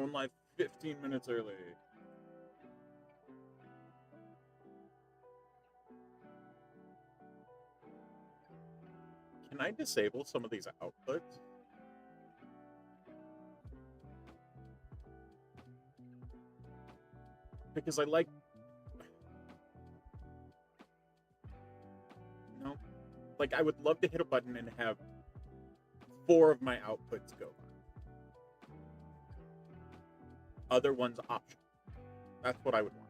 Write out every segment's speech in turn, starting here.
going live 15 minutes early. Can I disable some of these outputs? Because I like... No. Like, I would love to hit a button and have 4 of my outputs go on. Other ones optional. That's what I would want.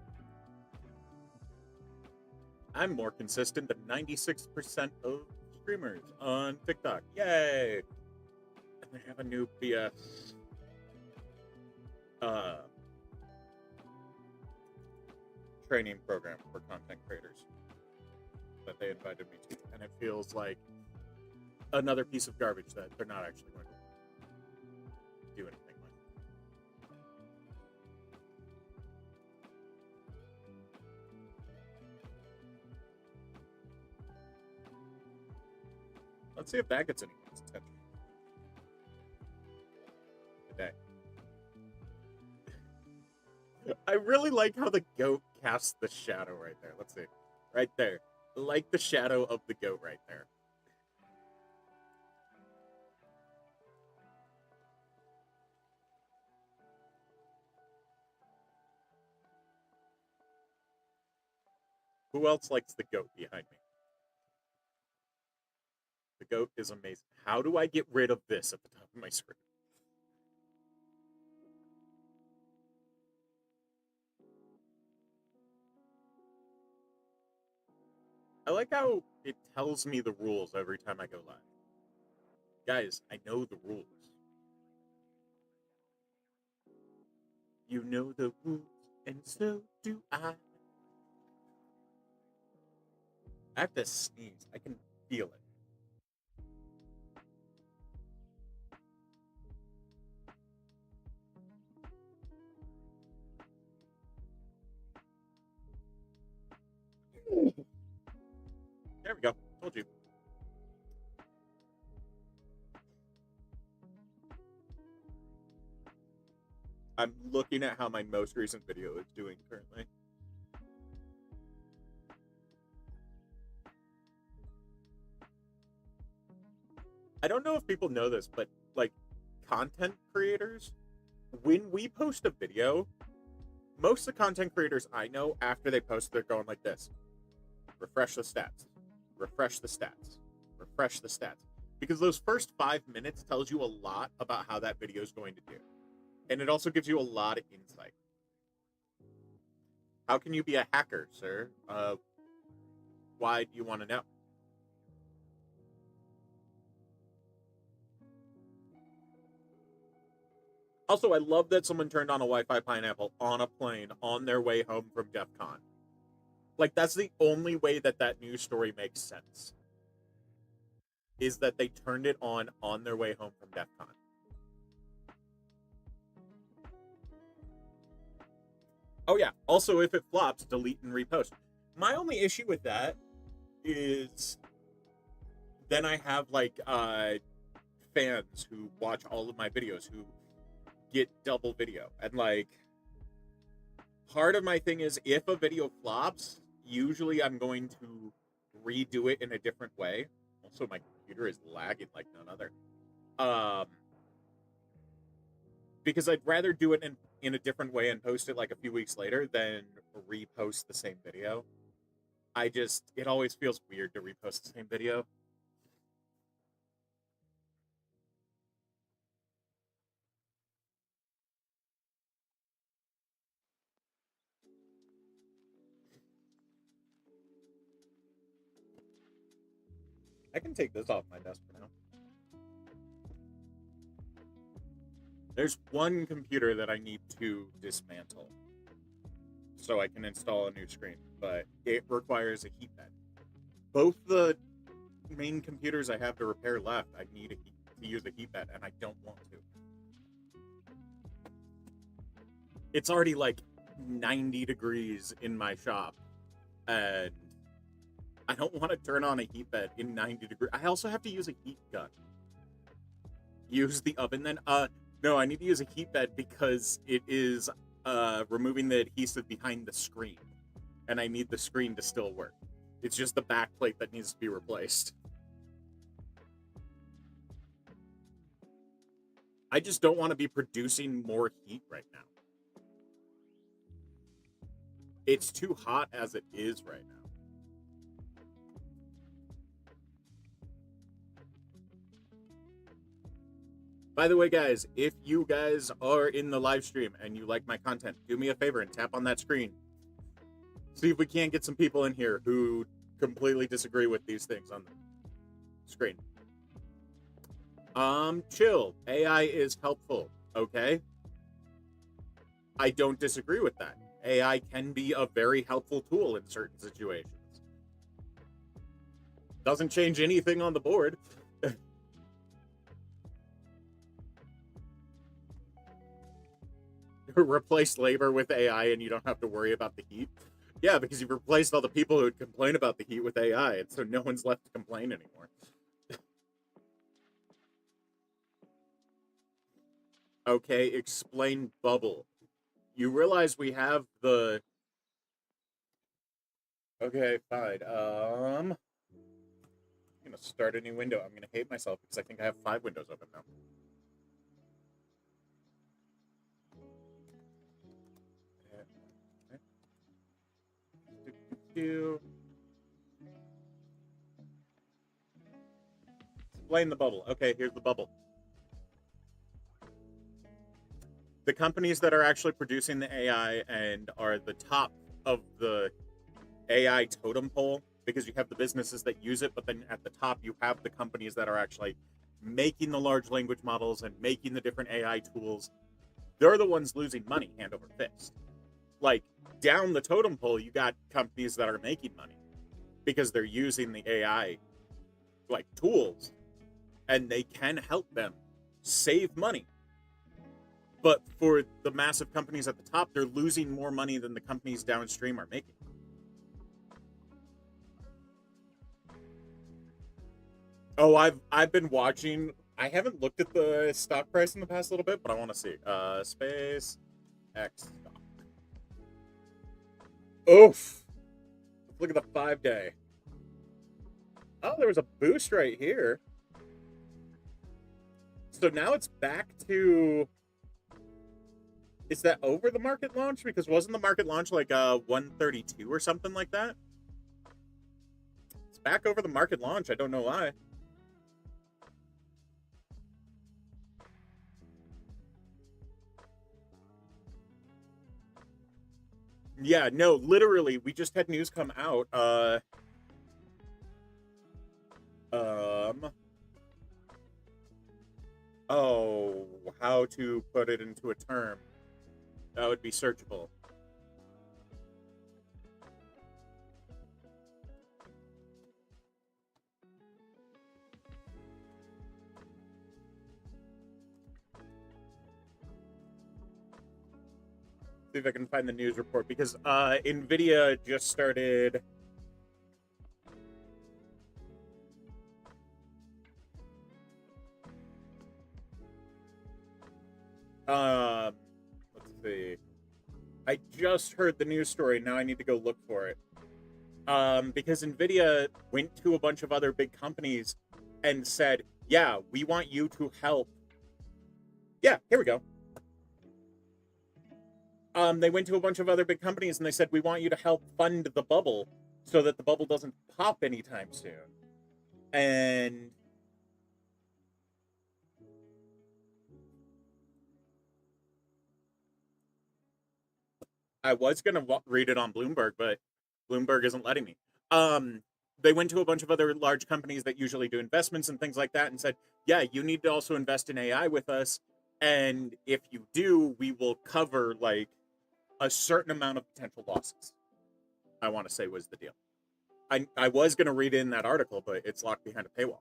I'm more consistent than 96% of streamers on TikTok. Yay! And they have a new BS training program for content creators that they invited me to, and it feels like another piece of garbage that they're not actually going to do anything with. Let's see if that gets anyone's attention today. I really like how the goat casts the shadow right there. Let's see. Right there. Like the shadow of the goat right there. Who else likes the goat behind me? The goat is amazing. How do I get rid of this at the top of my screen? I like how it tells me the rules every time I go live. Guys, I know the rules. You know the rules, and so do I. I have to sneeze. I can feel it. There we go. Told you. I'm looking at how my most recent video is doing currently. I don't know if people know this, but like content creators, when we post a video, most of the content creators I know, after they post, they're going like this: refresh the stats, refresh the stats, refresh the stats. Because those first 5 minutes tells you a lot about how that video is going to do. And it also gives you a lot of insight. How can you be a hacker, sir? Why do you want to know? Also, I love that someone turned on a Wi-Fi pineapple on a plane on their way home from DEF CON. Like, that's the only way that that news story makes sense. Is that they turned it on their way home from DEF CON. Oh, yeah. Also, if it flops, delete and repost. My only issue with that is then I have, like, fans who watch all of my videos who get double video. And, like, part of my thing is if a video flops, usually I'm going to redo it in a different way. Also, my computer is lagging like none other. Because I'd rather do it in a different way and post it like a few weeks later than repost the same video. It always feels weird to repost the same video. I can take this off my desk for now. There's one computer that I need to dismantle so I can install a new screen, but it requires a heat bed. Both the main computers I have to repair left, I need to use a heat bed, and I don't want to. It's already like 90 degrees in my shop, and I don't want to turn on a heat bed in 90 degrees. I also have to use a heat gun. Use the oven then. No, I need to use a heat bed because it is removing the adhesive behind the screen, and I need the screen to still work. It's just the back plate that needs to be replaced. I just don't want to be producing more heat right now. It's too hot as it is right now. By the way, guys, if you guys are in the live stream and you like my content, do me a favor and tap on that screen. See if we can't get some people in here who completely disagree with these things on the screen. Chill. AI is helpful, okay? I don't disagree with that. AI can be a very helpful tool in certain situations. Doesn't change anything on the board. Replace labor with AI and you don't have to worry about the heat. Yeah, because you've replaced all the people who would complain about the heat with AI, and so no one's left to complain anymore. Okay, explain bubble. You realize we have the... Okay, fine. I'm gonna start a new window. I'm gonna hate myself because I think I have 5 windows open now. Explain the bubble. Okay, here's the bubble. The companies that are actually producing the AI and are the top of the AI totem pole, because you have the businesses that use it, but then at the top you have the companies that are actually making the large language models and making the different AI tools. They're the ones losing money hand over fist. Like, down the totem pole, you got companies that are making money because they're using the AI like tools, and they can help them save money. But for the massive companies at the top, they're losing more money than the companies downstream are making. Oh, I've been watching. I haven't looked at the stock price in the past little bit, but I want to see. Space X stock. Oof. Look at the 5-day. Oh, there was a boost right here. So now it's back to... Is that over the market launch? Because wasn't the market launch like 132 or something like that? It's back over the market launch. I don't know why. Yeah, no, literally, we just had news come out. Oh, how to put it into a term that would be searchable. See if I can find the news report, because Nvidia just started... Let's see. I just heard the news story. Now I need to go look for it. Because Nvidia went to a bunch of other big companies and said, yeah, we want you to help. Yeah, here we go. They went to a bunch of other big companies and they said, we want you to help fund the bubble so that the bubble doesn't pop anytime soon. And I was going to read it on Bloomberg, but Bloomberg isn't letting me. They went to a bunch of other large companies that usually do investments and things like that and said, yeah, you need to also invest in AI with us. And if you do, we will cover like a certain amount of potential losses, I want to say was the deal. I was going to read in that article, but it's locked behind a paywall.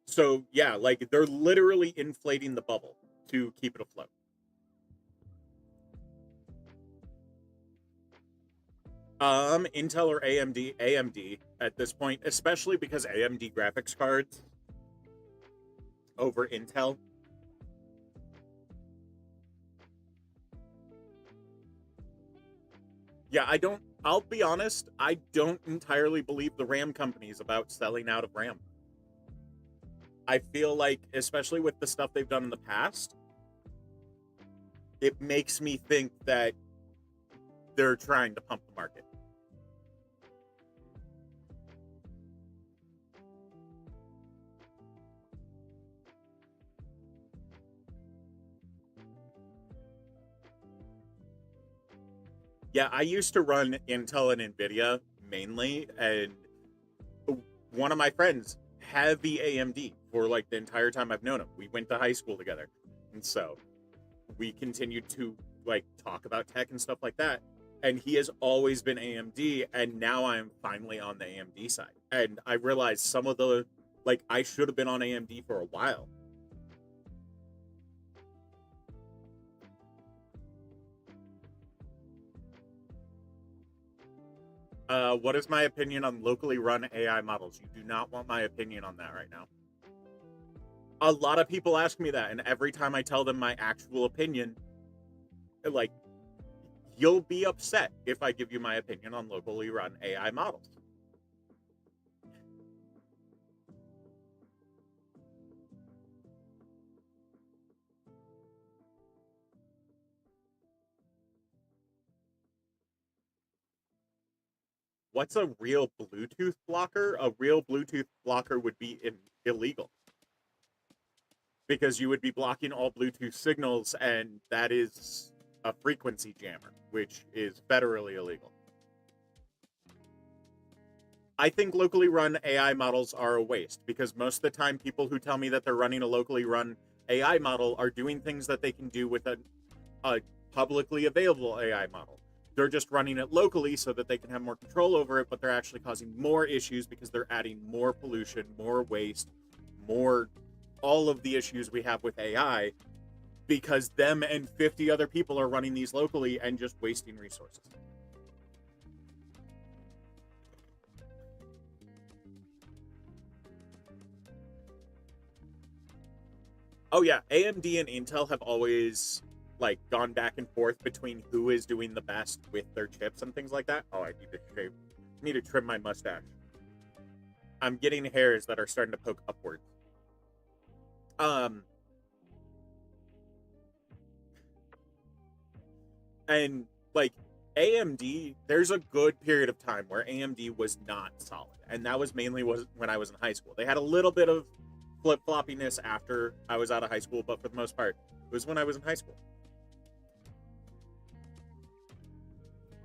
So yeah, like they're literally inflating the bubble to keep it afloat. Intel or AMD? AMD at this point, especially because AMD graphics cards over Intel. Yeah, I'll be honest, I don't entirely believe the RAM companies about selling out of RAM. I feel like, especially with the stuff they've done in the past, it makes me think that they're trying to pump the market. Yeah, I used to run Intel and Nvidia mainly, and one of my friends, heavy AMD for like the entire time I've known him. We went to high school together, and so we continued to like talk about tech and stuff like that. And he has always been AMD, and now I'm finally on the AMD side. And I realized some of the like I should have been on AMD for a while. What is my opinion on locally run AI models? You do not want my opinion on that right now. A lot of people ask me that, and every time I tell them my actual opinion, like, you'll be upset if I give you my opinion on locally run AI models. What's a real Bluetooth blocker? A real Bluetooth blocker would be illegal because you would be blocking all Bluetooth signals, and that is a frequency jammer, which is federally illegal. I think locally run AI models are a waste because most of the time, people who tell me that they're running a locally run AI model are doing things that they can do with a publicly available AI model. They're just running it locally so that they can have more control over it, but they're actually causing more issues because they're adding more pollution, more waste, more all of the issues we have with AI because them and 50 other people are running these locally and just wasting resources. Oh yeah, AMD and Intel have always like gone back and forth between who is doing the best with their chips and things like that. Oh, I need to shave. I need to trim my mustache. I'm getting hairs that are starting to poke upwards. Um, and like AMD, there's a good period of time where AMD was not solid, and that was mainly was when I was in high school. They had a little bit of flip floppiness after I was out of high school, but for the most part, it was when I was in high school.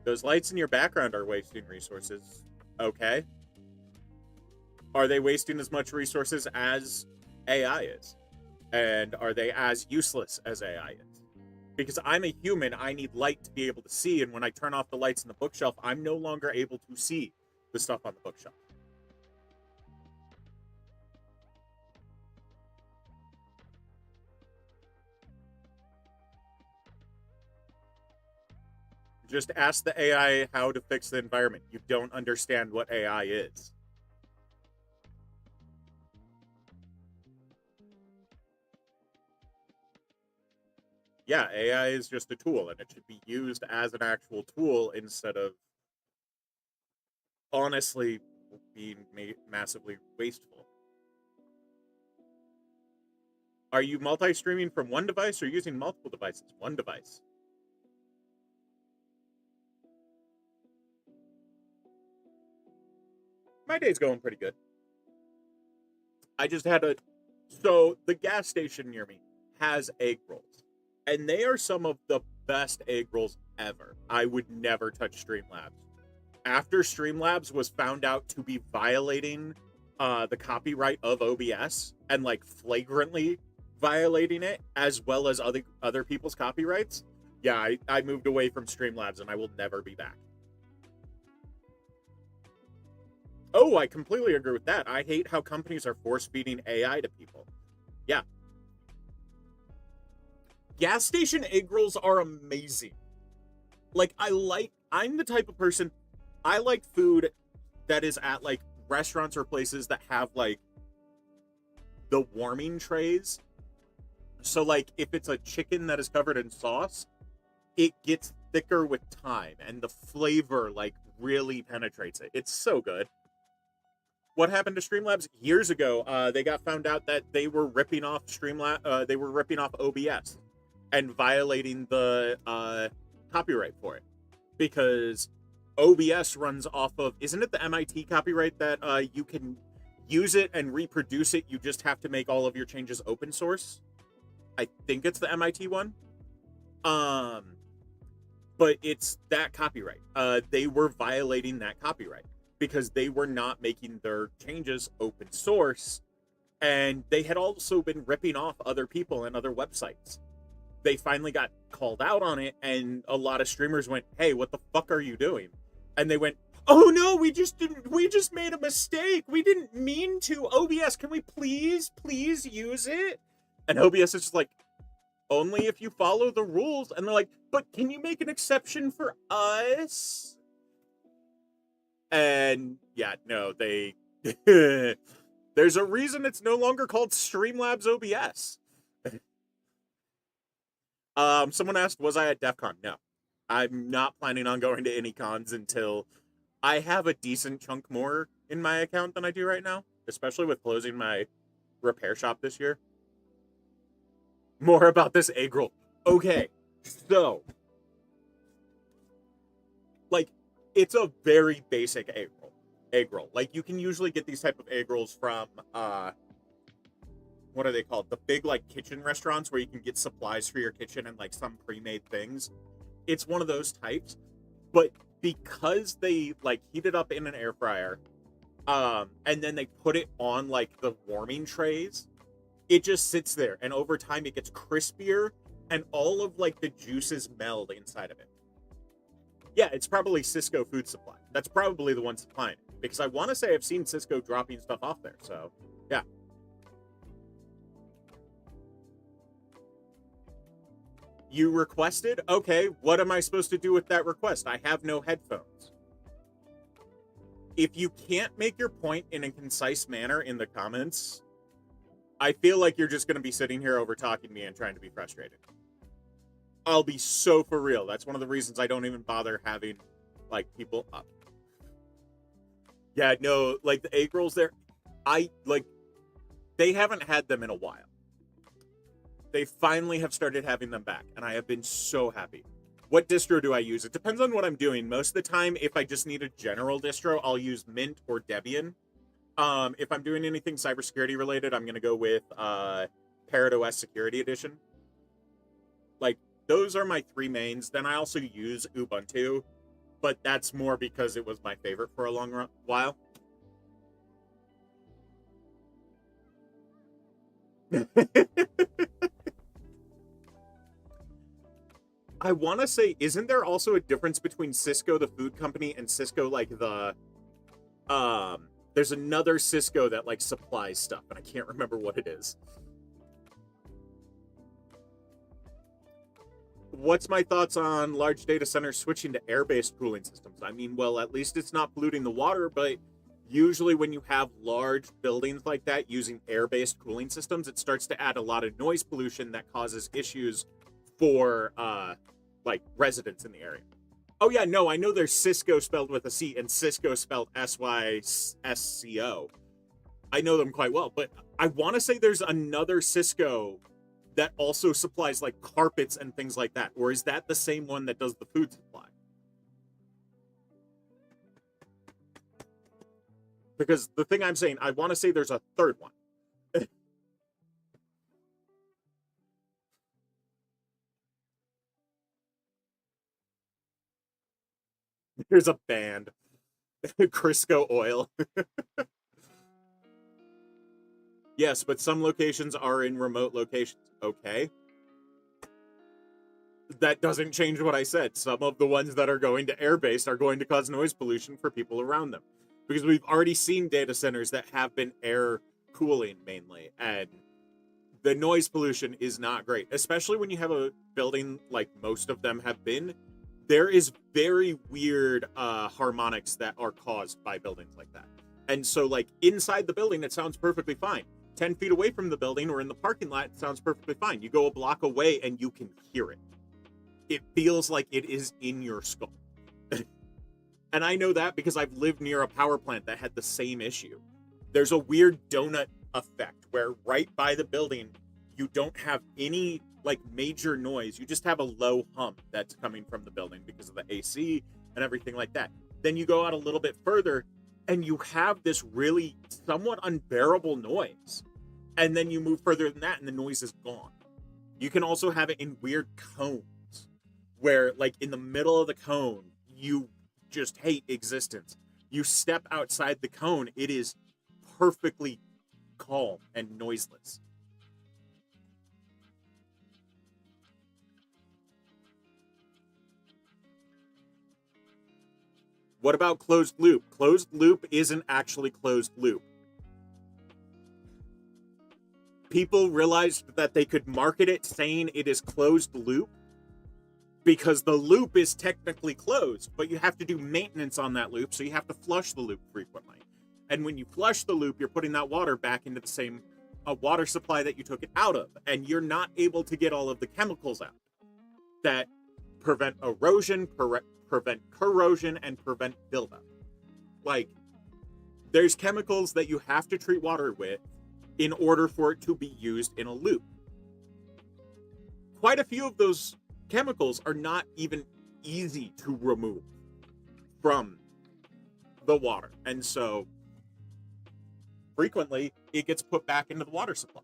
Those lights in your background are wasting resources. Okay. Are they wasting as much resources as AI is? And are they as useless as AI is? Because I'm a human, I need light to be able to see, and when I turn off the lights in the bookshelf, I'm no longer able to see the stuff on the bookshelf. Just ask the AI how to fix the environment. You don't understand what AI is. Yeah, AI is just a tool, and it should be used as an actual tool instead of honestly being massively wasteful. Are you multi-streaming from one device or using multiple devices? One device. My day's going pretty good. I just had a so the gas station near me has egg rolls, and they are some of the best egg rolls ever. I would never touch Streamlabs. After Streamlabs was found out to be violating the copyright of OBS and like flagrantly violating it as well as other people's copyrights, yeah, I moved away from Streamlabs and I will never be back. Oh, I completely agree with that. I hate how companies are force feeding AI to people. Yeah. Gas station egg rolls are amazing. Like, I'm the type of person, I like food that is at like restaurants or places that have like the warming trays. So, like, if it's a chicken that is covered in sauce, it gets thicker with time, and the flavor like really penetrates it. It's so good. What happened to Streamlabs years ago? They got found out that they were ripping off they were ripping off OBS and violating the copyright for it, because OBS runs off of, isn't it the MIT copyright that you can use it and reproduce it? You just have to make all of your changes open source. I think it's the MIT one. But it's that copyright. They were violating that copyright because they were not making their changes open source, and they had also been ripping off other people and other websites. They finally got called out on it, and a lot of streamers went, "Hey, what the fuck are you doing?" And they went, "Oh no, we just made a mistake. We didn't mean to. OBS, can we please use it?" And OBS is just like, "Only if you follow the rules." And they're like, "But can you make an exception for us?" And yeah, no, they there's a reason it's no longer called Streamlabs OBS. Someone asked, was I at DEF CON? No. I'm not planning on going to any cons until I have a decent chunk more in my account than I do right now, especially with closing my repair shop this year. More about this egg roll. Okay, so, like, it's a very basic egg roll. Like, you can usually get these type of egg rolls from, what are they called? The big, like, kitchen restaurants where you can get supplies for your kitchen and, like, some pre-made things. It's one of those types. But because they, like, heat it up in an air fryer, and then they put it on, like, the warming trays, it just sits there. And over time, it gets crispier, and all of, like, the juices meld inside of it. Yeah, it's probably Cisco Food Supply. That's probably the one supplying it. Because I want to say I've seen Cisco dropping stuff off there. So, yeah. You requested? Okay, what am I supposed to do with that request? I have no headphones. If you can't make your point in a concise manner in the comments, I feel like you're just going to be sitting here over talking me and trying to be frustrated. I'll be so for real. That's one of the reasons I don't even bother having, like, people up. Yeah, no, like, the egg rolls there, they haven't had them in a while. They finally have started having them back, and I have been so happy. What distro do I use? It depends on what I'm doing. Most of the time, if I just need a general distro, I'll use Mint or Debian. If I'm doing anything cybersecurity related, I'm going to go with Parrot OS Security Edition. Like, those are my three mains. Then I also use Ubuntu, but that's more because it was my favorite for a long while. I want to say, isn't there also a difference between Cisco, the food company, and Cisco, like, the... there's another Cisco that, like, supplies stuff, and I can't remember what it is. What's my thoughts on large data centers switching to air-based cooling systems? I mean, well, at least it's not polluting the water, but usually when you have large buildings like that using air-based cooling systems, it starts to add a lot of noise pollution that causes issues for, like, residents in the area. Oh, yeah, no, I know there's Cisco spelled with a C and Cisco spelled S-Y-S-C-O. I know them quite well, but I want to say there's another Cisco that also supplies, like, carpets and things like that. Or is that the same one that does the food supply? Because the thing I'm saying, I want to say there's a third one. There's a band. Crisco Oil. Yes, but some locations are in remote locations. Okay. That doesn't change what I said. Some of the ones that are going to air-based are going to cause noise pollution for people around them. Because we've already seen data centers that have been air cooling mainly, and the noise pollution is not great. Especially when you have a building like most of them have been. There is very weird harmonics that are caused by buildings like that. And so, like, inside the building, it sounds perfectly fine. 10 feet away from the building or in the parking lot, it sounds perfectly fine. You go a block away and you can hear it. it feels like it is in your skull. And I know that because I've lived near a power plant that had the same issue. There's a weird donut effect where right by the building, you don't have any like major noise. You just have a low hum that's coming from the building because of the AC and everything like that. Then you go out a little bit further and you have this really somewhat unbearable noise. And then you move further than that and the noise is gone. You can also have it in weird cones where like in the middle of the cone, you just hate existence. You step outside the cone, it is perfectly calm and noiseless. What about closed loop? Closed loop isn't actually closed loop. People realized that they could market it saying it is closed loop because the loop is technically closed, but you have to do maintenance on that loop, so you have to flush the loop frequently. And when you flush the loop, you're putting that water back into the same water supply that you took it out of, and you're not able to get all of the chemicals out that prevent erosion, prevent corrosion, and prevent buildup. Like, there's chemicals that you have to treat water with in order for it to be used in a loop. Quite a few of those chemicals are not even easy to remove from the water. And so frequently it gets put back into the water supply.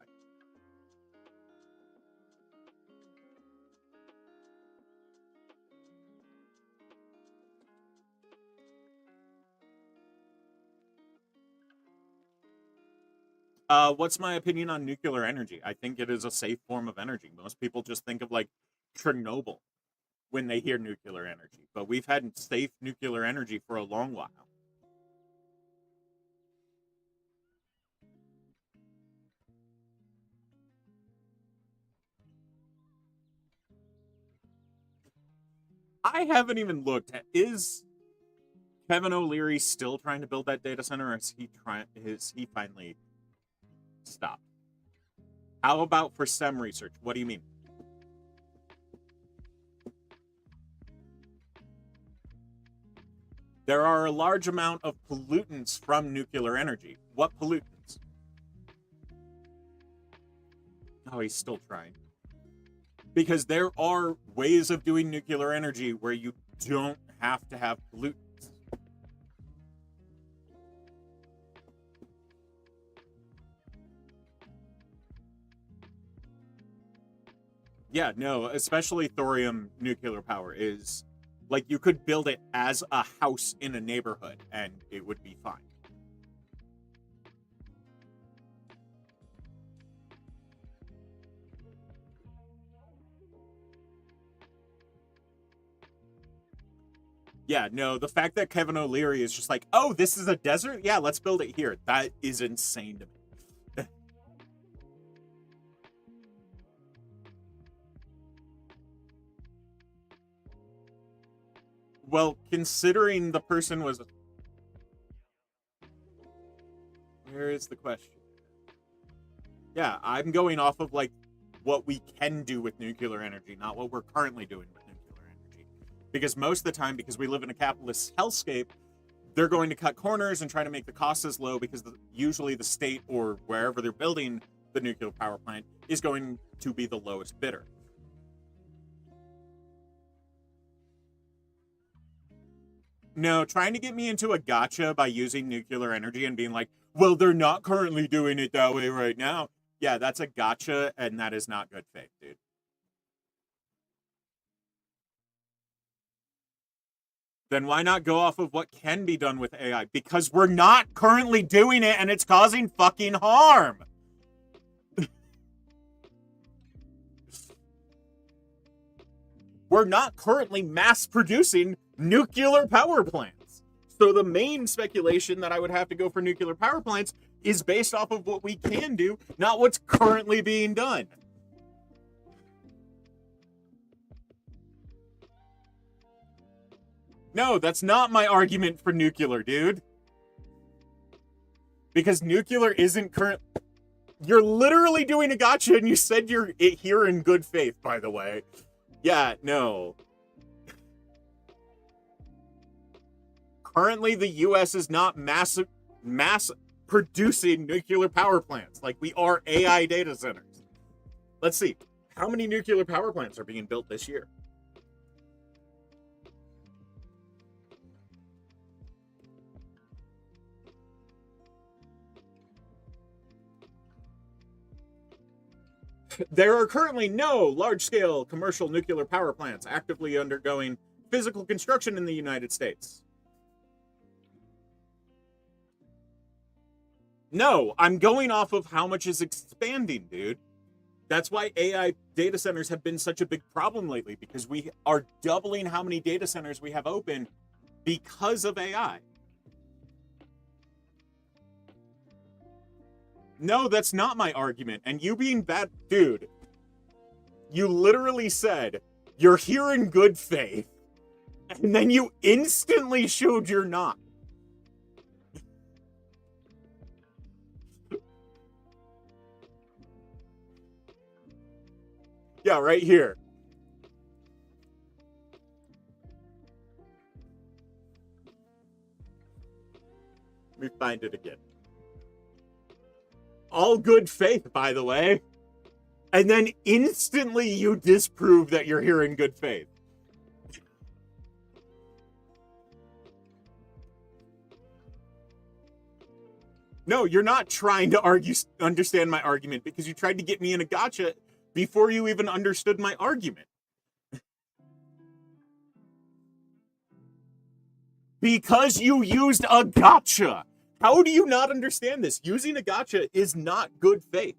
What's my opinion on nuclear energy? I think it is a safe form of energy. Most people just think of like Chernobyl when they hear nuclear energy, but we've had safe nuclear energy for a long while. I haven't even looked at, is Kevin O'Leary still trying to build that data center, or is he finally stopped? How about for STEM research? What do you mean? There are a large amount of pollutants from nuclear energy. What pollutants? Oh, he's still trying. Because there are ways of doing nuclear energy where you don't have to have pollutants. Yeah, no, especially thorium nuclear power is like you could build it as a house in a neighborhood and it would be fine. Yeah, no, the fact that Kevin O'Leary is just like, oh, this is a desert? Yeah, let's build it here. That is insane to me. Well, considering the person was... Where is the question? Yeah, I'm going off of, like, what we can do with nuclear energy, not what we're currently doing with nuclear energy. Because most of the time, because we live in a capitalist hellscape, they're going to cut corners and try to make the costs as low because usually the state or wherever they're building the nuclear power plant is going to be the lowest bidder. No, trying to get me into a gotcha by using nuclear energy and being like, well, they're not currently doing it that way right now. Yeah, that's a gotcha, and that is not good faith, dude. Then why not go off of what can be done with AI? Because we're not currently doing it, and it's causing fucking harm. We're not currently mass producing nuclear power plants. So the main speculation that I would have to go for nuclear power plants is based off of what we can do, not what's currently being done. No, that's not my argument for nuclear, dude. Because nuclear isn't current... You're literally doing a gotcha, and you said you're here in good faith, by the way. Yeah, no. Currently, the U.S. is not mass producing nuclear power plants like we are AI data centers. Let's see. How many nuclear power plants are being built this year? There are currently no large-scale commercial nuclear power plants actively undergoing physical construction in the United States. No, I'm going off of how much is expanding, dude. That's why AI data centers have been such a big problem lately, because we are doubling how many data centers we have open because of AI. No, that's not my argument. And you being bad, dude, you literally said you're here in good faith, and then you instantly showed you're not. Yeah, right here. Let me find it again. All good faith, by the way. And then instantly you disprove that you're here in good faith. No, you're not trying to understand my argument, because you tried to get me in a gotcha before you even understood my argument. Because you used a gotcha. How do you not understand this? Using a gotcha is not good faith.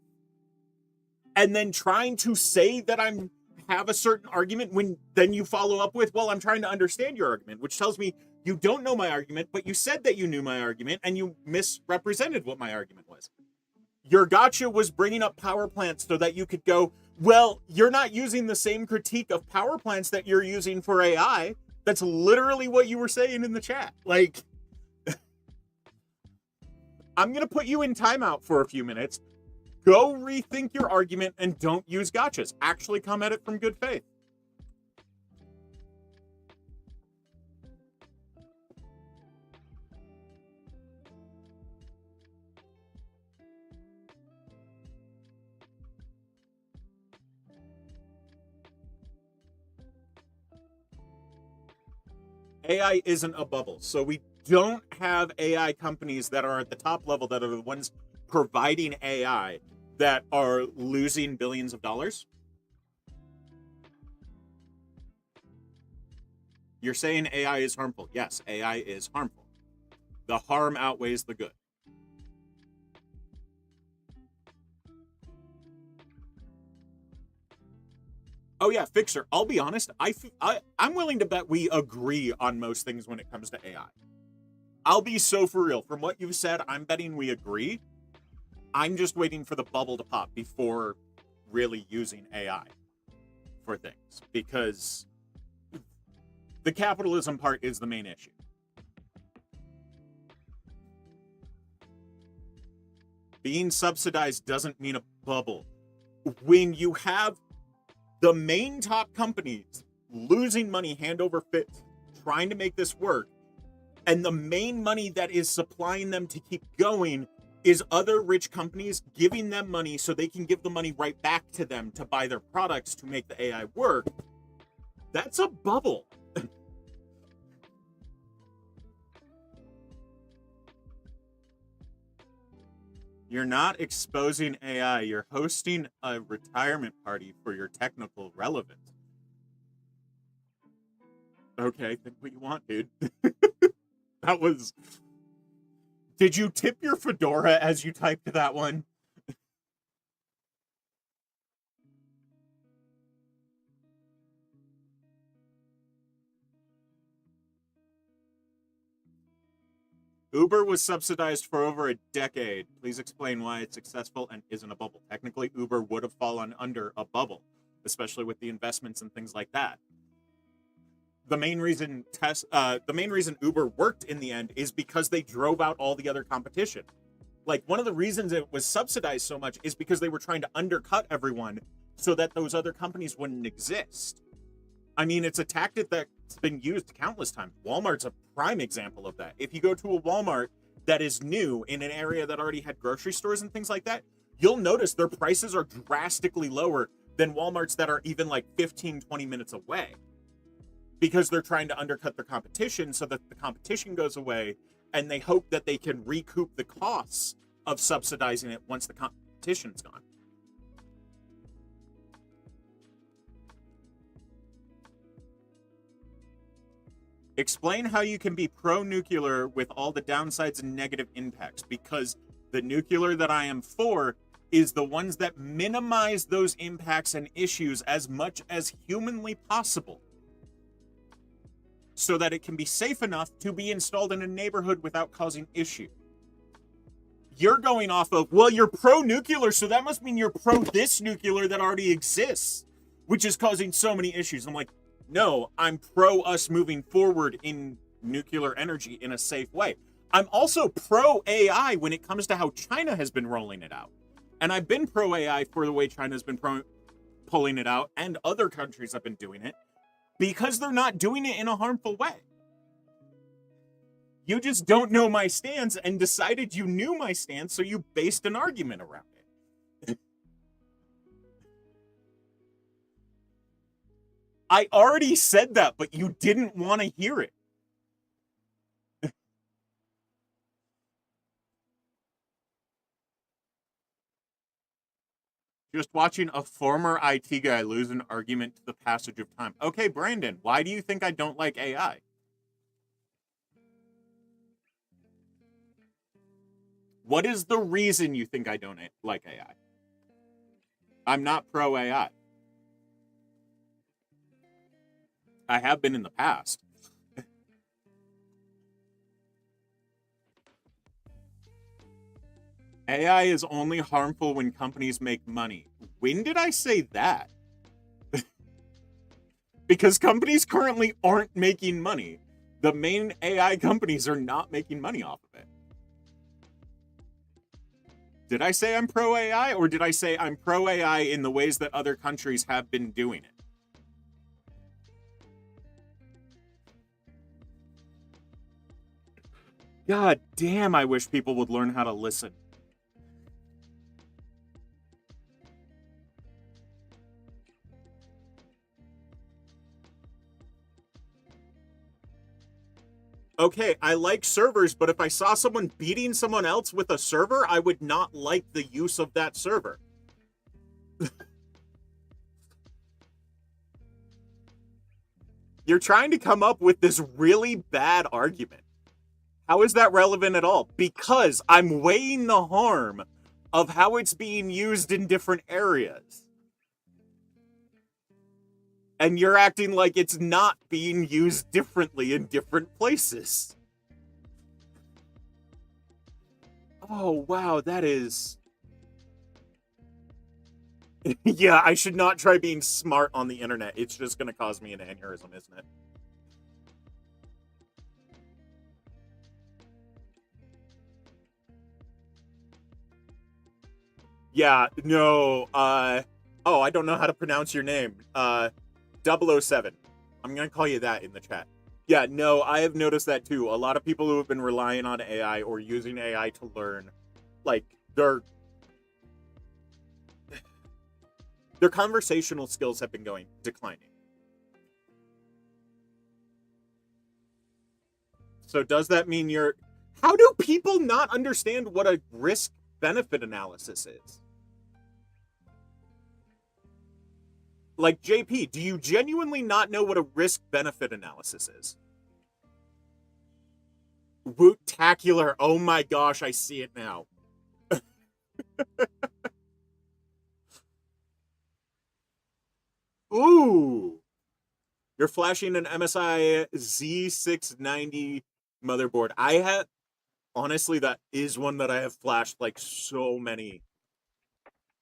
And then trying to say that I'm have a certain argument when then you follow up with, well, I'm trying to understand your argument, which tells me you don't know my argument, but you said that you knew my argument and you misrepresented what my argument was. Your gotcha was bringing up power plants so that you could go, well, you're not using the same critique of power plants that you're using for AI. That's literally what you were saying in the chat. Like, I'm going to put you in timeout for a few minutes. Go rethink your argument and don't use gotchas. Actually come at it from good faith. AI isn't a bubble. So we don't have AI companies that are at the top level that are the ones providing AI that are losing billions of dollars. You're saying AI is harmful. Yes, AI is harmful. The harm outweighs the good. Oh yeah, Fixer. I'll be honest. I'm willing to bet we agree on most things when it comes to AI. I'll be so for real. From what you've said, I'm betting we agree. I'm just waiting for the bubble to pop before really using AI for things, because the capitalism part is the main issue. Being subsidized doesn't mean a bubble. When you have the main top companies losing money hand over fist, trying to make this work, and the main money that is supplying them to keep going is other rich companies giving them money so they can give the money right back to them to buy their products to make the AI work, that's a bubble. You're not exposing AI. You're hosting a retirement party for your technical relevance. Okay, think what you want, dude. That was... Did you tip your fedora as you typed that one? Uber was subsidized for over a decade. Please explain why it's successful and isn't a bubble. Technically, Uber would have fallen under a bubble, especially with the investments and things like that. The main reason Uber worked in the end is because they drove out all the other competition. Like, one of the reasons it was subsidized so much is because they were trying to undercut everyone so that those other companies wouldn't exist. I mean, it's a tactic that's been used countless times. Walmart's a prime example of that. If you go to a Walmart that is new in an area that already had grocery stores and things like that, you'll notice their prices are drastically lower than Walmarts that are even like 15, 20 minutes away, because they're trying to undercut their competition so that the competition goes away, and they hope that they can recoup the costs of subsidizing it once the competition's gone. Explain how you can be pro-nuclear with all the downsides and negative impacts, because the nuclear that I am for is the ones that minimize those impacts and issues as much as humanly possible, so that it can be safe enough to be installed in a neighborhood without causing issue. You're going off of, well, you're pro-nuclear, so that must mean you're pro this nuclear that already exists, which is causing so many issues. I'm like, no, I'm pro us moving forward in nuclear energy in a safe way. I'm also pro AI when it comes to how China has been rolling it out. And I've been pro AI for the way China's been pulling it out, and other countries have been doing it, because they're not doing it in a harmful way. You just don't know my stance and decided you knew my stance, so you based an argument around it. I already said that, but you didn't want to hear it. Just watching a former IT guy lose an argument to the passage of time. Okay, Brandon, why do you think I don't like AI? What is the reason you think I don't like AI? I'm not pro AI. I have been in the past. AI is only harmful when companies make money. When did I say that? Because companies currently aren't making money. The main AI companies are not making money off of it. Did I say I'm pro AI, or did I say I'm pro AI in the ways that other countries have been doing it? God damn, I wish people would learn how to listen. Okay, I like servers, but if I saw someone beating someone else with a server, I would not like the use of that server. You're trying to come up with this really bad argument. How is that relevant at all? Because I'm weighing the harm of how it's being used in different areas. And you're acting like it's not being used differently in different places. Oh, wow, that is... Yeah, I should not try being smart on the internet. It's just going to cause me an aneurysm, isn't it? Yeah, no, oh, I don't know how to pronounce your name. 007. I'm going to call you that in the chat. Yeah, no, I have noticed that too. A lot of people who have been relying on AI or using AI to learn, like, their conversational skills have been declining. So does that mean how do people not understand what a risk-benefit analysis is? Like, JP, do you genuinely not know what a risk-benefit analysis is? Woot-tacular. Oh my gosh, I see it now. Ooh. You're flashing an MSI Z690 motherboard. Honestly, that is one that I have flashed like so many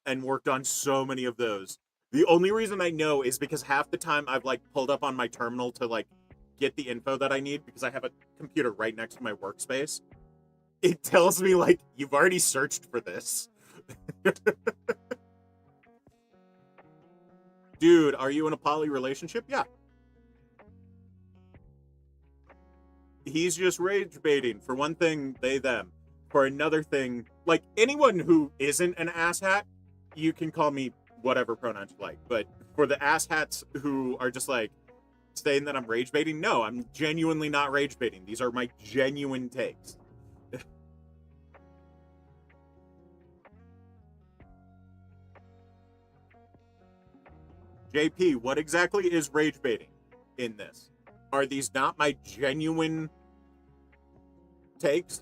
and worked on so many of those. The only reason I know is because half the time I've like pulled up on my terminal to like get the info that I need, because I have a computer right next to my workspace. It tells me like, you've already searched for this. Dude, are you in a poly relationship? Yeah. he's just rage baiting. For one thing, they, them. For another thing, like, anyone who isn't an asshat, you can call me whatever pronouns you like. But for the asshats who are just, like, saying that I'm rage baiting, no, I'm genuinely not rage baiting. These are my genuine takes. JP, what exactly is rage baiting in this? Are these not my genuine takes?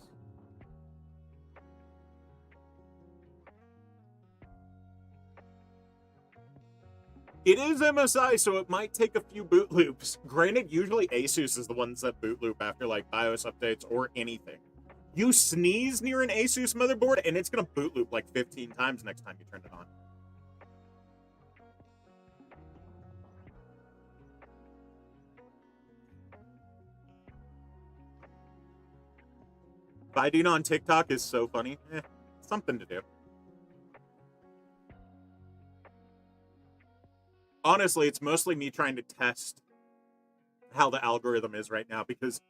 It is MSI, so it might take a few boot loops. Granted, usually Asus is the ones that boot loop after, like, BIOS updates or anything. You sneeze near an Asus motherboard, and it's going to boot loop like 15 times next time you turn it on. Fighting on TikTok is so funny. Something to do. Honestly, it's mostly me trying to test how the algorithm is right now, because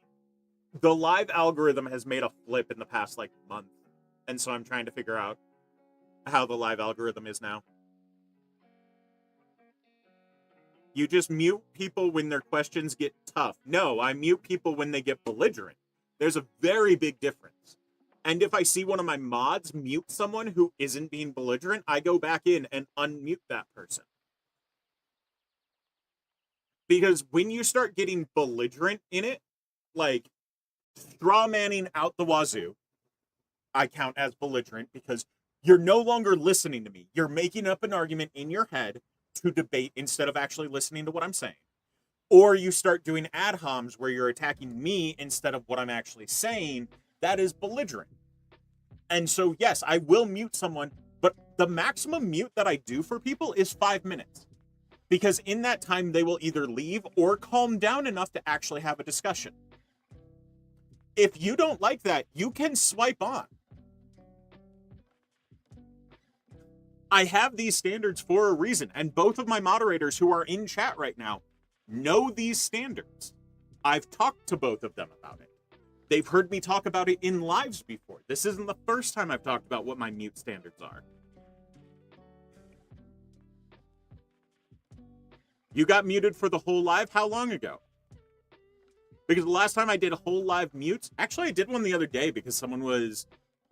the live algorithm has made a flip in the past, like, month. And so I'm trying to figure out how the live algorithm is now. You just mute people when their questions get tough. No, I mute people when they get belligerent. There's a very big difference. And if I see one of my mods mute someone who isn't being belligerent, I go back in and unmute that person. Because when you start getting belligerent in it, like straw manning out the wazoo, I count as belligerent, because you're no longer listening to me. You're making up an argument in your head to debate instead of actually listening to what I'm saying. Or you start doing ad homs where you're attacking me instead of what I'm actually saying. That is belligerent. And so, yes, I will mute someone, but the maximum mute that I do for people is 5 minutes. Because in that time, they will either leave or calm down enough to actually have a discussion. If you don't like that, you can swipe on. I have these standards for a reason, and both of my moderators who are in chat right now know these standards. I've talked to both of them about it. They've heard me talk about it in lives before. This isn't the first time I've talked about what my mute standards are. You got muted for the whole live? How long ago? Because the last time I did a whole live mute, actually I did one the other day because someone was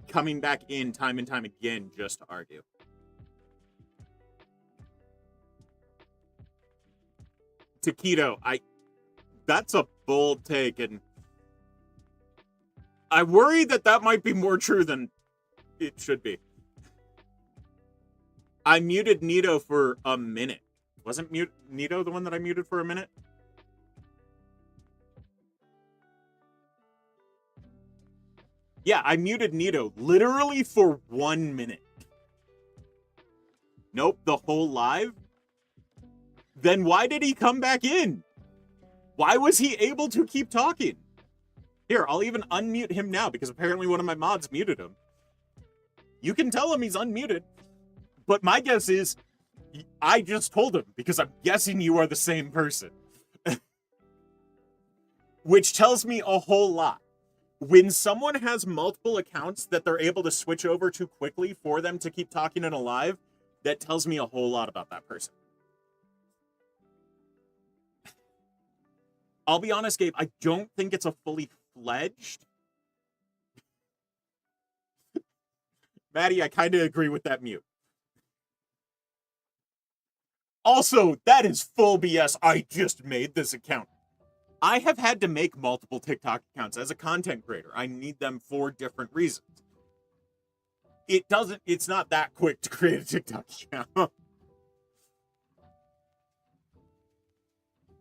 coming back in time and time again just to argue. Taquito, that's a bold take, and I worry that might be more true than it should be. I muted Nito for a minute. Wasn't Nito the one that I muted for a minute? Yeah, I muted Nito literally for 1 minute. Nope, the whole live? Then why did he come back in? Why was he able to keep talking? Here, I'll even unmute him now because apparently one of my mods muted him. You can tell him he's unmuted. But my guess is I just told him because I'm guessing you are the same person. Which tells me a whole lot. When someone has multiple accounts that they're able to switch over too quickly for them to keep talking in a live, that tells me a whole lot about that person. I'll be honest, Gabe, I don't think it's a fully fledged. Maddie, I kind of agree with that mute. Also, that is full BS. I just made this account. I have had to make multiple TikTok accounts as a content creator. I need them for different reasons. It's not that quick to create a TikTok account.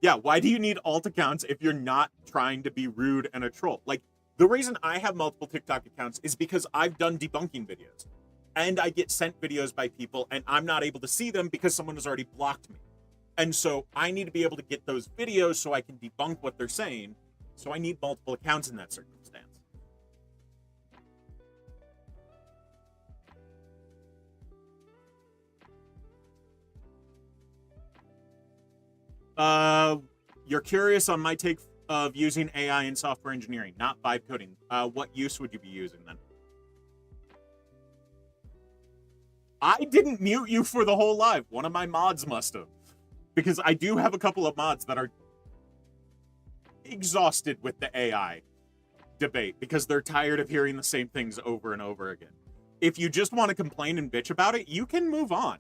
Yeah, why do you need alt accounts if you're not trying to be rude and a troll? Like, the reason I have multiple TikTok accounts is because I've done debunking videos. And I get sent videos by people, and I'm not able to see them because someone has already blocked me. And so I need to be able to get those videos so I can debunk what they're saying. So I need multiple accounts in that circumstance. You're curious on my take of using AI in software engineering, not vibe coding, what use would you be using then? I didn't mute you for the whole live. One of my mods must have. Because I do have a couple of mods that are exhausted with the AI debate because they're tired of hearing the same things over and over again. If you just want to complain and bitch about it, you can move on.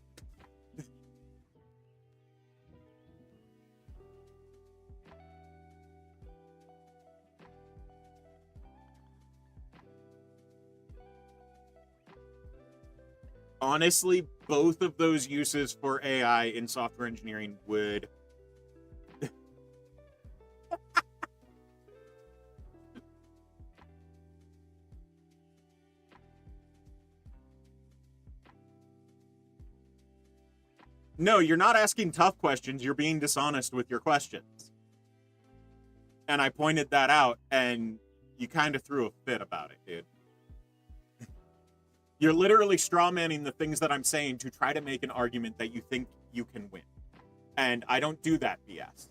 Honestly, both of those uses for AI in software engineering would... No, you're not asking tough questions. You're being dishonest with your questions. And I pointed that out, and you kind of threw a fit about it, dude. You're literally strawmanning the things that I'm saying to try to make an argument that you think you can win. And I don't do that BS.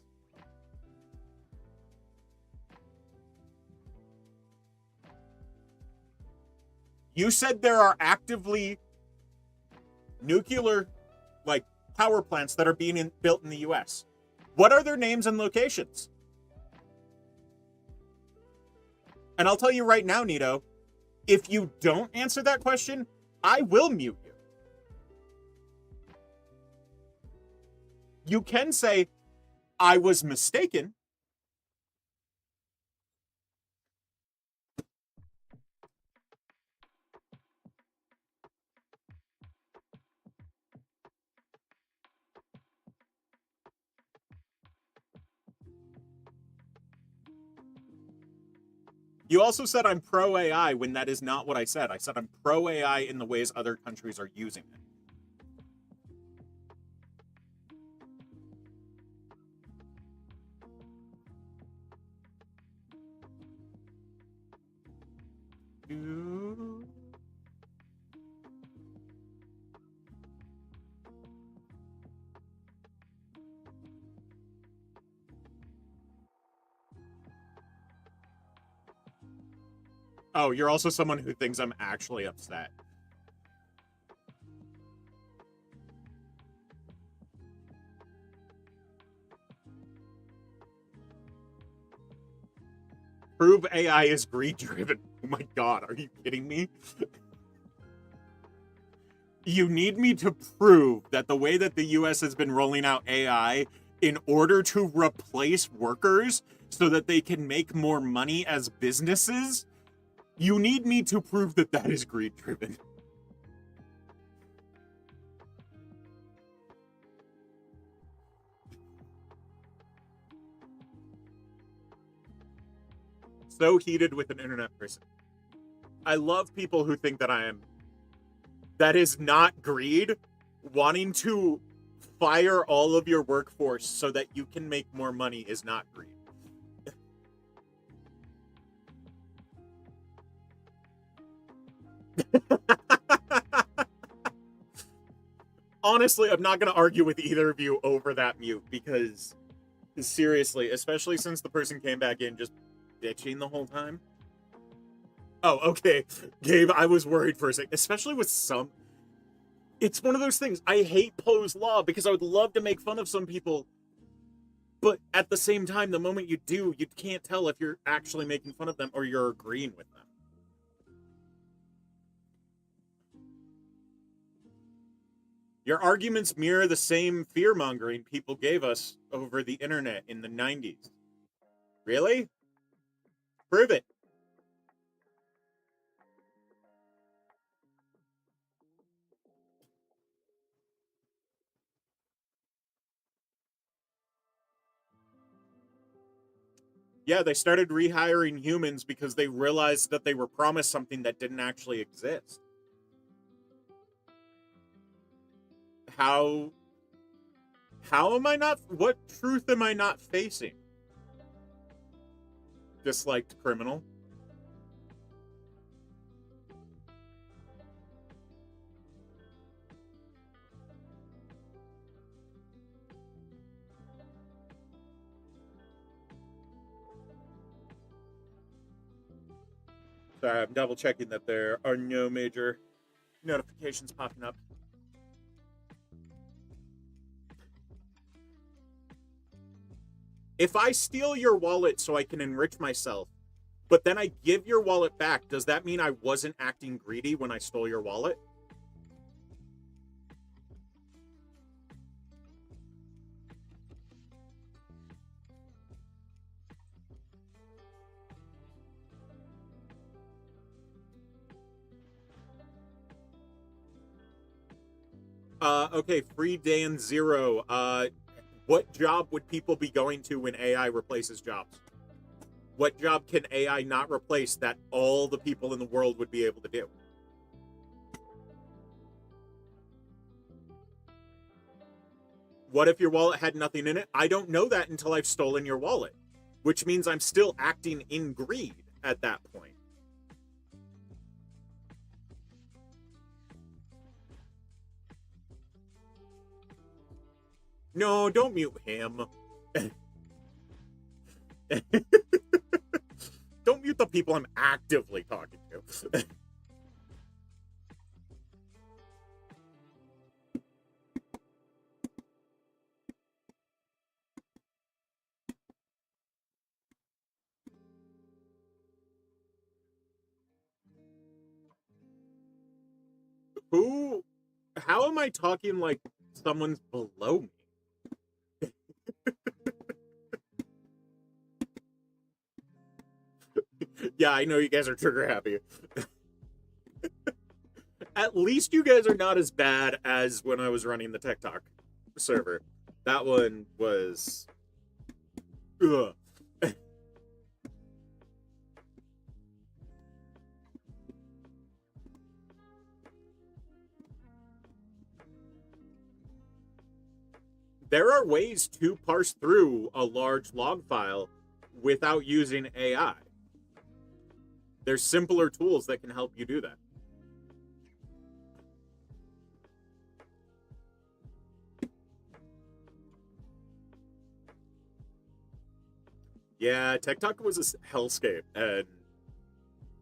You said there are actively nuclear, like, power plants that are being built in the US. What are their names and locations? And I'll tell you right now, Nito, if you don't answer that question, I will mute you. You can say, I was mistaken. You also said I'm pro AI when that is not what I said. I said I'm pro AI in the ways other countries are using it. Oh, you're also someone who thinks I'm actually upset. Prove AI is greed-driven. Oh my god, are you kidding me? You need me to prove that the way that the US has been rolling out AI in order to replace workers so that they can make more money as businesses, you need me to prove that that is greed-driven. So heated with an internet person. I love people who think that I am... That is not greed. Wanting to fire all of your workforce so that you can make more money is not greed. Honestly, I'm not going to argue with either of you over that mute because, seriously, especially since the person came back in just bitching the whole time. Oh, okay. Gabe, I was worried for a second, especially with some... It's one of those things. I hate Poe's Law because I would love to make fun of some people, but at the same time, the moment you do, you can't tell if you're actually making fun of them or you're agreeing with them. Your arguments mirror the same fear-mongering people gave us over the internet in the 90s. Really? Prove it. Yeah, they started rehiring humans because they realized that they were promised something that didn't actually exist. How am I not... What truth am I not facing? Disliked criminal. Sorry, I'm double checking that there are no major notifications popping up. If I steal your wallet so I can enrich myself, but then I give your wallet back, does that mean I wasn't acting greedy when I stole your wallet? Okay, Free Dan Zero. What job would people be going to when AI replaces jobs? What job can AI not replace that all the people in the world would be able to do? What if your wallet had nothing in it? I don't know that until I've stolen your wallet, which means I'm still acting in greed at that point. No, don't mute him. Don't mute the people I'm actively talking to. Who? How am I talking like someone's below me? Yeah, I know you guys are trigger happy. At least you guys are not as bad as when I was running the TikTok server. That one was... Ugh. There are ways to parse through a large log file without using AI. There's simpler tools that can help you do that. Yeah, TikTok was a hellscape, and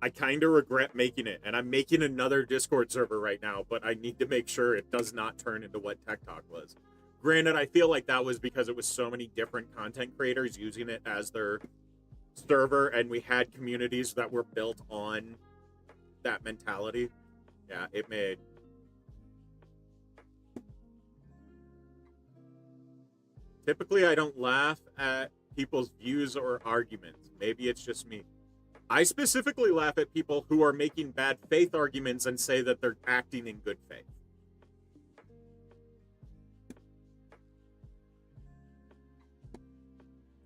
I kind of regret making it. And I'm making another Discord server right now, but I need to make sure it does not turn into what TikTok was. Granted, I feel like that was because it was so many different content creators using it as their server, and we had communities that were built on that mentality. Yeah, it made... Typically, I don't laugh at people's views or arguments. Maybe it's just me. I specifically laugh at people who are making bad faith arguments and say that they're acting in good faith.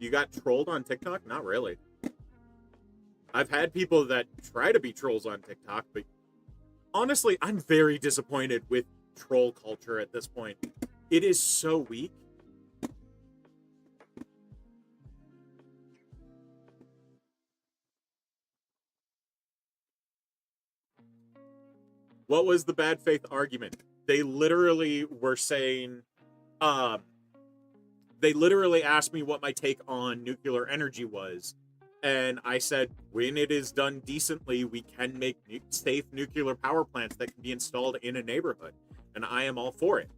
You got trolled on TikTok? Not really. I've had people that try to be trolls on TikTok, but honestly, I'm very disappointed with troll culture at this point. It is so weak. What was the bad faith argument? They literally were saying, they literally asked me what my take on nuclear energy was. And I said, when it is done decently, we can make safe nuclear power plants that can be installed in a neighborhood. And I am all for it.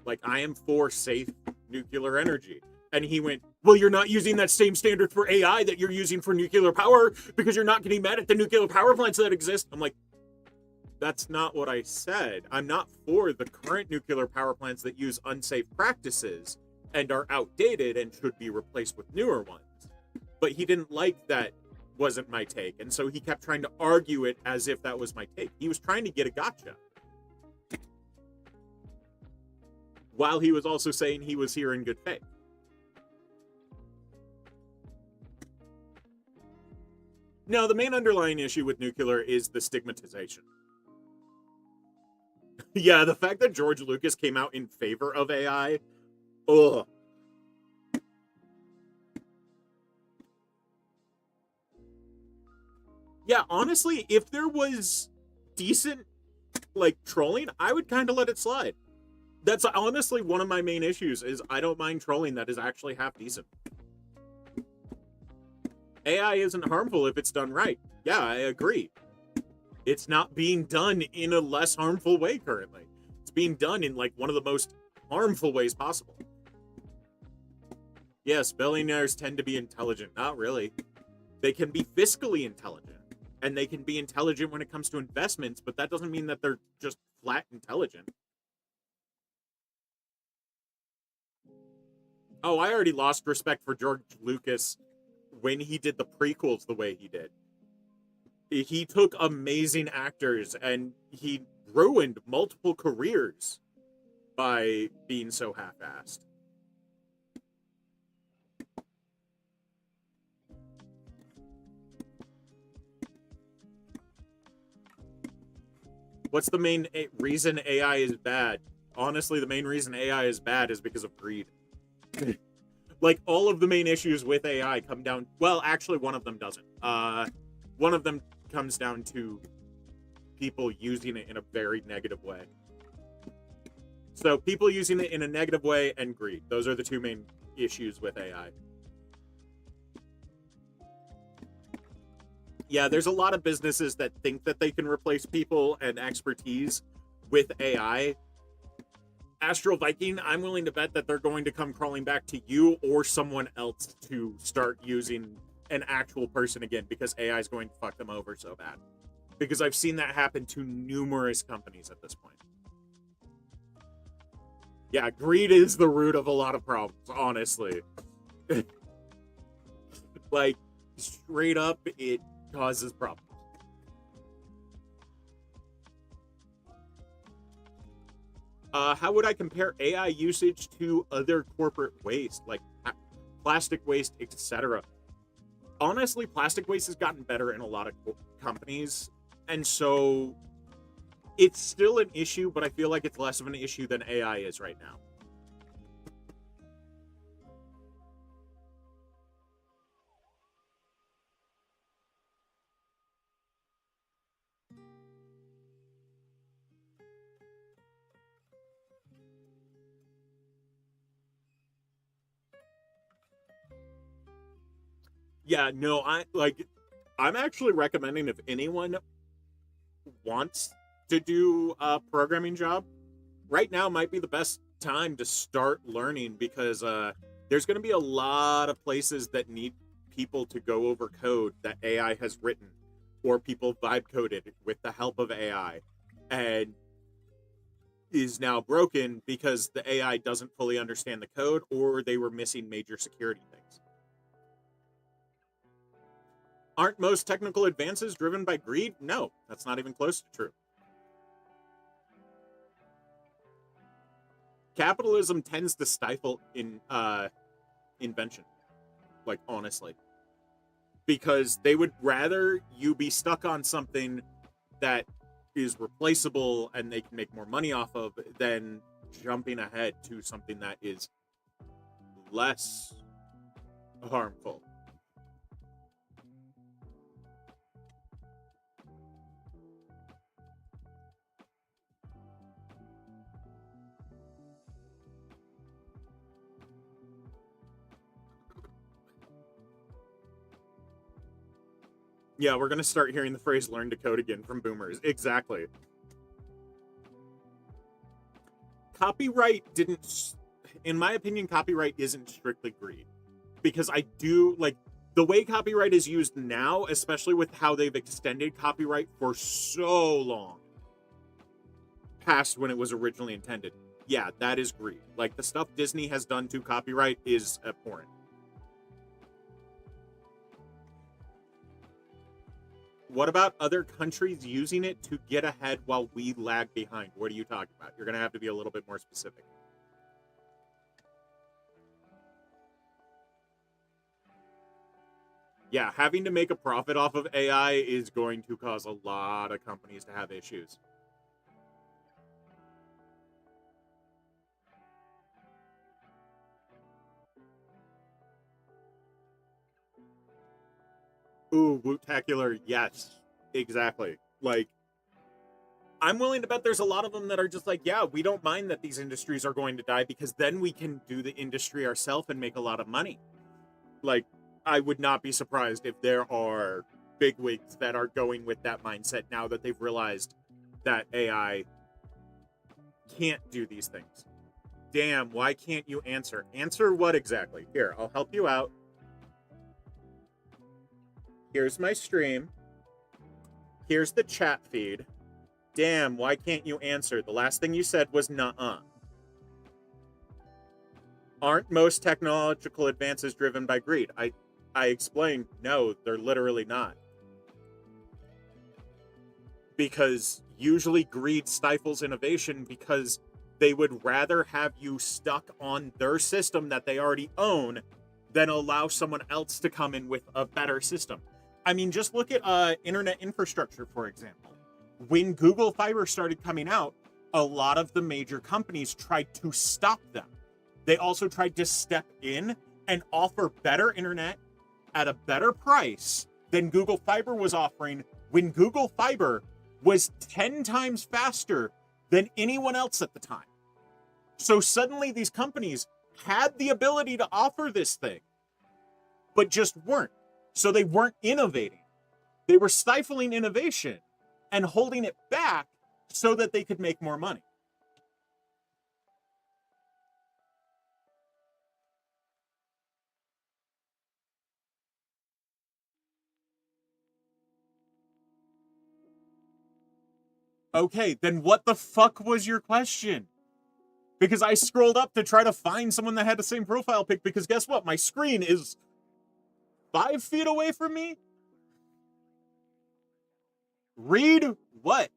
Like, I am for safe nuclear energy. And he went, well, you're not using that same standard for AI that you're using for nuclear power because you're not getting mad at the nuclear power plants that exist. I'm like, that's not what I said. I'm not for the current nuclear power plants that use unsafe practices and are outdated and should be replaced with newer ones. But he didn't like that wasn't my take, and so he kept trying to argue it as if that was my take. He was trying to get a gotcha. While he was also saying he was here in good faith. No, the main underlying issue with nuclear is the stigmatization. Yeah, the fact that George Lucas came out in favor of AI, ugh. Yeah, honestly, if there was decent, like, trolling, I would kind of let it slide. That's honestly one of my main issues, is I don't mind trolling that is actually half decent. AI isn't harmful if it's done right. Yeah, I agree. It's not being done in a less harmful way currently. It's being done in like one of the most harmful ways possible. Yes, billionaires tend to be intelligent. Not really. They can be fiscally intelligent, and they can be intelligent when it comes to investments, but that doesn't mean that they're just flat intelligent. Oh, I already lost respect for George Lucas when he did the prequels the way he did. He took amazing actors and he ruined multiple careers by being so half-assed. What's the main reason AI is bad? Honestly, the main reason AI is bad is because of greed. Like, all of the main issues with AI come down... Well, actually, one of them doesn't. One of them comes down to people using it in a very negative way. So, people using it in a negative way and greed. Those are the two main issues with AI. Yeah, there's a lot of businesses that think that they can replace people and expertise with AI. Astral Viking, I'm willing to bet that they're going to come crawling back to you or someone else to start using an actual person again, because AI is going to fuck them over so bad. Because I've seen that happen to numerous companies at this point. Yeah, greed is the root of a lot of problems, honestly. Like, straight up, it causes problems. How would I compare AI usage to other corporate waste, like plastic waste, etc.? Honestly, plastic waste has gotten better in a lot of companies, and so it's still an issue, but I feel like it's less of an issue than AI is right now. Yeah, no, I'm actually recommending, if anyone wants to do a programming job, right now might be the best time to start learning, because there's going to be a lot of places that need people to go over code that AI has written, or people vibe coded with the help of AI, and is now broken because the AI doesn't fully understand the code, or they were missing major security things. Aren't most technical advances driven by greed? No, that's not even close to true. Capitalism tends to stifle invention, like, honestly, because they would rather you be stuck on something that is replaceable and they can make more money off of than jumping ahead to something that is less harmful. Yeah, we're gonna start hearing the phrase "learn to code" again from boomers. Exactly. Copyright didn't, in my opinion, copyright isn't strictly greed, because I do like the way copyright is used now, especially with how they've extended copyright for so long past when it was originally intended. Yeah, that is greed. Like, the stuff Disney has done to copyright is abhorrent. What about other countries using it to get ahead while we lag behind? What are you talking about? You're going to have to be a little bit more specific. Yeah, having to make a profit off of AI is going to cause a lot of companies to have issues. Ooh, Wootacular, yes, exactly. Like, I'm willing to bet there's a lot of them that are just like, yeah, we don't mind that these industries are going to die, because then we can do the industry ourselves and make a lot of money. Like, I would not be surprised if there are bigwigs that are going with that mindset now that they've realized that AI can't do these things. Damn, why can't you answer? Answer what exactly? Here, I'll help you out. Here's my stream. Here's the chat feed. Damn, why can't you answer? The last thing you said was nuh-uh. Aren't most technological advances driven by greed? I explained, no, they're literally not. Because usually greed stifles innovation because they would rather have you stuck on their system that they already own than allow someone else to come in with a better system. I mean, just look at internet infrastructure, for example. When Google Fiber started coming out, a lot of the major companies tried to stop them. They also tried to step in and offer better internet at a better price than Google Fiber was offering when Google Fiber was 10 times faster than anyone else at the time. So suddenly these companies had the ability to offer this thing, but just weren't. So they weren't innovating. They were stifling innovation and holding it back so that they could make more money. Okay, then what the fuck was your question? Because I scrolled up to try to find someone that had the same profile pic, because guess what? My screen is 5 feet away from me. Read what?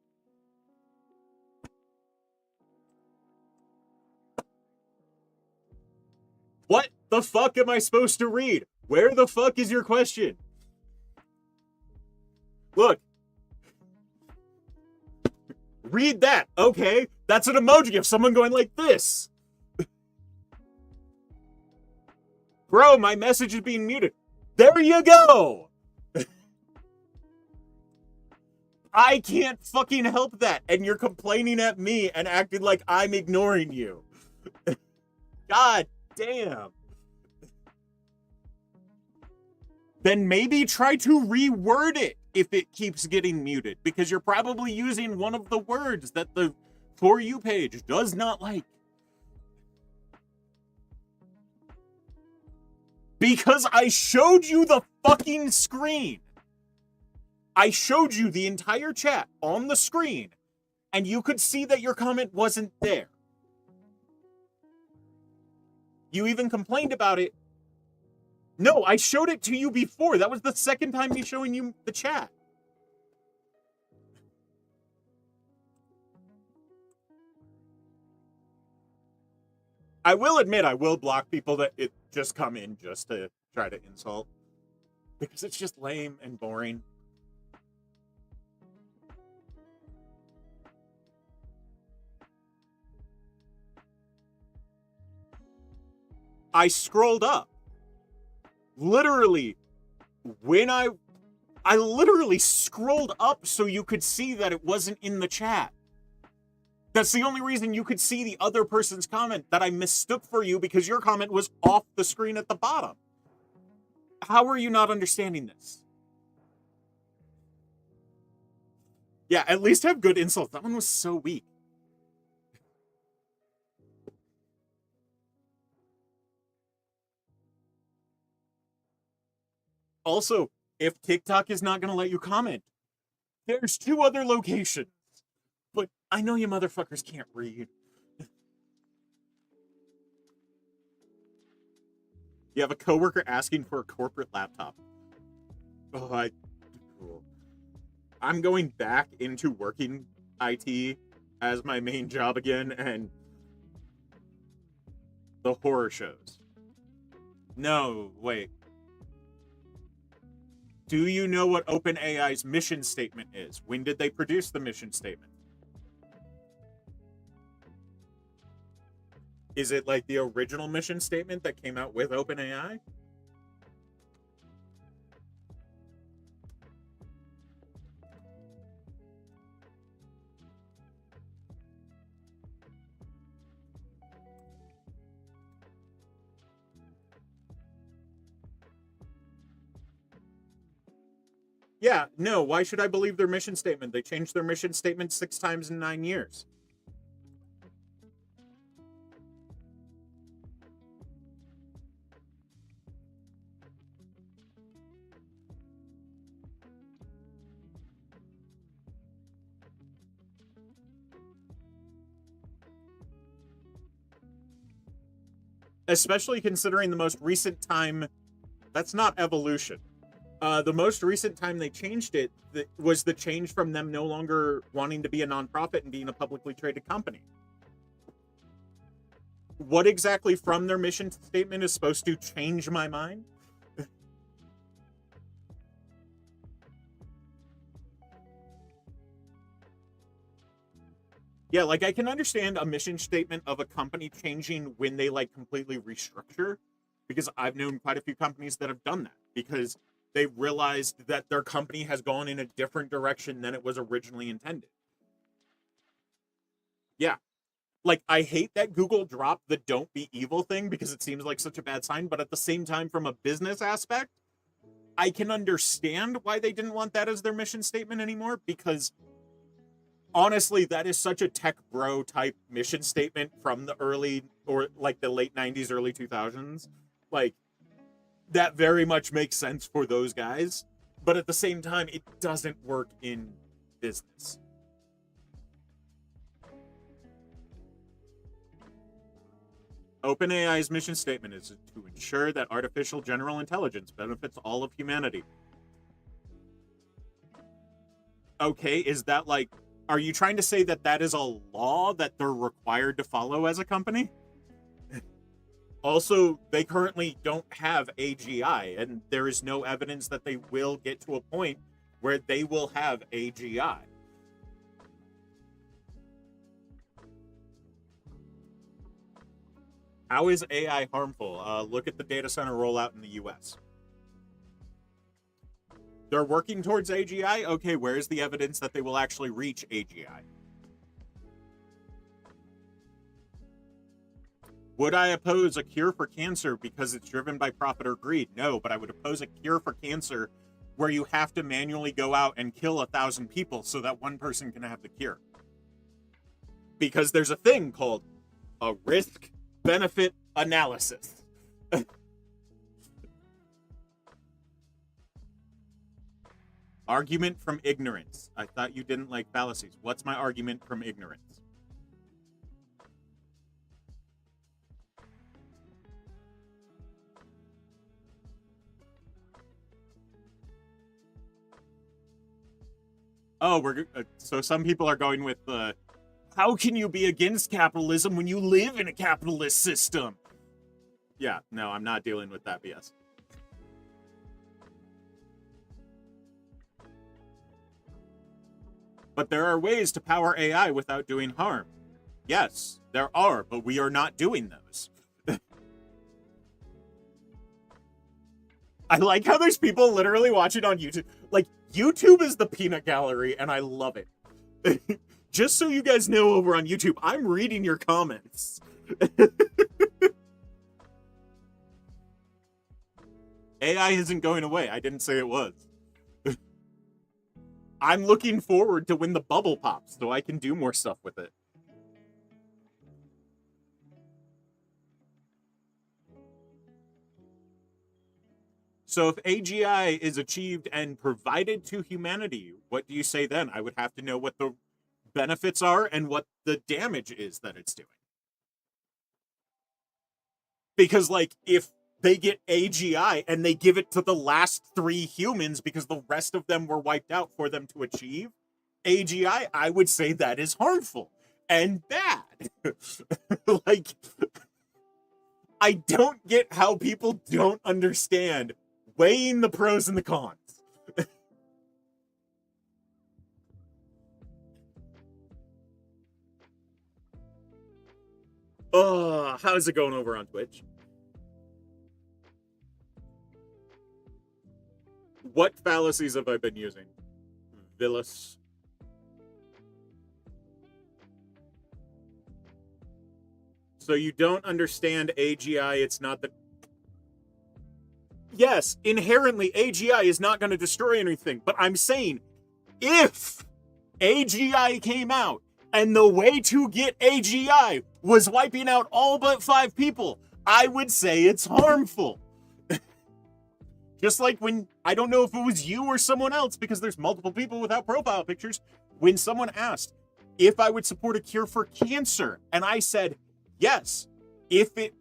What the fuck am I supposed to read? Where the fuck is your question? Look. Read that. Okay, that's an emoji of someone going like this. Bro, my message is being muted. There you go. I can't fucking help that. And you're complaining at me and acting like I'm ignoring you. God damn. Then maybe try to reword it if it keeps getting muted, because you're probably using one of the words that the For You page does not like. Because I showed you the fucking screen. I showed you the entire chat on the screen, and you could see that your comment wasn't there. You even complained about it. No, I showed it to you before. That was the second time me showing you the chat. I will admit I will block people that it just come in just to try to insult. Because it's just lame and boring. I scrolled up. Literally, when I literally scrolled up so you could see that it wasn't in the chat. That's the only reason you could see the other person's comment that I mistook for you, because your comment was off the screen at the bottom. How are you not understanding this? Yeah, at least have good insults. That one was so weak. Also, if TikTok is not going to let you comment, there's 2 other locations. But I know you motherfuckers can't read. You have a coworker asking for a corporate laptop. Oh, cool. I'm going back into working IT as my main job again, and the horror shows. No, wait. Do you know what OpenAI's mission statement is? When did they produce the mission statement? Is it like the original mission statement that came out with OpenAI? Yeah, no, why should I believe their mission statement? They changed their mission statement 6 times in 9 years. Especially considering the most recent time, that's not evolution. The most recent time they changed it was the change from them no longer wanting to be a nonprofit and being a publicly traded company. What exactly from their mission statement is supposed to change my mind? Yeah, like I can understand a mission statement of a company changing when they like completely restructure, because I've known quite a few companies that have done that because they realized that their company has gone in a different direction than it was originally intended. Yeah. Like I hate that Google dropped the don't be evil thing because it seems like such a bad sign, but at the same time from a business aspect, I can understand why they didn't want that as their mission statement anymore because honestly, that is such a tech bro type mission statement from the early or like the late 90s, early 2000s. Like, that very much makes sense for those guys. But at the same time, it doesn't work in business. OpenAI's mission statement is to ensure that artificial general intelligence benefits all of humanity. Okay, is that like, are you trying to say that that is a law that they're required to follow as a company? Also, they currently don't have AGI, and there is no evidence that they will get to a point where they will have AGI. How is AI harmful? Look at the data center rollout in the US. They're working towards AGI? Okay, where's the evidence that they will actually reach AGI? Would I oppose a cure for cancer because it's driven by profit or greed? No, but I would oppose a cure for cancer where you have to manually go out and kill 1,000 people so that one person can have the cure. Because there's a thing called a risk benefit analysis. Argument from ignorance. I thought you didn't like fallacies. What's my argument from ignorance? Oh, so some people are going with how can you be against capitalism when you live in a capitalist system? Yeah, no, I'm not dealing with that BS. But there are ways to power AI without doing harm. Yes, there are, but we are not doing those. I like how there's people literally watching on YouTube. Like, YouTube is the peanut gallery, and I love it. Just so you guys know, over on YouTube, I'm reading your comments. AI isn't going away. I didn't say it was. I'm looking forward to when the bubble pops so I can do more stuff with it. So if AGI is achieved and provided to humanity, what do you say then? I would have to know what the benefits are and what the damage is that it's doing. Because, like, if they get AGI and they give it to the last 3 humans because the rest of them were wiped out for them to achieve AGI, I would say that is harmful and bad. Like, I don't get how people don't understand weighing the pros and the cons. How's it going over on Twitch? What fallacies have I been using? Villas. So you don't understand AGI, it's not the... yes, inherently AGI is not going to destroy anything, but I'm saying if AGI came out and the way to get AGI was wiping out all but 5 people, I would say it's harmful. Just like when, I don't know if it was you or someone else, because there's multiple people without profile pictures, when someone asked if I would support a cure for cancer, and I said yes, if it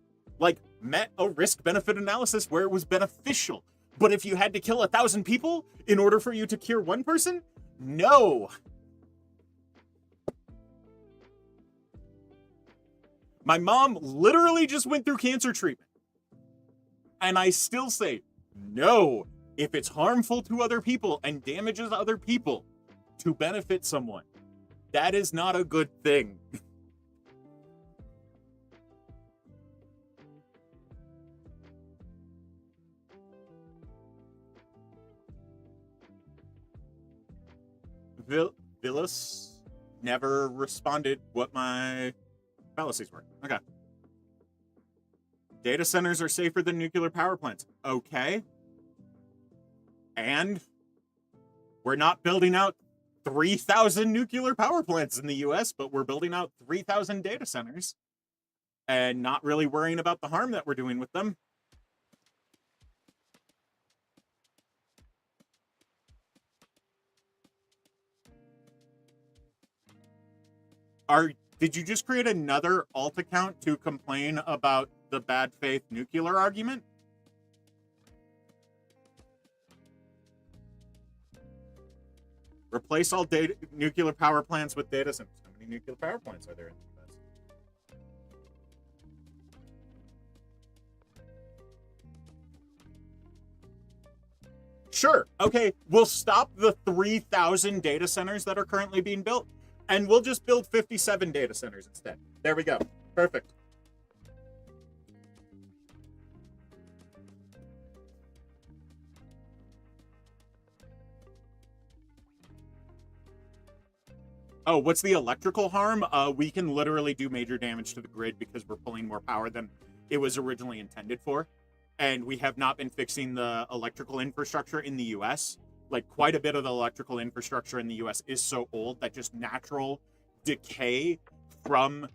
met a risk-benefit analysis where it was beneficial. But if you had to kill 1,000 people in order for you to cure one person, no. My mom literally just went through cancer treatment. And I still say, no, if it's harmful to other people and damages other people to benefit someone, that is not a good thing. Villas never responded what my fallacies were. Okay. Data centers are safer than nuclear power plants. Okay. And we're not building out 3,000 nuclear power plants in the US, but we're building out 3,000 data centers and not really worrying about the harm that we're doing with them. Did you just create another alt account to complain about the bad faith nuclear argument? Replace all nuclear power plants with data centers. How many nuclear power plants are there in the US? Sure. Okay, we'll stop the 3,000 data centers that are currently being built, and we'll just build 57 data centers instead. There we go. Perfect. Oh, what's the electrical harm? We can literally do major damage to the grid because we're pulling more power than it was originally intended for. And we have not been fixing the electrical infrastructure in the US. Like, quite a bit of the electrical infrastructure in the US is so old that just natural decay from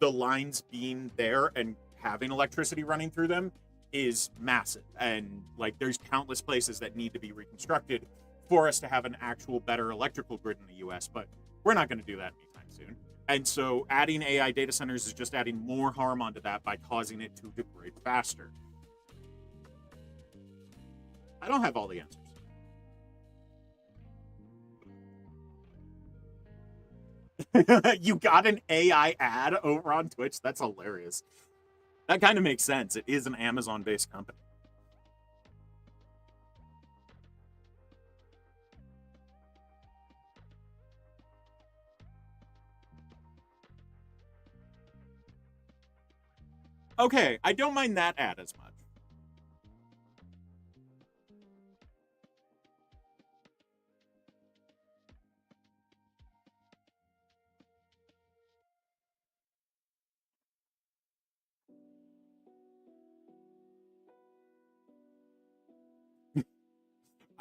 the lines being there and having electricity running through them is massive. And like, there's countless places that need to be reconstructed for us to have an actual better electrical grid in the US, but we're not going to do that anytime soon. And so adding AI data centers is just adding more harm onto that by causing it to degrade faster. I don't have all the answers. You got an AI ad over on Twitch? That's hilarious. That kind of makes sense. It is an Amazon-based company. Okay, I don't mind that ad as much.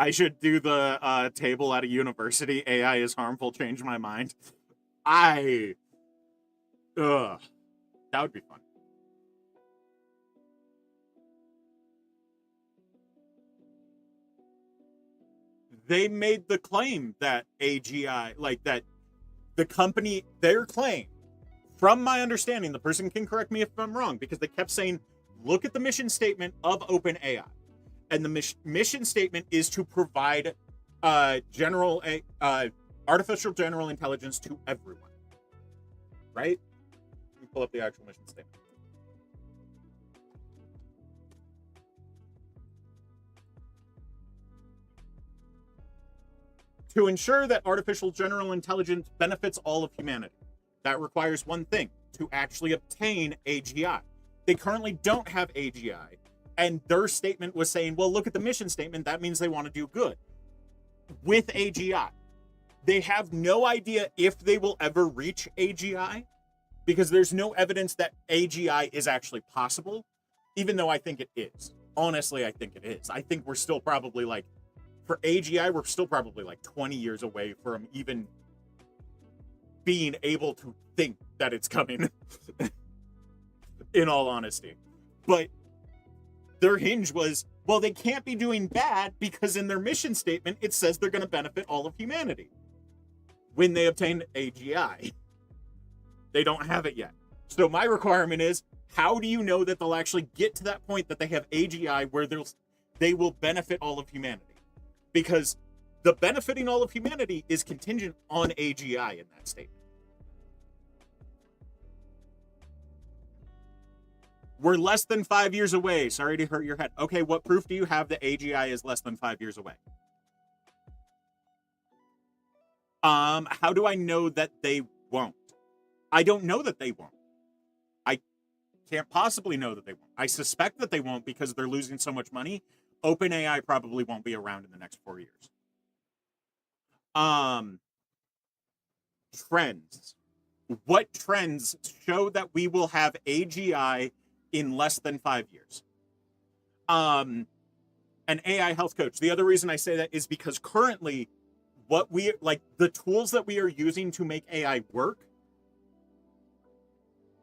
I should do the table at a university. AI is harmful. Change my mind. That would be fun. They made the claim that AGI, like that, the company, their claim, from my understanding, the person can correct me if I'm wrong, because they kept saying, look at the mission statement of OpenAI. And the mission statement is to provide artificial general intelligence to everyone. Right? Let me pull up the actual mission statement. To ensure that artificial general intelligence benefits all of humanity. That requires one thing, to actually obtain AGI. They currently don't have AGI. And their statement was saying, well, look at the mission statement. That means they want to do good with AGI. They have no idea if they will ever reach AGI because there's no evidence that AGI is actually possible, even though I think it is. honestly, I think it is. I think we're still probably like, for AGI, we're still probably like 20 years away from even being able to think that it's coming, in all honesty. But their hinge was, well, they can't be doing bad because in their mission statement, it says they're going to benefit all of humanity when they obtain AGI. They don't have it yet. So my requirement is, how do you know that they'll actually get to that point that they have AGI where they will benefit all of humanity? Because the benefiting all of humanity is contingent on AGI in that statement. We're less than 5 years away. Sorry to hurt your head. Okay, what proof do you have that AGI is less than 5 years away? How do I know that they won't? I don't know that they won't. I can't possibly know that they won't. I suspect that they won't because they're losing so much money. OpenAI probably won't be around in the next 4 years. Trends. What trends show that we will have AGI in less than 5 years? An AI health coach. The other reason I say that is because currently what we like, the tools that we are using to make AI work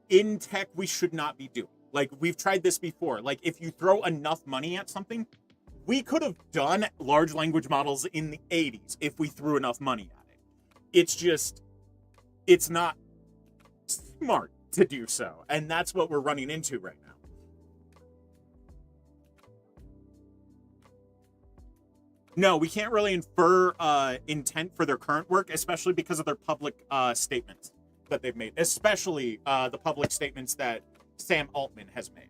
in tech, we should not be doing. Like, we've tried this before. Like, if you throw enough money at something, we could have done large language models in the 80s if we threw enough money at it. It's just, it's not smart to do so. And that's what we're running into right now. No, we can't really infer intent for their current work, especially because of their public statements that they've made, especially the public statements that Sam Altman has made.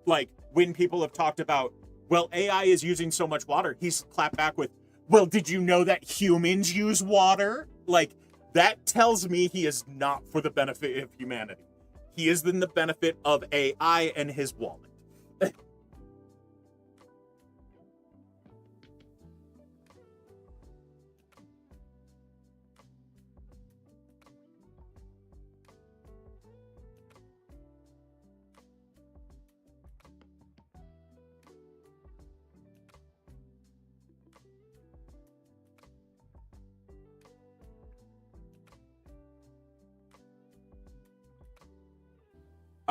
Like, when people have talked about, well, AI is using so much water, he's clapped back with, well, did you know that humans use water? Like, that tells me he is not for the benefit of humanity. He is in the benefit of AI and his wallet.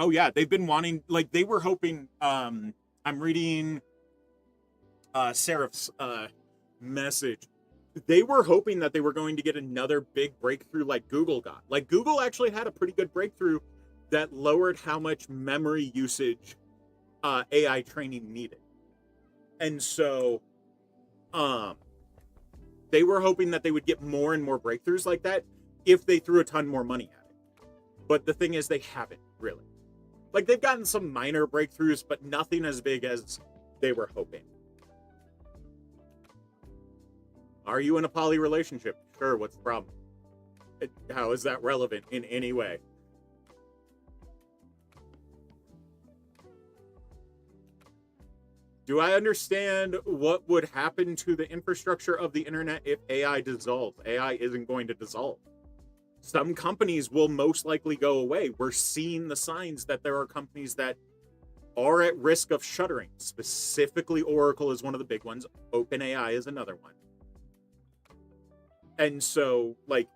Oh yeah, they've been wanting, like, they were hoping, I'm reading Seraph's message. They were hoping that they were going to get another big breakthrough like Google got. Like, Google actually had a pretty good breakthrough that lowered how much memory usage AI training needed. And so they were hoping that they would get more and more breakthroughs like that if they threw a ton more money at it. But the thing is, they haven't really. Like, they've gotten some minor breakthroughs, but nothing as big as they were hoping. Are you in a poly relationship? Sure, what's the problem? How is that relevant in any way? Do I understand what would happen to the infrastructure of the internet if AI dissolves? AI isn't going to dissolve. Some companies will most likely go away. We're seeing the signs that there are companies that are at risk of shuttering. Specifically, Oracle is one of the big ones. OpenAI is another one. And so, like,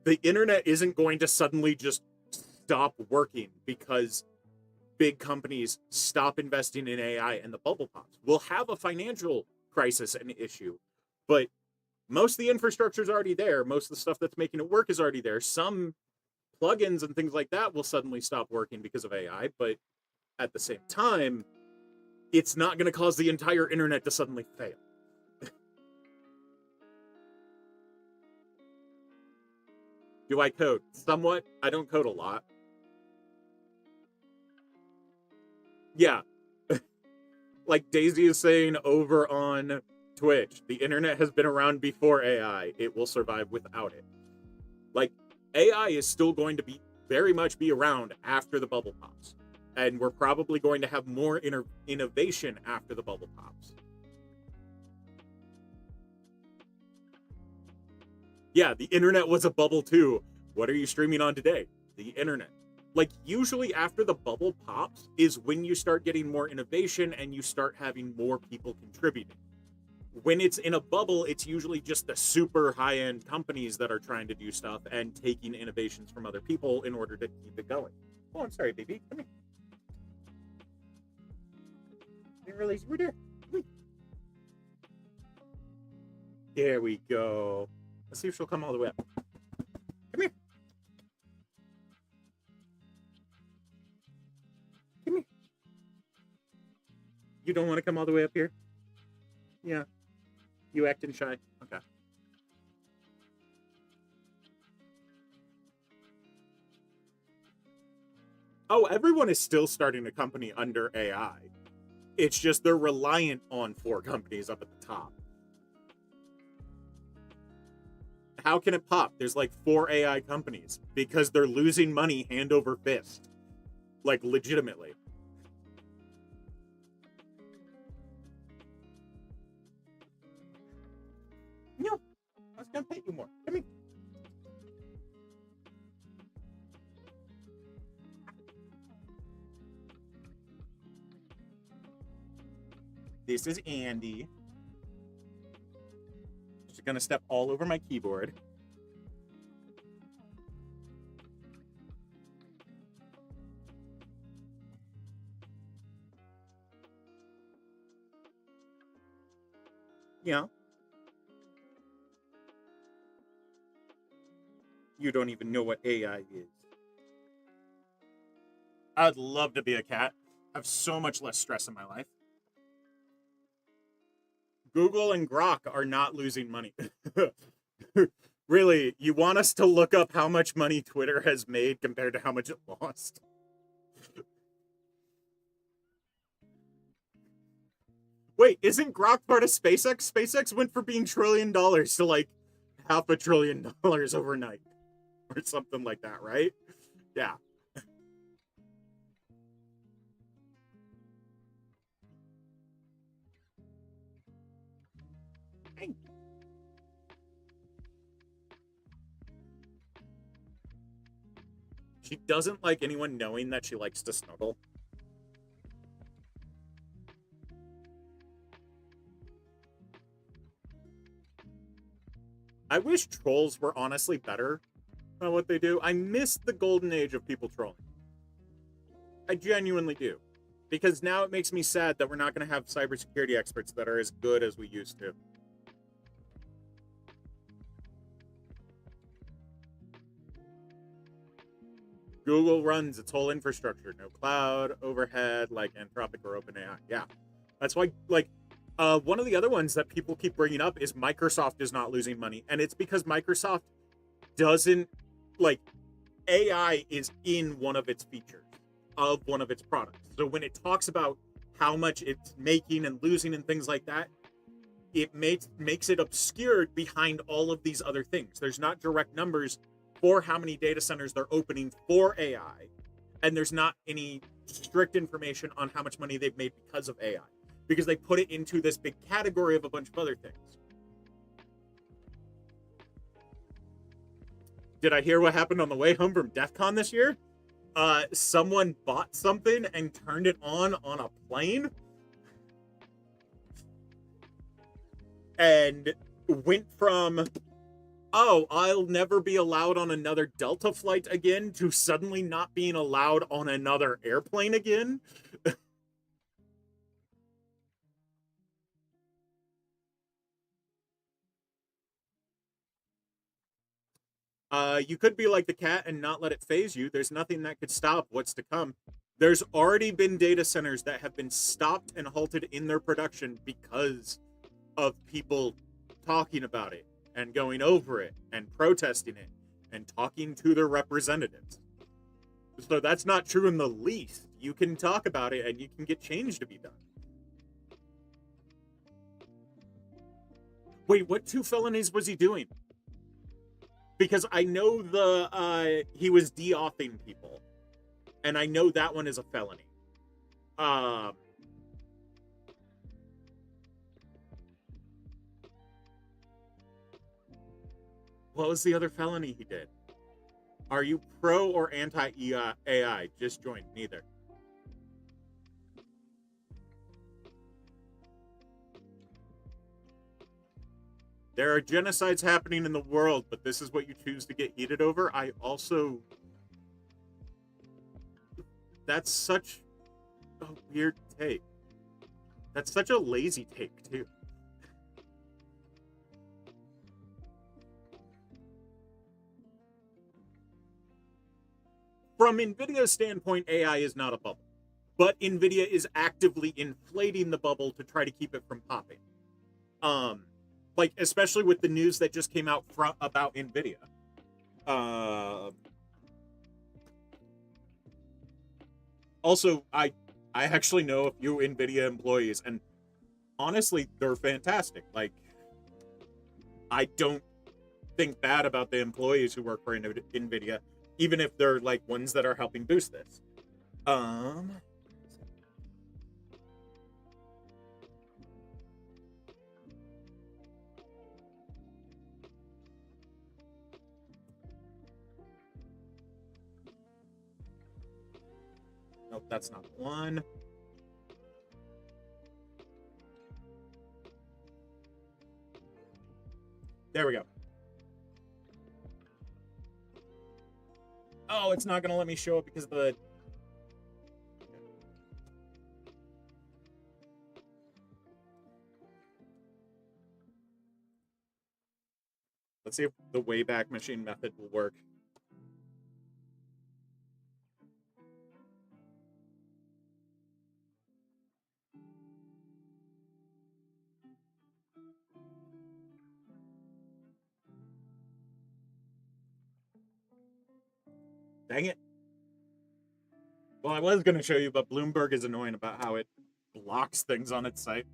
the internet isn't going to suddenly just stop working because big companies stop investing in AI and the bubble pops. We'll have a financial crisis and issue, but most of the infrastructure is already there. Most of the stuff that's making it work is already there. Some plugins and things like that will suddenly stop working because of AI, but at the same time, it's not going to cause the entire internet to suddenly fail. Do I code? Somewhat. I don't code a lot. Yeah. Like Daisy is saying over on Twitch, the internet has been around before AI. It will survive without it. Like, AI is still going to be very much be around after the bubble pops. And we're probably going to have more innovation after the bubble pops. Yeah, the internet was a bubble too. What are you streaming on today? The internet. Like, usually after the bubble pops is when you start getting more innovation and you start having more people contributing. When it's in a bubble, it's usually just the super high-end companies that are trying to do stuff and taking innovations from other people in order to keep it going. Oh, I'm sorry, baby. Come here. Didn't realize you were there. Come here. There we go. Let's see if she'll come all the way up. Come here. Come here. You don't want to come all the way up here? Yeah. You acting shy? Okay. Oh, everyone is still starting a company under AI. It's just they're reliant on 4 companies up at the top. How can it pop? There's like 4 AI companies because they're losing money hand over fist. Like, legitimately. No, I was gonna pet you more. Come here. This is Andy. She's gonna step all over my keyboard. Yeah. You don't even know what AI is. I'd love to be a cat. I have so much less stress in my life. Google and Grok are not losing money. Really, you want us to look up how much money Twitter has made compared to how much it lost? Wait, isn't Grok part of SpaceX? SpaceX went from being $1 trillion to like $500 billion overnight or something like that, right? Yeah. She doesn't like anyone knowing that she likes to snuggle. I wish trolls were honestly better at what they do. I miss the golden age of people trolling. I genuinely do. Because now it makes me sad that we're not going to have cybersecurity experts that are as good as we used to. Google runs its whole infrastructure, no cloud, overhead, like Anthropic or OpenAI. Yeah. That's why, like, one of the other ones that people keep bringing up is Microsoft is not losing money. And it's because Microsoft doesn't, like, AI is in one of its features of one of its products. So when it talks about how much it's making and losing and things like that, it makes it obscured behind all of these other things. There's not direct numbers for how many data centers they're opening for AI, and there's not any strict information on how much money they've made because of AI, because they put it into this big category of a bunch of other things. Did I hear what happened on the way home from DEF CON this year? Someone bought something and turned it on a plane and went from, oh, I'll never be allowed on another Delta flight again, to suddenly not being allowed on another airplane again. You could be like the cat and not let it phase you. There's nothing that could stop what's to come. There's already been data centers that have been stopped and halted in their production because of people talking about it and going over it and protesting it and talking to their representatives. So that's not true in the least. You can talk about it and you can get change to be done. Wait, what 2 felonies was he doing? Because I know he was de-authing people, and I know that one is a felony. Um, what was the other felony he did? Are you pro or anti AI? Just joined. Neither. There are genocides happening in the world, but this is what you choose to get heated over. I also. That's such a weird take. That's such a lazy take, too. From NVIDIA's standpoint, AI is not a bubble. But NVIDIA is actively inflating the bubble to try to keep it from popping. Like, especially with the news that just came out about NVIDIA. Also, I actually know a few NVIDIA employees, and honestly, they're fantastic. Like, I don't think bad about the employees who work for NVIDIA, even if they're like ones that are helping boost this. Nope, that's not the one. There we go. Oh, it's not going to let me show it because of the... Let's see if the Wayback Machine method will work. Dang it. Well, I was going to show you, but Bloomberg is annoying about how it blocks things on its site.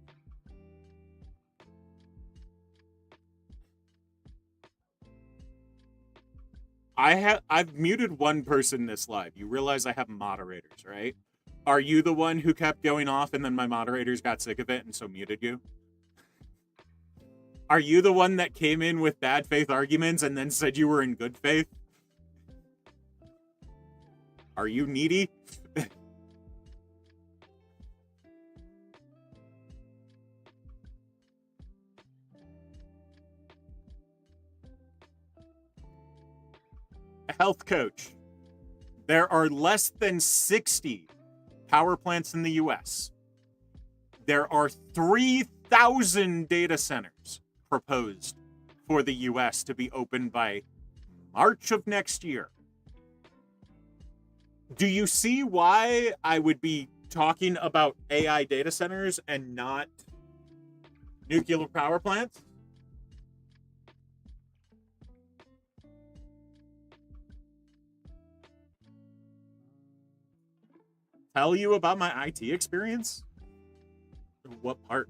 I've muted one person this live. You realize I have moderators, right? Are you the one who kept going off and then my moderators got sick of it and so muted you? Are you the one that came in with bad faith arguments and then said you were in good faith? Are you needy? Health coach. There are less than 60 power plants in the US. There are 3,000 data centers proposed for the US to be open by March of next year. Do you see why I would be talking about AI data centers and not nuclear power plants? Tell you about my IT experience? What part?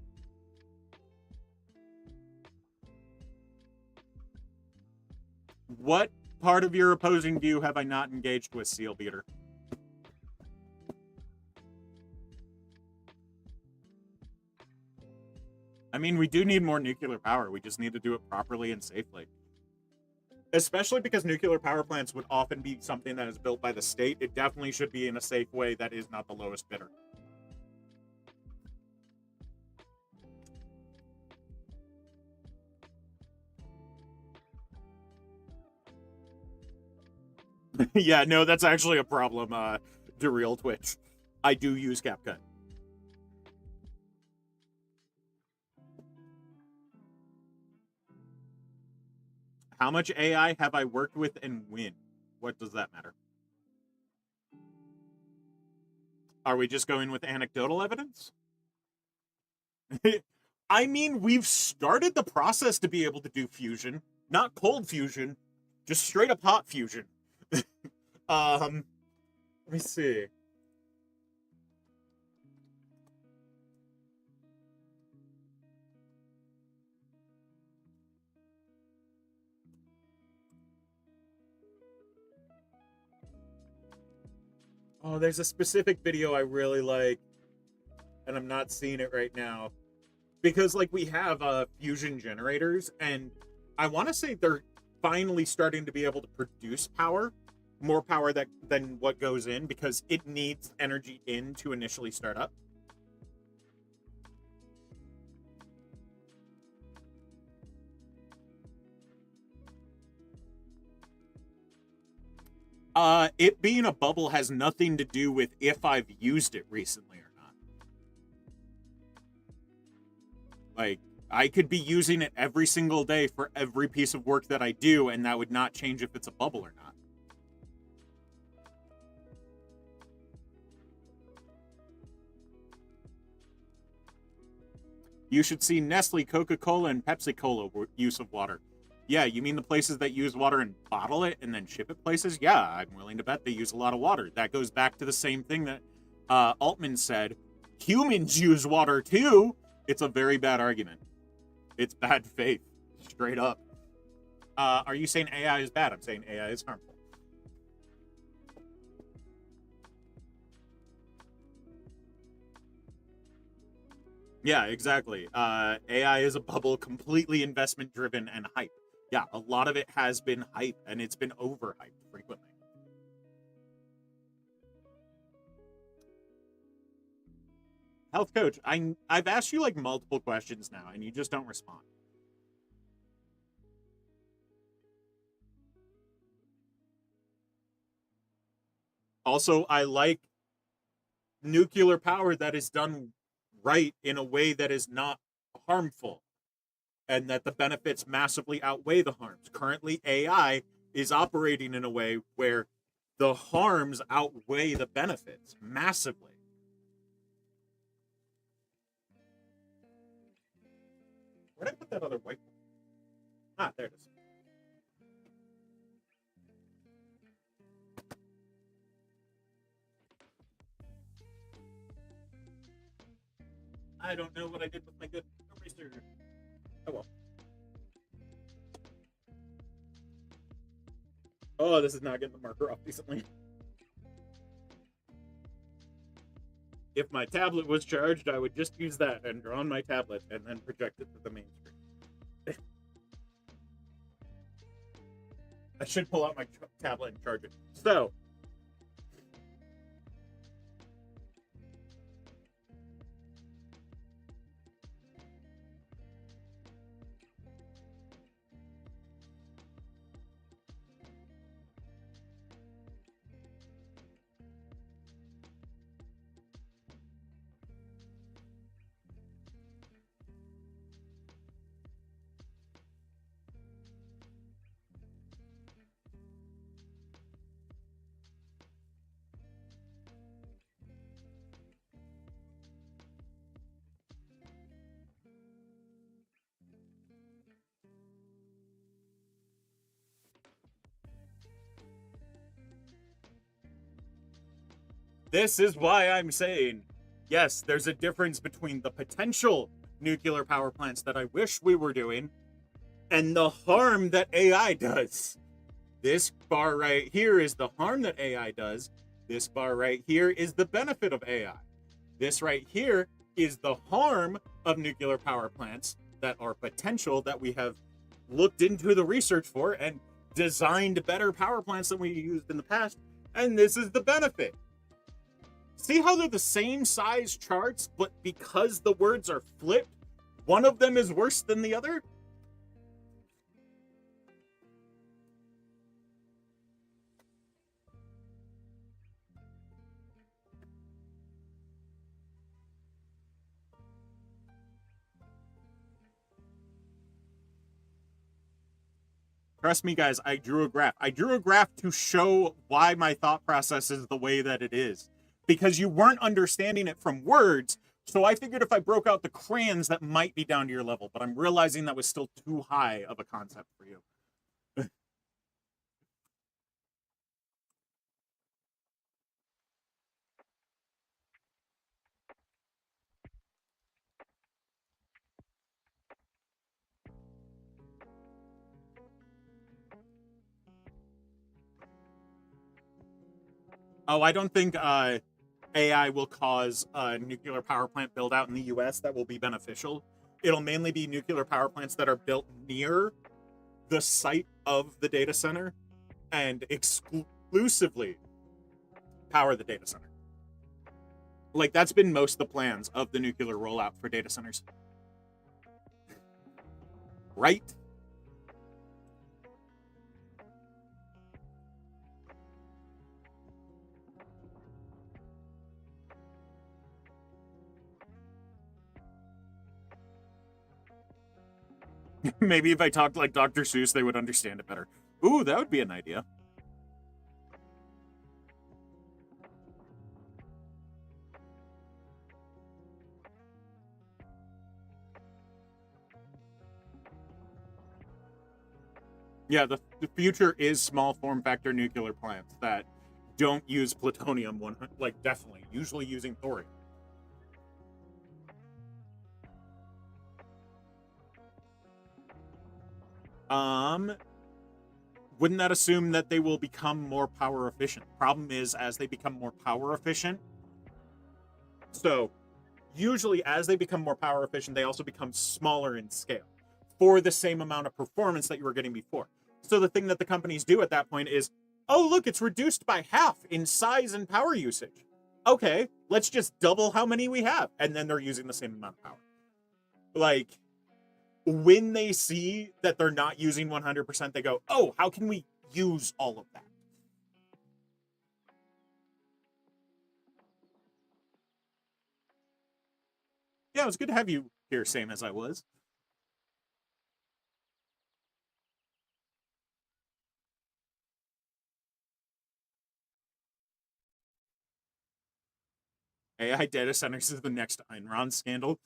What part of your opposing view have I not engaged with, Seal Beater? I mean, we do need more nuclear power. We just need to do it properly and safely. Especially because nuclear power plants would often be something that is built by the state. It definitely should be in a safe way that is not the lowest bidder. Yeah, no, that's actually a problem, Dereal Twitch. I do use CapCut. How much AI have I worked with and when? What does that matter? Are we just going with anecdotal evidence? I mean, we've started the process to be able to do fusion. Not cold fusion, just straight up hot fusion. Let me see. Oh, there's a specific video I really like, and I'm not seeing it right now. Because, like, we have fusion generators, and I want to say they're finally starting to be able to produce power. more power than what goes in because it needs energy in to initially start up. It being a bubble has nothing to do with if I've used it recently or not. Like, I could be using it every single day for every piece of work that I do, and that would not change if it's a bubble or not. You should see Nestle, Coca-Cola, and Pepsi-Cola use of water. Yeah, you mean the places that use water and bottle it and then ship it places? Yeah, I'm willing to bet they use a lot of water. That goes back to the same thing that Altman said. Humans use water too. It's a very bad argument. It's bad faith, straight up. Are you saying AI is bad? I'm saying AI is harmful. Yeah, exactly. AI is a bubble, completely investment driven and hype. Yeah, a lot of it has been hype, and it's been overhyped frequently. Health coach, I've asked you like multiple questions now, and you just don't respond. Also, I like nuclear power that is done right in a way that is not harmful and that the benefits massively outweigh the harms. Currently, AI is operating in a way where the harms outweigh the benefits massively. Where'd I put that other white one? Ah, there it is. I don't know what I did with my good eraser. Oh well. Oh, this is not getting the marker off decently. If my tablet was charged, I would just use that and draw on my tablet and then project it to the main screen. I should pull out my tablet and charge it. So, this is why I'm saying, yes, there's a difference between the potential nuclear power plants that I wish we were doing and the harm that AI does. This bar right here is the harm that AI does. This bar right here is the benefit of AI. This right here is the harm of nuclear power plants that are potential that we have looked into the research for and designed better power plants than we used in the past. And this is the benefit. See how they're the same size charts, but because the words are flipped, one of them is worse than the other? Trust me, guys, I drew a graph. I drew a graph to show why my thought process is the way that it is. Because you weren't understanding it from words, so I figured if I broke out the crayons, that might be down to your level, but I'm realizing that was still too high of a concept for you. Oh, I don't think AI will cause a nuclear power plant build out in the US that will be beneficial. It'll mainly be nuclear power plants that are built near the site of the data center and exclusively power the data center. Like, that's been most of the plans of the nuclear rollout for data centers. Right? Maybe if I talked like Dr. Seuss, they would understand it better. Ooh, that would be an idea. Yeah, the future is small form factor nuclear plants that don't use plutonium, like definitely, usually using thorium. Wouldn't that assume that they will become more power efficient? Problem is, as they become more power efficient, so usually as they become more power efficient, they also become smaller in scale for the same amount of performance that you were getting before. So the thing that the companies do at that point is, oh, look, it's reduced by half in size and power usage. Okay, let's just double how many we have. And then they're using the same amount of power. Like, when they see that they're not using 100%, they go, oh, how can we use all of that? Yeah, it was good to have you here, same as I was. AI data centers is the next Enron scandal.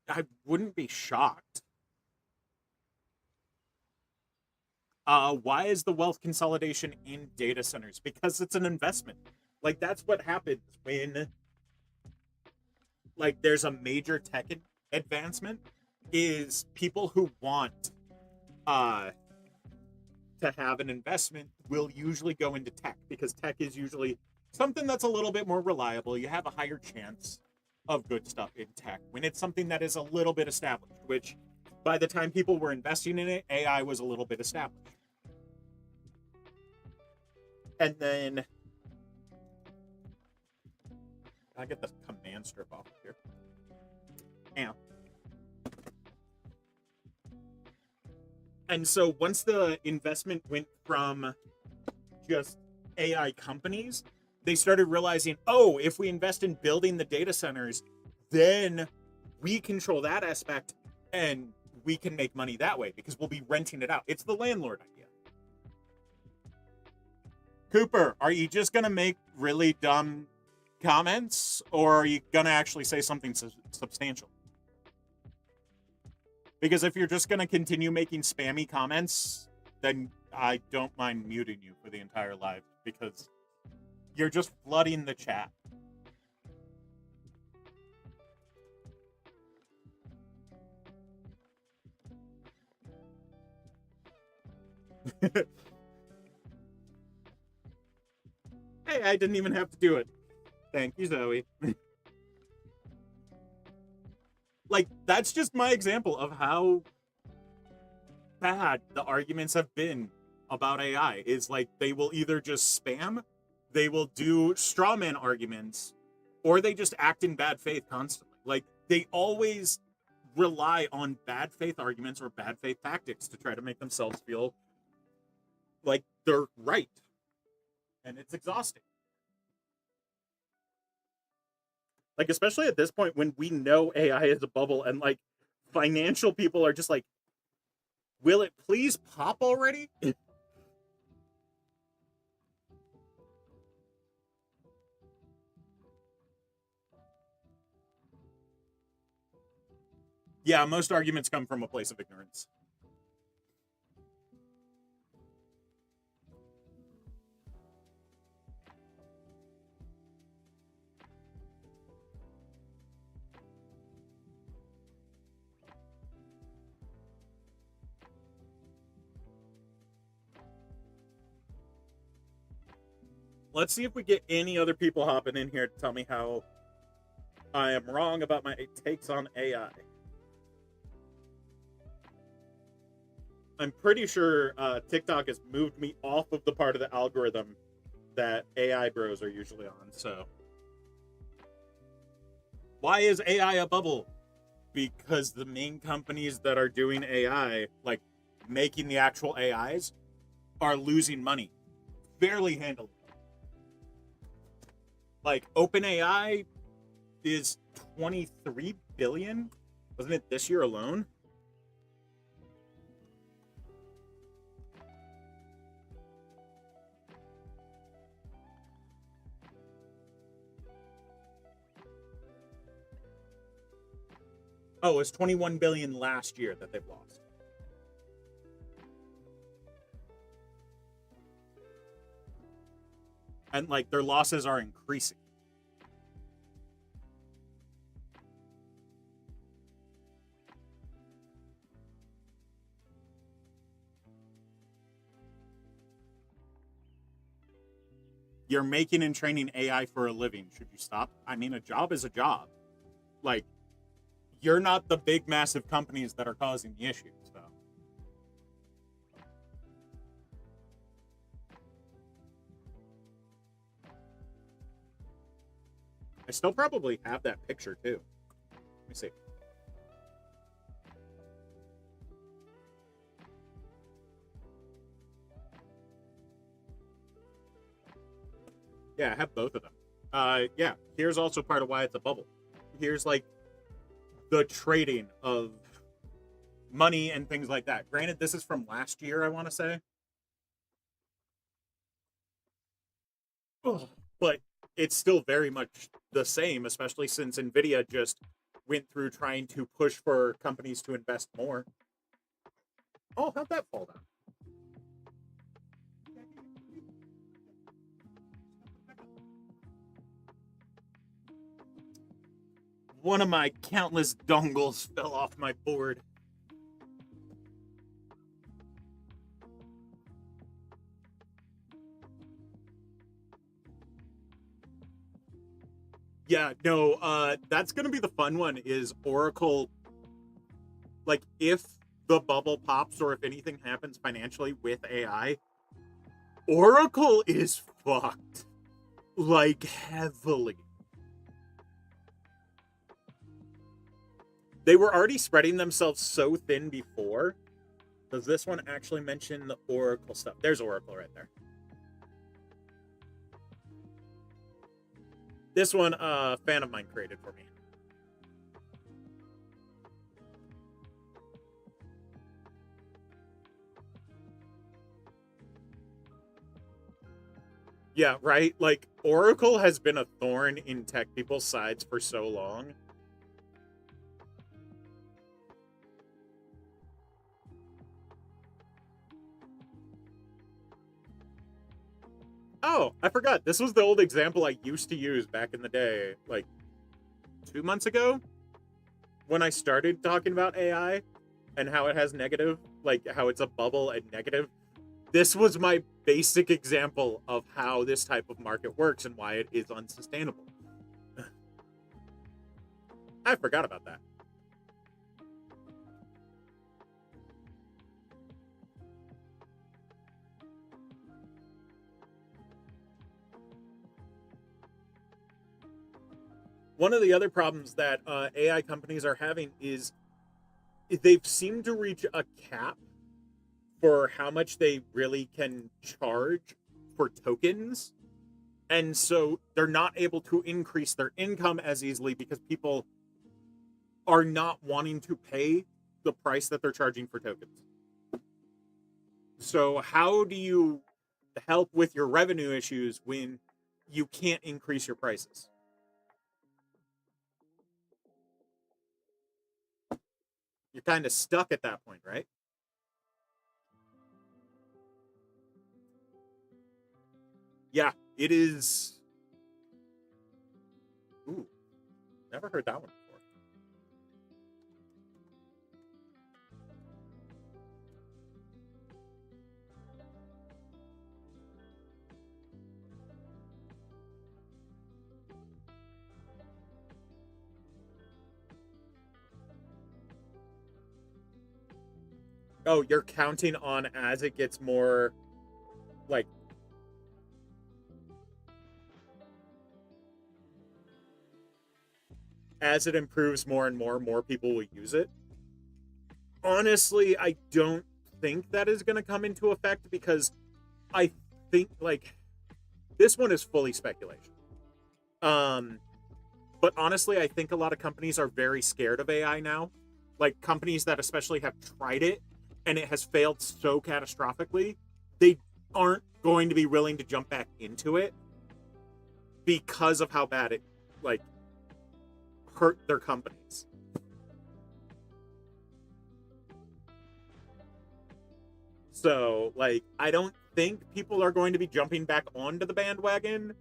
I wouldn't be shocked. Why is the wealth consolidation in data centers? Because it's an investment. Like, that's what happens when, like, there's a major tech advancement, is people who want uh to have an investment will usually go into tech, because tech is usually something that's a little bit more reliable. You have a higher chance of good stuff in tech when it's something that is a little bit established, which by the time people were investing in it, AI was a little bit established. And then I get the command strip off of here. And so once the investment went from just AI companies, they started realizing, oh, if we invest in building the data centers, then we control that aspect and we can make money that way because we'll be renting it out. It's the landlord idea. Cooper, are you just going to make really dumb comments, or are you going to actually say something substantial? Because if you're just going to continue making spammy comments, then I don't mind muting you for the entire live, because you're just flooding the chat. Hey, I didn't even have to do it. Thank you, Zoe. Like, that's just my example of how bad the arguments have been about AI. Is like, they will either just spam, they will do straw man arguments, or they just act in bad faith constantly. Like, they always rely on bad faith arguments or bad faith tactics to try to make themselves feel like they're right. And it's exhausting. Like, especially at this point when we know AI is a bubble, and like financial people are just like, will it please pop already? Yeah, most arguments come from a place of ignorance. Let's see if we get any other people hopping in here to tell me how I am wrong about my takes on AI. I'm pretty sure TikTok has moved me off of the part of the algorithm that AI bros are usually on. So, why is AI a bubble? Because the main companies that are doing AI, like making the actual AIs, are losing money fairly handily. Like OpenAI is 23 billion, wasn't it this year alone? Oh, it's 21 billion last year that they've lost. And like their losses are increasing. You're making and training AI for a living. Should you stop? I mean, a job is a job. Like, you're not the big, massive companies that are causing the issues. So, I still probably have that picture too. Let me see. Yeah, I have both of them. Yeah, here's also part of why it's a bubble. Here's like the trading of money and things like that. Granted, this is from last year, I want to say. Ugh. But it's still very much the same, especially since Nvidia just went through trying to push for companies to invest more. Oh, how'd that fall down? One of my countless dongles fell off my board. Yeah, no, that's gonna be the fun one is Oracle. Like, if the bubble pops or if anything happens financially with AI, Oracle is fucked. Like, heavily. They were already spreading themselves so thin before. Does this one actually mention the Oracle stuff? There's Oracle right there. This one, a fan of mine created for me. Yeah, right? Like, Oracle has been a thorn in tech people's sides for so long. Oh, I forgot. This was the old example I used to use back in the day, like 2 months ago, when I started talking about AI and how it has negative, like how it's a bubble and negative. This was my basic example of how this type of market works and why it is unsustainable. I forgot about that. One of the other problems that AI companies are having is they've seemed to reach a cap for how much they really can charge for tokens. And so they're not able to increase their income as easily because people are not wanting to pay the price that they're charging for tokens. So, how do you help with your revenue issues when you can't increase your prices? You're kind of stuck at that point, right? Yeah, it is. Ooh, never heard that one before. Oh, you're counting on as it gets more like as it improves more and more people will use it. Honestly, I don't think that is going to come into effect because I think like this one is fully speculation. Um, but honestly, I think a lot of companies are very scared of AI now. Like companies that especially have tried it and it has failed so catastrophically, they aren't going to be willing to jump back into it because of how bad it like hurt their companies. So, like, I don't think people are going to be jumping back onto the bandwagon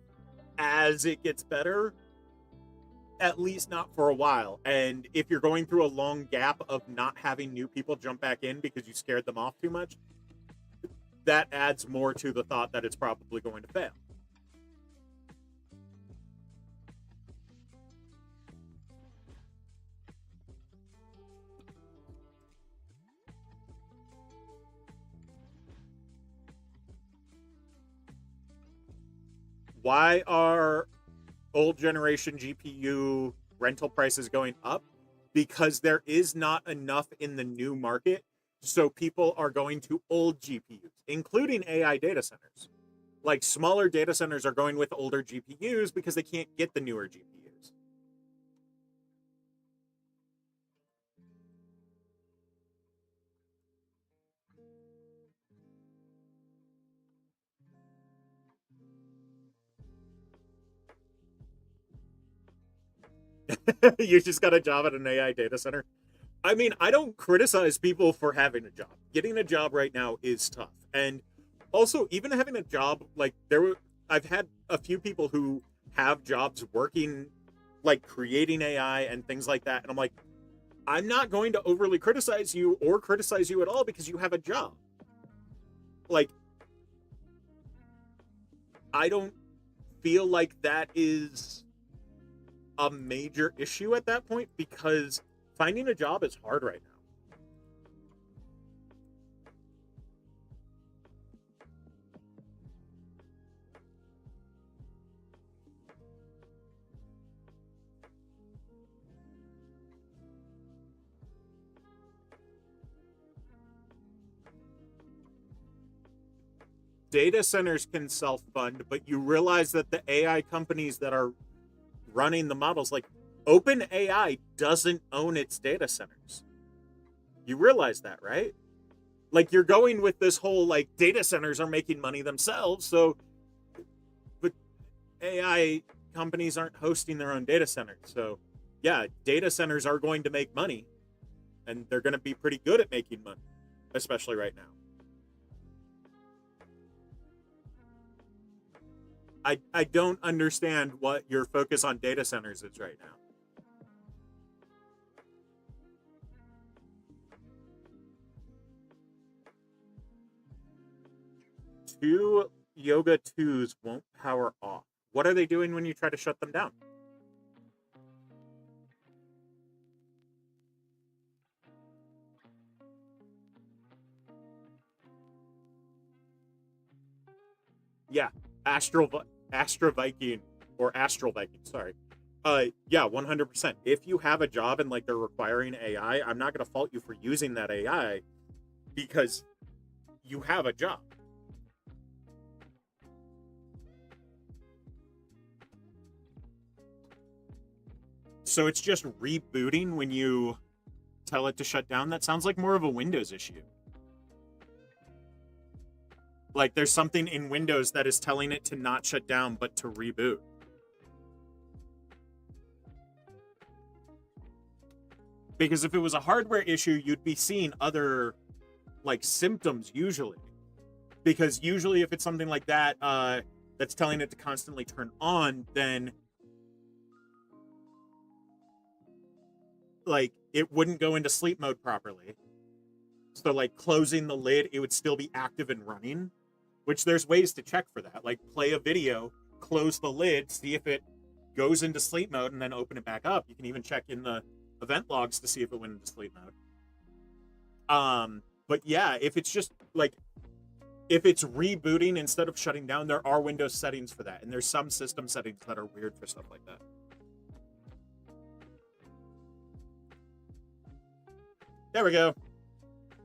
as it gets better, at least not for a while. And if you're going through a long gap of not having new people jump back in because you scared them off too much, that adds more to the thought that it's probably going to fail. Why are old generation GPU rental prices going up? Because there is not enough in the new market. So people are going to old GPUs, including AI data centers. Like smaller data centers are going with older GPUs because they can't get the newer GPUs. You just got a job at an AI data center. I mean, I don't criticize people for having a job. Getting a job right now is tough. And also, even having a job, like I've had a few people who have jobs working, like creating AI and things like that. And I'm like, I'm not going to overly criticize you or criticize you at all because you have a job. Like, I don't feel like that is a major issue at that point because finding a job is hard right now. Data centers can self fund, but you realize that the AI companies that are running the models, like OpenAI, doesn't own its data centers. You realize that, right? Like you're going with this whole like data centers are making money themselves, so but AI companies aren't hosting their own data centers. So yeah, data centers are going to make money and they're going to be pretty good at making money, especially right now. I don't understand what your focus on data centers is right now. Two Yoga 2s won't power off. What are they doing when you try to shut them down? Yeah, Astro Viking or Astral Viking, sorry. Yeah, 100%. If you have a job and like they're requiring AI, I'm not going to fault you for using that AI because you have a job. So it's just rebooting when you tell it to shut down. That sounds like more of a Windows issue. Like there's something in Windows that is telling it to not shut down but to reboot. Because if it was a hardware issue, you'd be seeing other like symptoms usually. Because usually if it's something like that that's telling it to constantly turn on, then like it wouldn't go into sleep mode properly. So like closing the lid, it would still be active and running, which there's ways to check for that. Like play a video, close the lid, see if it goes into sleep mode, and then open it back up. You can even check in the event logs to see if it went into sleep mode. But yeah, if it's just like if it's rebooting instead of shutting down, there are Windows settings for that, and there's some system settings that are weird for stuff like that. There we go.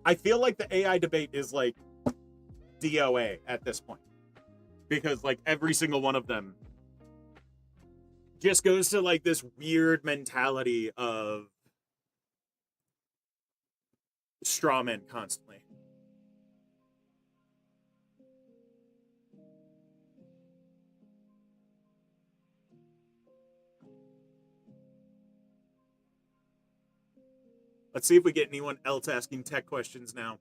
I feel like the AI debate is like DOA at this point, because like every single one of them just goes to like this weird mentality of strawmen constantly. Let's see if we get anyone else asking tech questions now.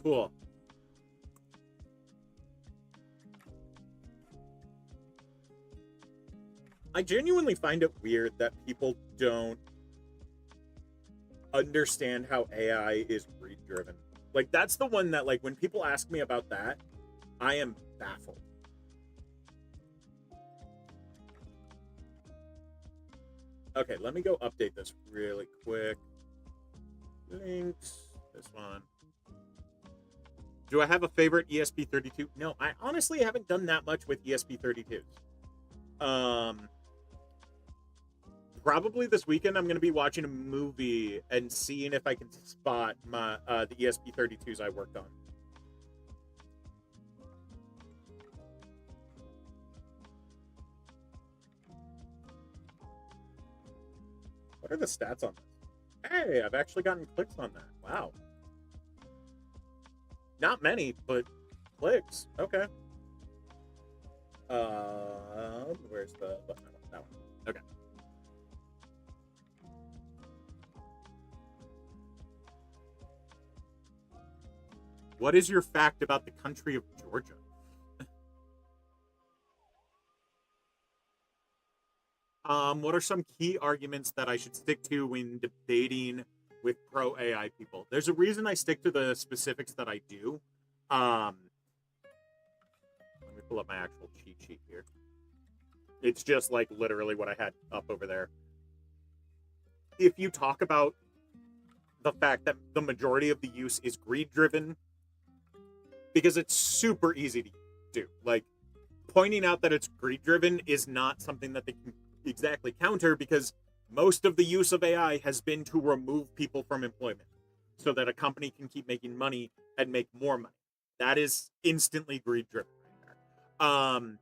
Cool. I genuinely find it weird that people don't understand how AI is greed driven. Like that's the one that like when people ask me about that, I am baffled. Okay, let me go update this really quick. Links, this one. Do I have a favorite ESP32? No, I honestly haven't done that much with ESP32s. Probably this weekend I'm going to be watching a movie and seeing if I can spot my the ESP32s I worked on. What are the stats on this? Hey, I've actually gotten clicks on that. Wow. Not many, but clicks. Okay. Where's the button? That one. Okay. What is your fact about the country of Georgia? What are some key arguments that I should stick to when debating with pro AI people? There's a reason I stick to the specifics that I do. Let me pull up my actual cheat sheet here. It's just like literally what I had up over there. If you talk about the fact that the majority of the use is greed driven, because it's super easy to do. Like pointing out that it's greed driven is not something that they can exactly counter, because most of the use of AI has been to remove people from employment so that a company can keep making money and make more money. That is instantly greed driven right there.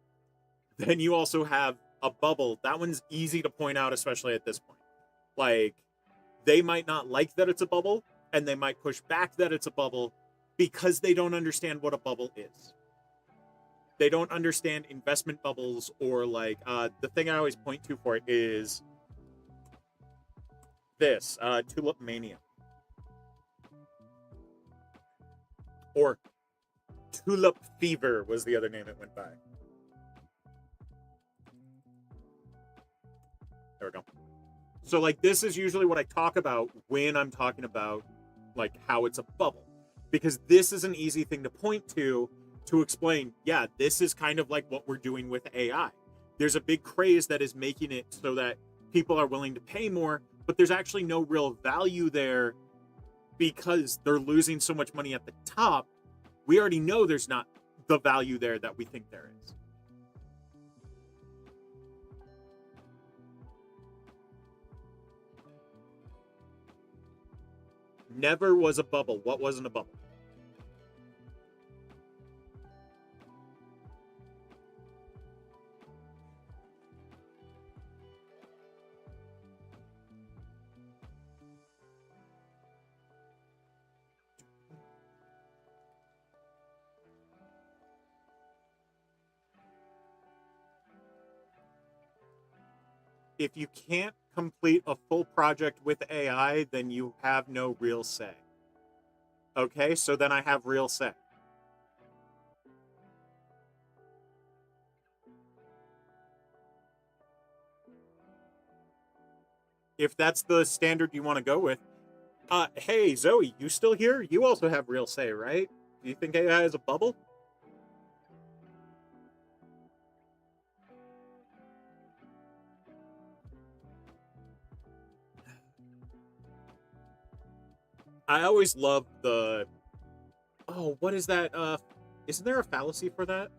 Then you also have a bubble. That one's easy to point out, especially at this point. Like they might not like that it's a bubble, and they might push back that it's a bubble because they don't understand what a bubble is. They don't understand investment bubbles, or like the thing I always point to for it is this Tulip Mania, or Tulip Fever was the other name it went by. There we go. So like this is usually what I talk about when I'm talking about like how it's a bubble, because this is an easy thing to point to explain, yeah, this is kind of like what we're doing with AI. There's a big craze that is making it so that people are willing to pay more, but there's actually no real value there because they're losing so much money at the top. We already know there's not the value there that we think there is. Never was a bubble. What wasn't a bubble? If you can't complete a full project with AI, then you have no real say. Okay, so then I have real say. If that's the standard you want to go with. Hey, Zoe, you still here? You also have real say, right? Do you think AI is a bubble? I always love the what is that? Isn't there a fallacy for that?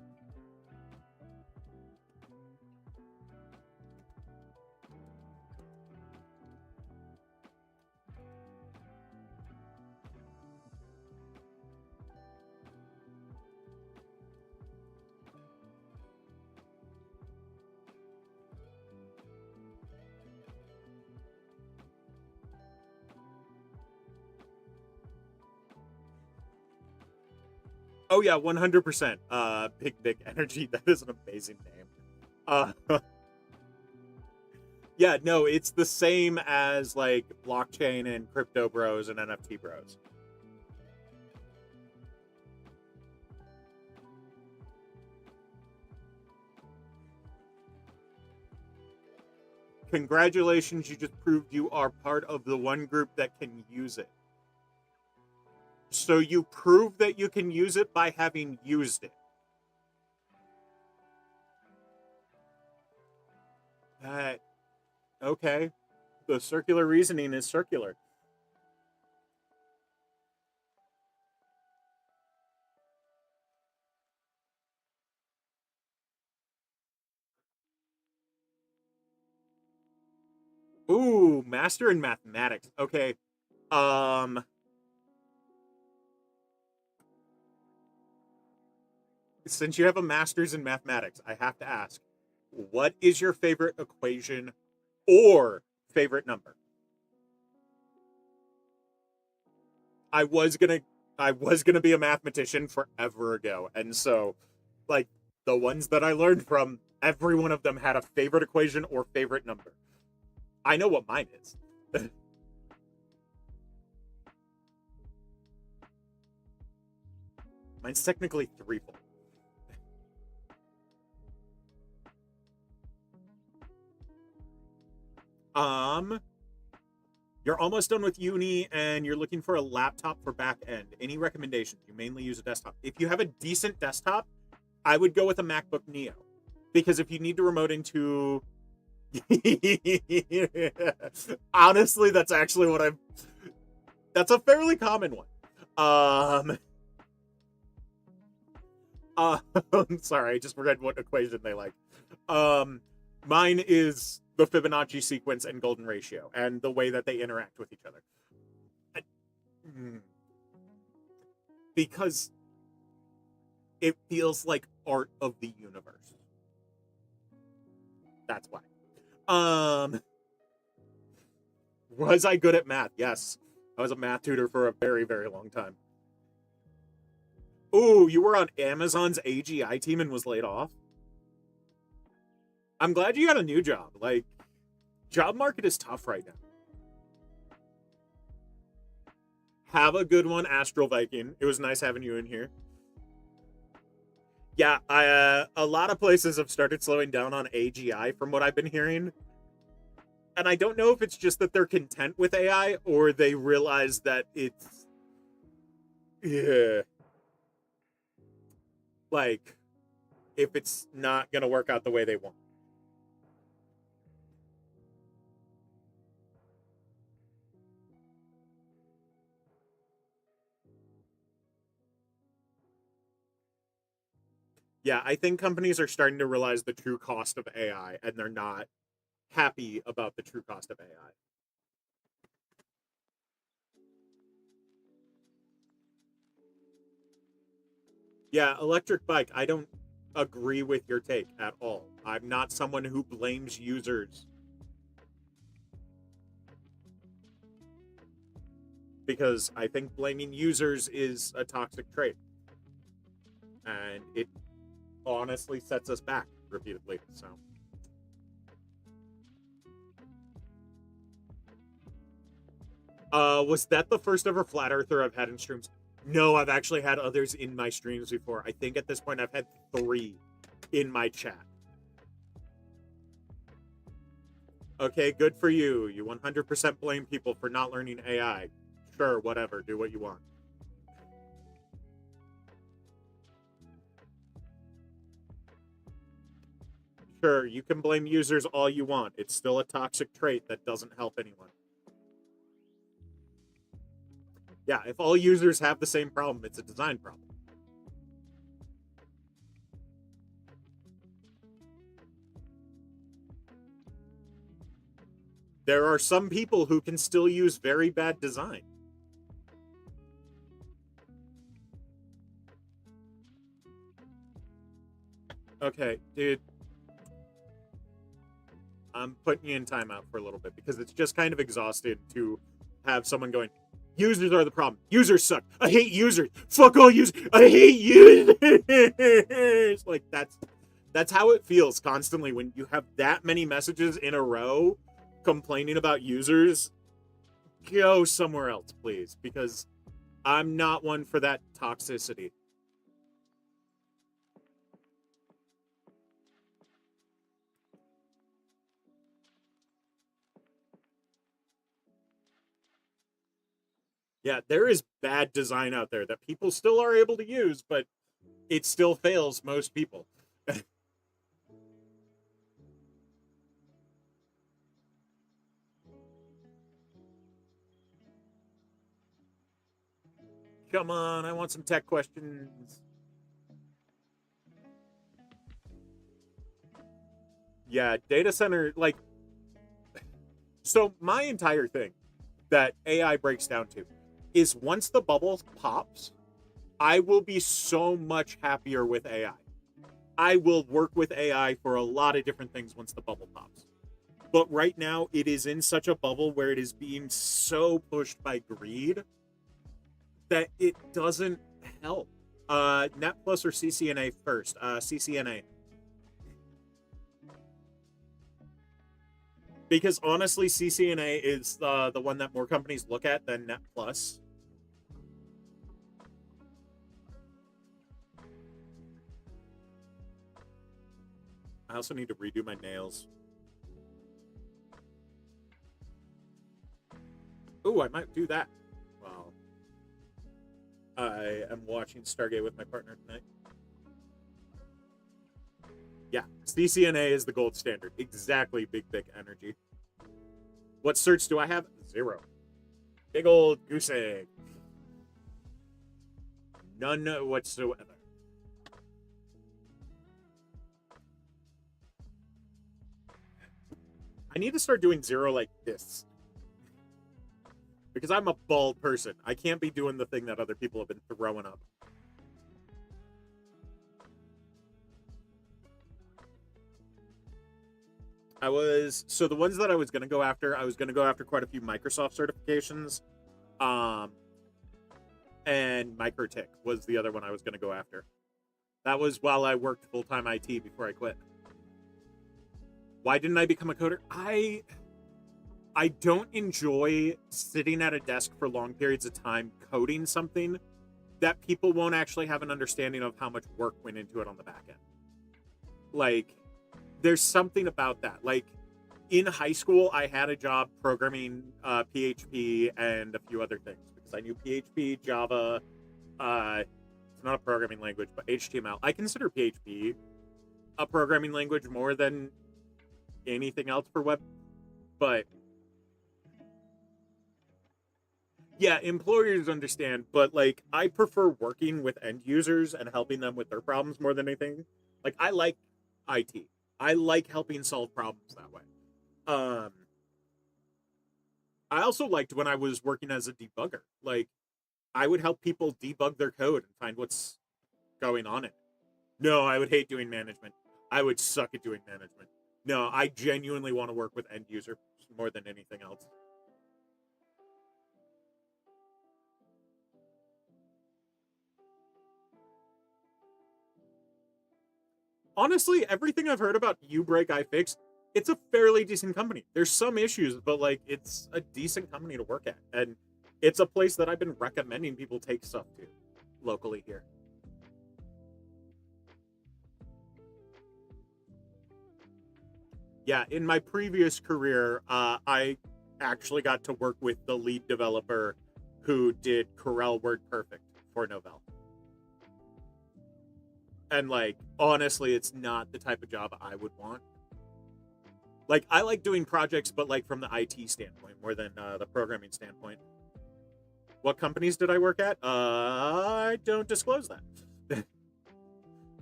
Oh yeah, 100%. Big energy. That is an amazing name. Uh, yeah, no, it's the same as like blockchain and crypto bros and NFT bros. Congratulations, you just proved you are part of the one group that can use it. So you prove that you can use it by having used it. That okay. The circular reasoning is circular. Ooh, master in mathematics. Okay. Um since you have a master's in mathematics, I have to ask, what is your favorite equation or favorite number? I was gonna I was gonna be a mathematician forever ago, and so like the ones that I learned from, every one of them had a favorite equation or favorite number. I know what mine is. Mine's technically threefold. Um, you're almost done with uni and you're looking for a laptop for back end. Any recommendations? You mainly use a desktop. If you have a decent desktop, I would go with a MacBook Neo. Because if you need to remote into honestly, that's actually what I'm that's a fairly common one. Um sorry, I just forgot what equation they like. Um mine is the Fibonacci sequence and golden ratio and the way that they interact with each other. Mm, because it feels like art of the universe. That's why. Um, was I good at math? Yes. I was a math tutor for a very, very long time. Ooh, you were on Amazon's AGI team and was laid off? I'm glad you got a new job. Like, job market is tough right now. Have a good one, Astral Viking. It was nice having you in here. Yeah, a lot of places have started slowing down on AGI from what I've been hearing. And I don't know if it's just that they're content with AI or they realize that it's yeah, like if it's not going to work out the way they want. Yeah, I think companies are starting to realize the true cost of AI and they're not happy about the true cost of AI. Yeah, electric bike, I don't agree with your take at all. I'm not someone who blames users because I think blaming users is a toxic trait and it honestly sets us back repeatedly. So, was that the first ever flat earther I've had in streams? No, I've actually had others in my streams before. I think at this point I've had 3 in my chat. Okay, good for you. You 100% blame people for not learning AI. Sure, whatever. Do what you want. Sure, you can blame users all you want. It's still a toxic trait that doesn't help anyone. Yeah, if all users have the same problem, it's a design problem. There are some people who can still use very bad design. Okay, dude. I'm putting you in timeout for a little bit because it's just kind of exhausted to have someone going, users are the problem. Users suck. I hate users. Fuck all users. I hate users. Like that's how it feels constantly when you have that many messages in a row complaining about users. Go somewhere else, please, because I'm not one for that toxicity. Yeah, there is bad design out there that people still are able to use, but it still fails most people. Come on, I want some tech questions. Yeah, data center, like, so my entire thing that AI breaks down to is once the bubble pops, I will be so much happier with AI. I will work with AI for a lot of different things once the bubble pops. But right now, it is in such a bubble where it is being so pushed by greed that it doesn't help. Net Plus or CCNA first? CCNA. Because honestly, CCNA is the one that more companies look at than Net Plus. I also need to redo my nails. Ooh, I might do that. Well, I am watching Stargate with my partner tonight. Yeah, CCNA is the gold standard. Exactly, Big Big Energy. What certs do I have? Zero. Big old goose egg. None whatsoever. I need to start doing zero like this. Because I'm a bald person. I can't be doing the thing that other people have been throwing up. So the ones that I was gonna go after, I was gonna go after quite a few Microsoft certifications. And MikroTik was the other one I was gonna go after. That was while I worked full-time IT before I quit. Why didn't I become a coder? I don't enjoy sitting at a desk for long periods of time coding something that people won't actually have an understanding of how much work went into it on the back end. Like, there's something about that. Like, in high school, I had a job programming PHP and a few other things because I knew PHP, Java. It's not a programming language, but HTML. I consider PHP a programming language more than anything else for web, but yeah, employers understand, but like I prefer working with end users and helping them with their problems more than anything. Like I like IT. I like helping solve problems that way. Um I also liked when I was working as a debugger. Like I would help people debug their code and find what's going on in it. No, I would hate doing management. I would suck at doing management. No, I genuinely want to work with end user more than anything else. Honestly, everything I've heard about Ubreak iFix, it's a fairly decent company. There's some issues, but like it's a decent company to work at, and it's a place that I've been recommending people take stuff to locally here. Yeah, in my previous career, I actually got to work with the lead developer who did Corel WordPerfect for Novell. And like honestly, it's not the type of job I would want. Like, I like doing projects, but like from the IT standpoint more than the programming standpoint. What companies did I work at? I don't disclose that.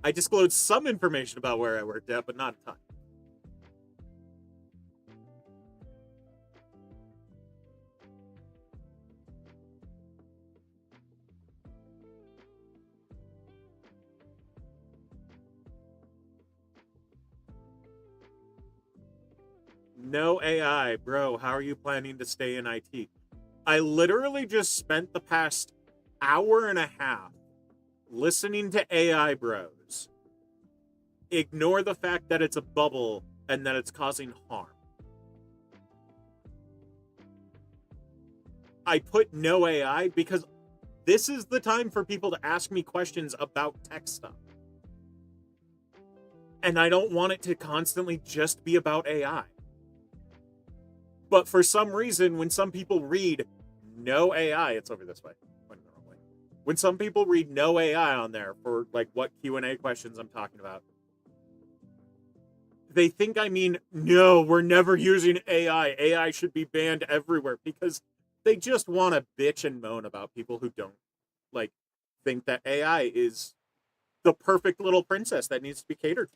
I disclosed some information about where I worked at, but not a ton. No AI, bro. How are you planning to stay in IT? I literally just spent the past hour and a half listening to AI bros ignore the fact that it's a bubble and that it's causing harm. I put no AI because this is the time for people to ask me questions about tech stuff. And I don't want it to constantly just be about AI. But for some reason, when some people read no AI, it's over this way. When some people read no AI on there for like what Q&A questions I'm talking about, they think I mean, no, we're never using AI. AI should be banned everywhere, because they just want to bitch and moan about people who don't like think that AI is the perfect little princess that needs to be catered for.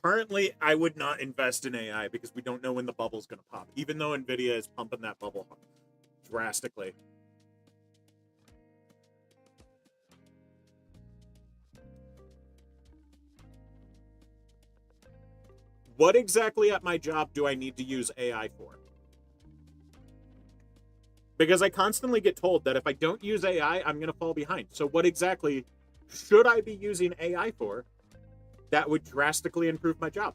Currently, I would not invest in AI because we don't know when the bubble's going to pop, even though NVIDIA is pumping that bubble drastically. What exactly at my job do I need to use AI for? Because I constantly get told that if I don't use AI, I'm going to fall behind. So what exactly should I be using AI for that would drastically improve my job?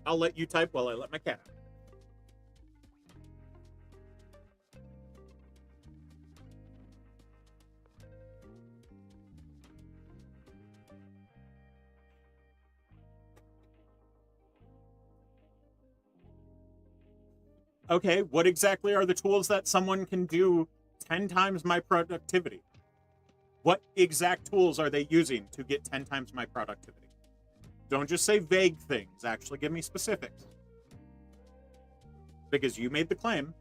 I'll let you type while I let my cat out. Okay, what exactly are the tools that someone can do 10 times my productivity? What exact tools are they using to get 10 times my productivity? Don't just say vague things. Actually, give me specifics. Because you made the claim.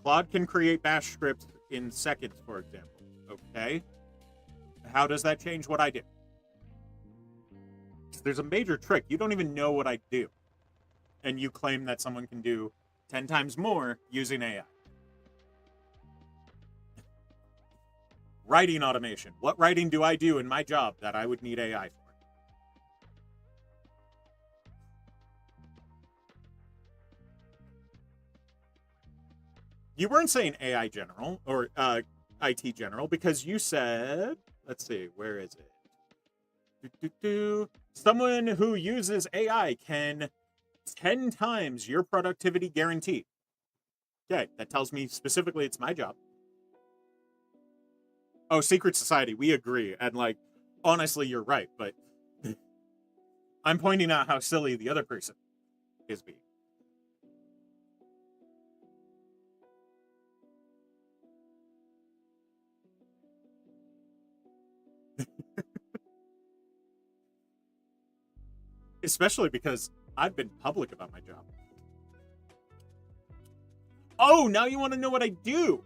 Claude can create bash scripts in seconds, for example. Okay. How does that change what I do? There's a major trick. You don't even know what I do. And you claim that someone can do 10 times more using AI. Writing automation. What writing do I do in my job that I would need AI for? You weren't saying AI general or IT general, because you said, let's see, where is it? Someone who uses AI can 10 times your productivity guarantee. Okay, that tells me specifically it's my job. Oh, secret society, we agree. And like, honestly, you're right, but I'm pointing out how silly the other person is being. Especially because I've been public about my job. Oh, now you want to know what I do?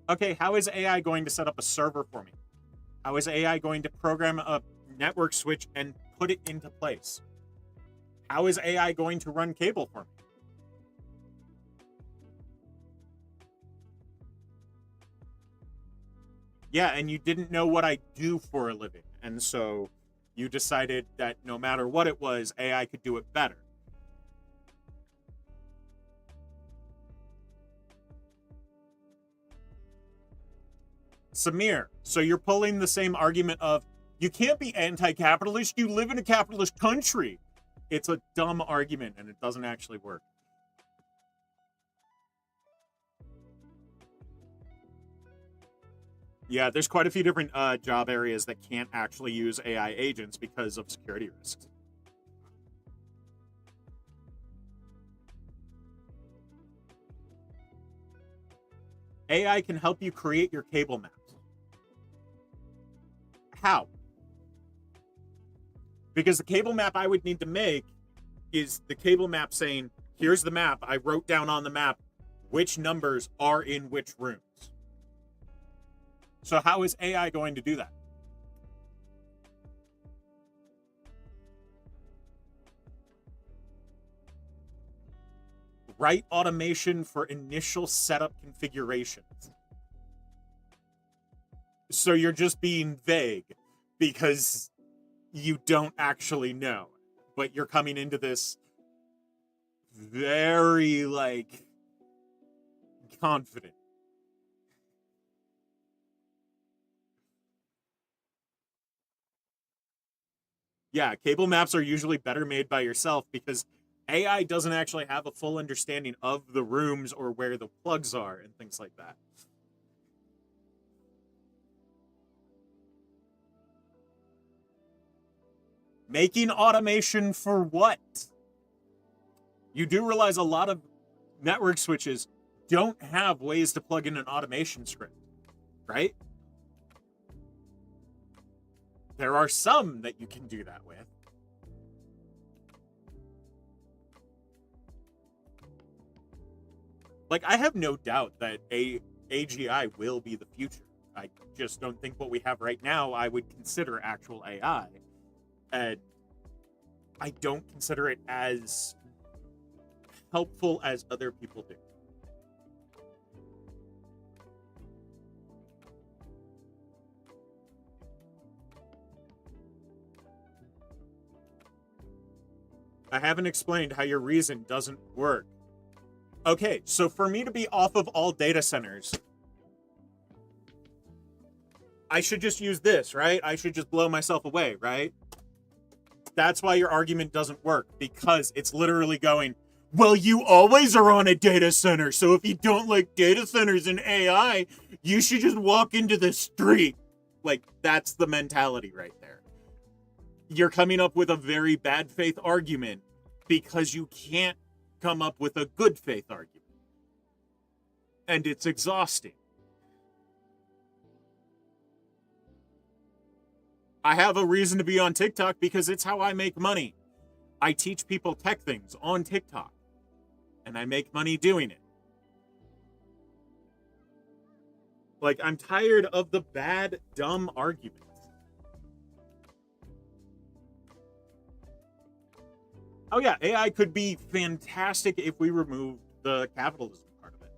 Okay, how is AI going to set up a server for me? How is AI going to program a network switch and put it into place? How is AI going to run cable for me? Yeah, and you didn't know what I do for a living. And so you decided that no matter what it was, AI could do it better. Samir, so you're pulling the same argument of, you can't be anti-capitalist, you live in a capitalist country. It's a dumb argument and it doesn't actually work. Yeah, there's quite a few different job areas that can't actually use AI agents because of security risks. AI can help you create your cable maps. How? Because the cable map I would need to make is the cable map saying, here's the map. I wrote down on the map which numbers are in which rooms. So how is AI going to do that? Write automation for initial setup configurations. So you're just being vague because you don't actually know, but you're coming into this very like confident. Yeah, cable maps are usually better made by yourself because AI doesn't actually have a full understanding of the rooms or where the plugs are and things like that. Making automation for what? You do realize a lot of network switches don't have ways to plug in an automation script, right? There are some that you can do that with. Like, I have no doubt that AGI will be the future. I just don't think what we have right now I would consider actual AI. And I don't consider it as helpful as other people do. I haven't explained how your reason doesn't work. Okay, so for me to be off of all data centers, I should just use this, right? I should just blow myself away, right? That's why your argument doesn't work, because it's literally going, well, you always are on a data center, so if you don't like data centers and AI, you should just walk into the street. Like, that's the mentality right there. You're coming up with a very bad faith argument because you can't come up with a good faith argument. And it's exhausting. I have a reason to be on TikTok because it's how I make money. I teach people tech things on TikTok, and I make money doing it. Like, I'm tired of the bad, dumb arguments. Oh yeah, AI could be fantastic if we remove the capitalism part of it.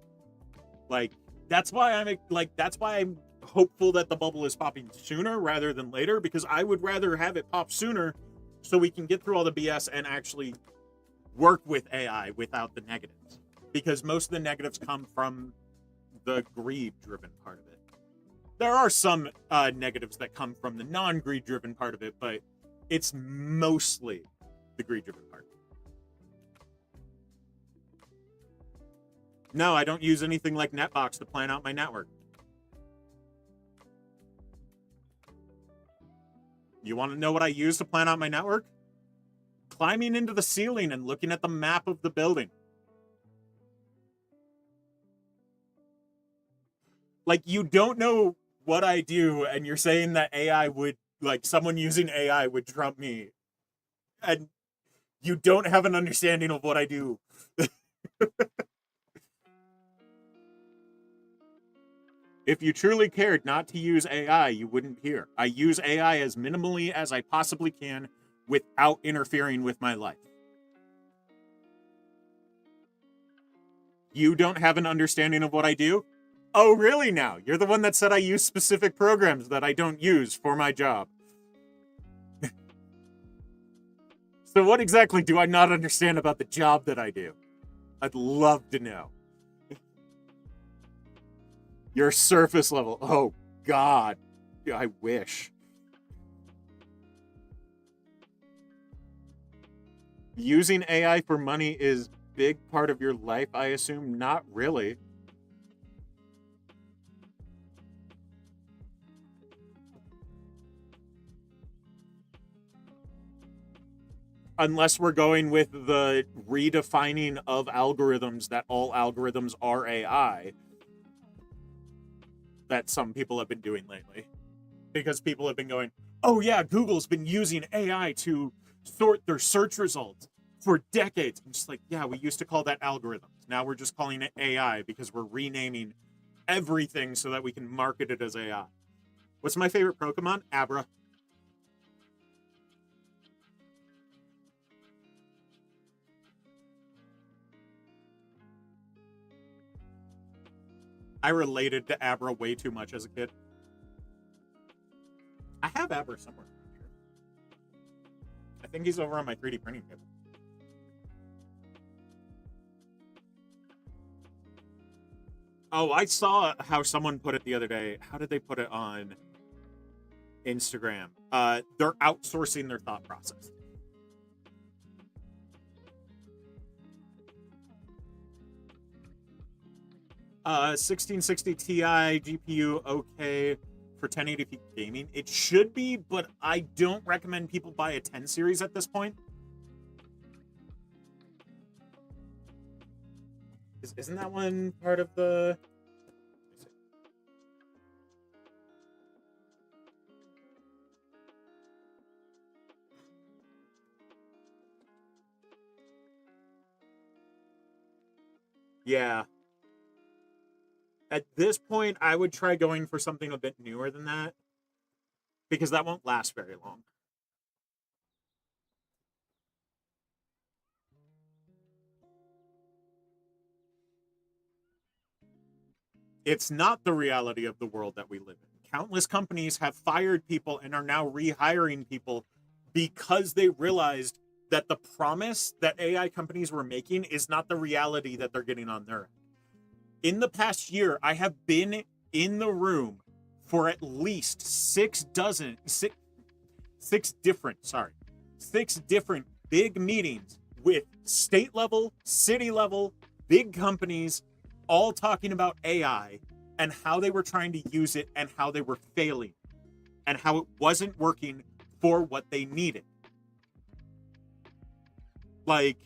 Like, that's why I'm hopeful that the bubble is popping sooner rather than later, because I would rather have it pop sooner so we can get through all the BS and actually work with AI without the negatives. Because most of the negatives come from the greed-driven part of it. There are some negatives that come from the non-greed-driven part of it, but it's mostly the greed-driven part. No, I don't use anything like Netbox to plan out my network. You want to know what I use to plan out my network? Climbing into the ceiling and looking at the map of the building. Like, you don't know what I do, and you're saying that AI would, like, someone using AI would trump me. And you don't have an understanding of what I do. If you truly cared not to use AI, you wouldn't hear. I use AI as minimally as I possibly can without interfering with my life. You don't have an understanding of what I do? Oh, really now? You're the one that said I use specific programs that I don't use for my job. So what exactly do I not understand about the job that I do? I'd love to know. Your surface level. Oh, God. I wish. Using AI for money is big part of your life, I assume? Not really. unless we're going with the redefining of algorithms that all algorithms are AI that some people have been doing lately. Because people have been going, oh yeah, Google's been using AI to sort their search results for decades. I'm just like, yeah, we used to call that algorithms. Now we're just calling it AI because we're renaming everything so that we can market it as AI. What's my favorite Pokemon? Abra. I related to Abra way too much as a kid. I have Abra somewhere around here. I think he's over on my 3D printing table. Oh, I saw how someone put it the other day. How did they put it on Instagram? They're outsourcing their thought process. Uh, 1660 Ti GPU, okay for 1080p gaming. It should be, but I don't recommend people buy a 10 series at this point. Isn't that one part of the... Yeah. At this point, I would try going for something a bit newer than that, because that won't last very long. It's not the reality of the world that we live in. Countless companies have fired people and are now rehiring people because they realized that the promise that AI companies were making is not the reality that they're getting on their end. In the past year, I have been in the room for at least six different big meetings with state level, city level, big companies, all talking about AI and how they were trying to use it and how they were failing and how it wasn't working for what they needed. Like,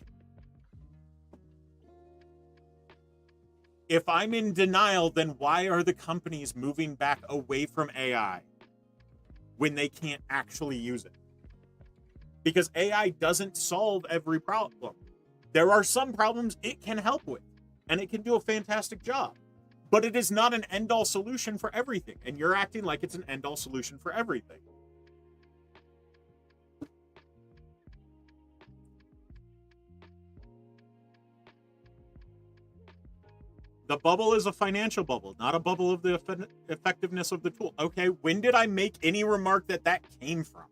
if I'm in denial, then why are the companies moving back away from AI when they can't actually use it? Because AI doesn't solve every problem. There are some problems it can help with, and it can do a fantastic job. But it is not an end-all solution for everything, and you're acting like it's an end-all solution for everything. The bubble is a financial bubble, not a bubble of the effectiveness of the tool. Okay, when did I make any remark that that came from?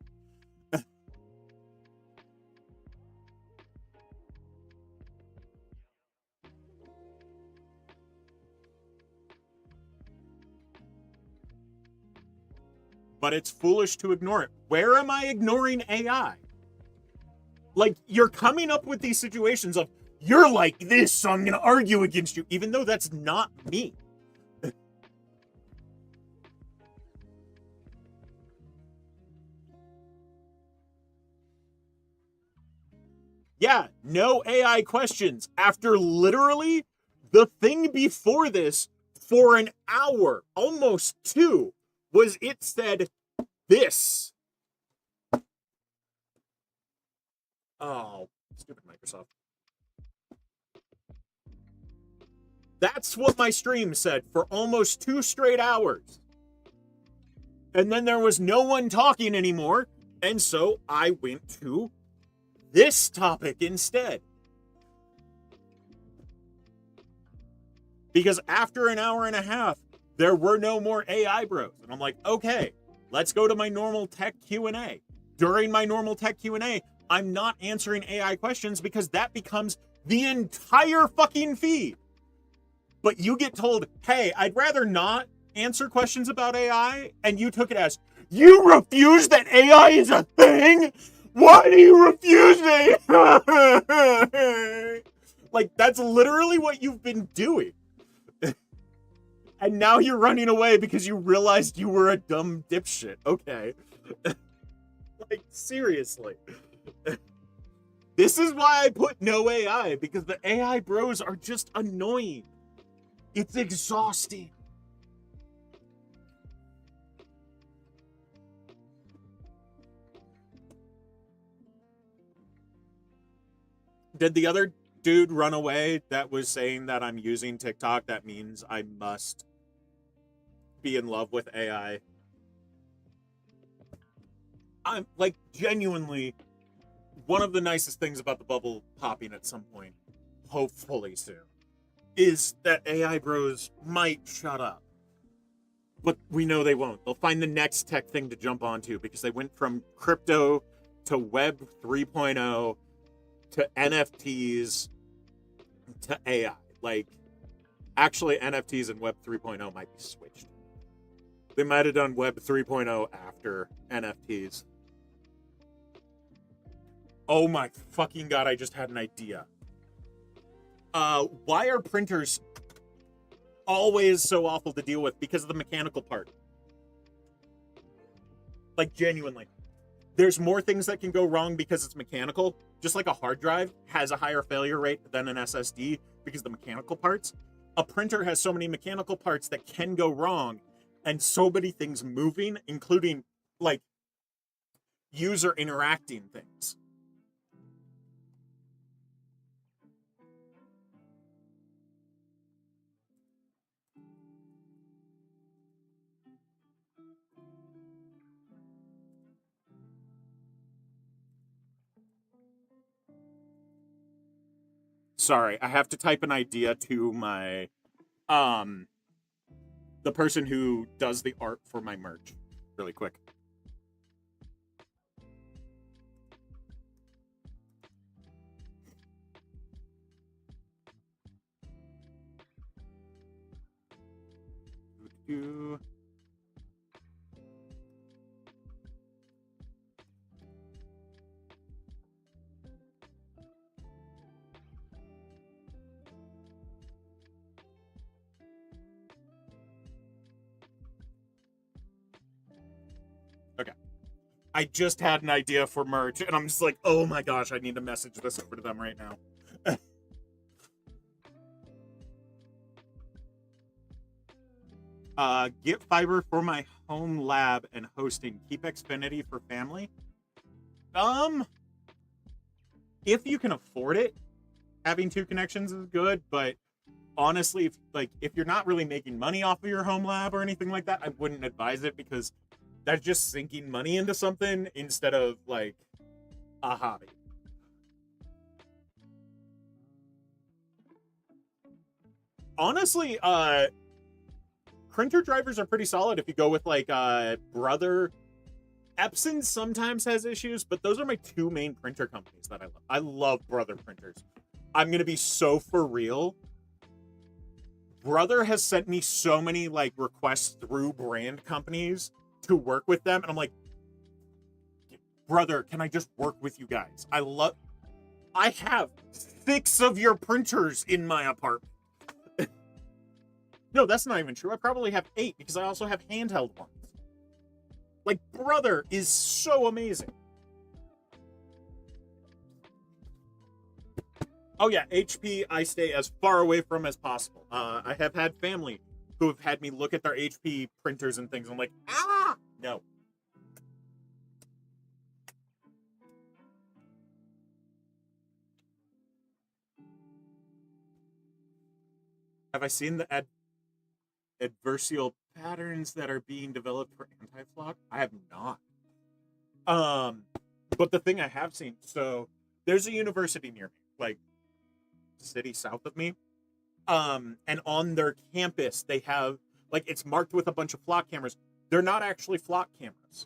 But it's foolish to ignore it. Where am I ignoring AI? Like, you're coming up with these situations of, you're like this, so I'm going to argue against you, even though that's not me. Yeah, no AI questions. After literally the thing before this, for an hour, almost two, was it said this. Oh, stupid Microsoft. That's what my stream said for almost 2 straight hours. And then there was no one talking anymore, and so I went to this topic instead. Because after an hour and a half, there were no more AI bros. And I'm like, okay, let's go to my normal tech Q&A. During my normal tech Q&A, I'm not answering AI questions because that becomes the entire fucking feed. But you get told, hey, I'd rather not answer questions about AI, and you took it as, you refuse that AI is a thing? Why do you refuse it? Like, that's literally what you've been doing. And now you're running away because you realized you were a dumb dipshit. Okay. Like, seriously. This is why I put no AI, because the AI bros are just annoying. It's exhausting. Did the other dude run away that was saying that I'm using TikTok? That means I must be in love with AI. I'm like genuinely one of the nicest things about the bubble popping at some point, hopefully soon, is that AI bros might shut up. But we know they won't. They'll find the next tech thing to jump onto because they went from crypto to Web 3.0 to NFTs to AI. Like, actually, NFTs and Web 3.0 might be switched. They might have done Web 3.0 after NFTs. Oh my fucking god, I just had an idea. Why are printers always so awful to deal with? Because of the mechanical part. Like, genuinely. There's more things that can go wrong because it's mechanical. Just like a hard drive has a higher failure rate than an SSD because of the mechanical parts. A printer has so many mechanical parts that can go wrong and so many things moving, including like user interacting things. Sorry, I have to type an idea to my the person who does the art for my merch really quick. Okay. I just had an idea for merch, and I'm just like, oh my gosh, I need to message this over to them right now. Get fiber for my home lab and hosting. Keep Xfinity for family. If you can afford it, having two connections is good, but honestly, if you're not really making money off of your home lab or anything like that, I wouldn't advise it because that's just sinking money into something instead of like a hobby. Honestly, printer drivers are pretty solid if you go with like Brother. Epson sometimes has issues, but those are my two main printer companies that I love. I love Brother printers. I'm gonna be so for real. Brother has sent me so many like requests through brand companies to work with them, and I'm like, Brother, can I just work with you guys? I have 6 of your printers in my apartment. No, that's not even true. I probably have 8 because I also have handheld ones. Like, Brother is so amazing. Oh yeah, HP I stay as far away from as possible. I have had family who have had me look at their HP printers and things. I'm like, no. Have I seen the adversarial patterns that are being developed for anti-flock? I have not. But the thing I have seen, so there's a university near me, like city south of me. And on their campus, they have like it's marked with a bunch of flock cameras. They're not actually flock cameras.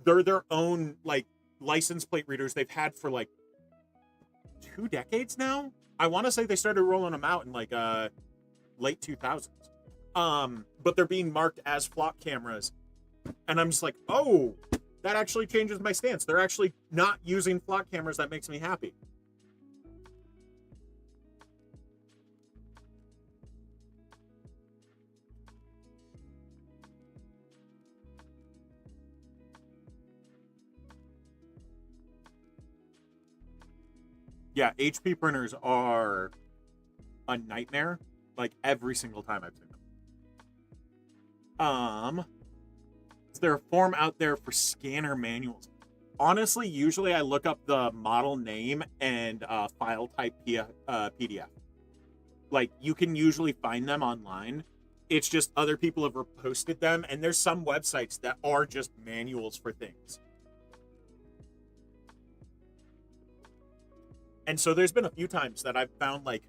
They're their own like license plate readers they've had for like 2 decades now. I want to say they started rolling them out in like late 2000s. But they're being marked as flock cameras. And I'm just like, oh, that actually changes my stance. They're actually not using flock cameras. That makes me happy. Yeah, HP printers are a nightmare. Like every single time I've seen them. Is there a form out there for scanner manuals? Honestly, usually I look up the model name and file type PDF. Like you can usually find them online. It's just other people have reposted them, and there's some websites that are just manuals for things. And so there's been a few times that I've found like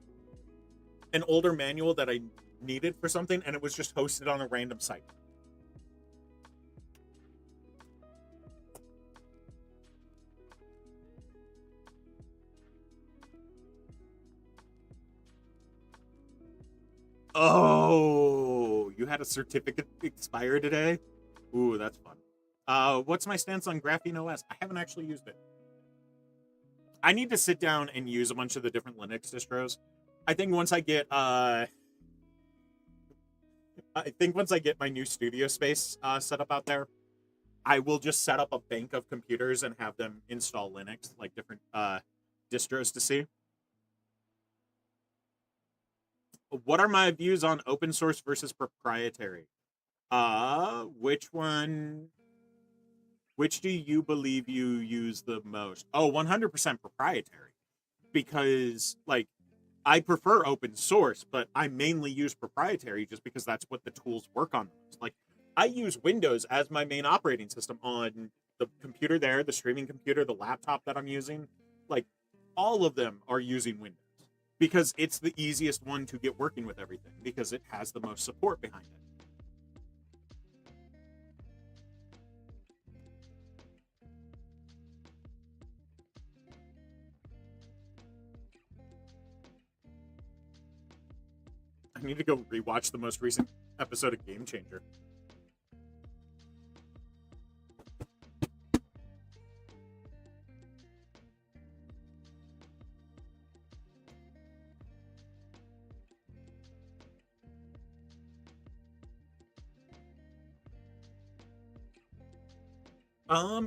an older manual that I needed for something, and it was just hosted on a random site. Oh, you had a certificate expire today? Ooh, that's fun. What's my stance on Graphene OS? I haven't actually used it. I need to sit down and use a bunch of the different Linux distros. I think once I get my new studio space set up out there, I will just set up a bank of computers and have them install Linux, like different distros to see. What are my views on open source versus proprietary? Which one? Which do you believe you use the most? Oh, 100% proprietary. Because, like, I prefer open source, but I mainly use proprietary just because that's what the tools work on. Like, I use Windows as my main operating system on the computer there, the streaming computer, the laptop that I'm using. Like, all of them are using Windows because it's the easiest one to get working with everything because it has the most support behind it. I need to go rewatch the most recent episode of Game Changer.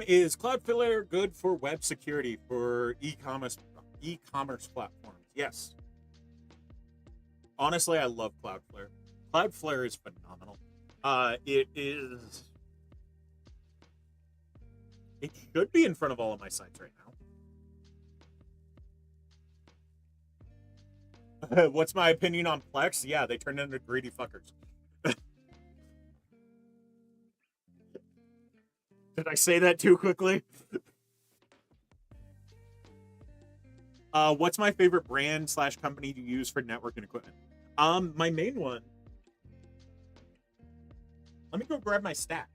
Is Cloudflare good for web security for e-commerce platforms? Yes. Honestly, I love Cloudflare. Cloudflare is phenomenal. It is. It should be in front of all of my sites right now. What's my opinion on Plex? Yeah, they turned into greedy fuckers. Did I say that too quickly? What's my favorite brand slash company to use for networking equipment? My main one. Let me go grab my stack.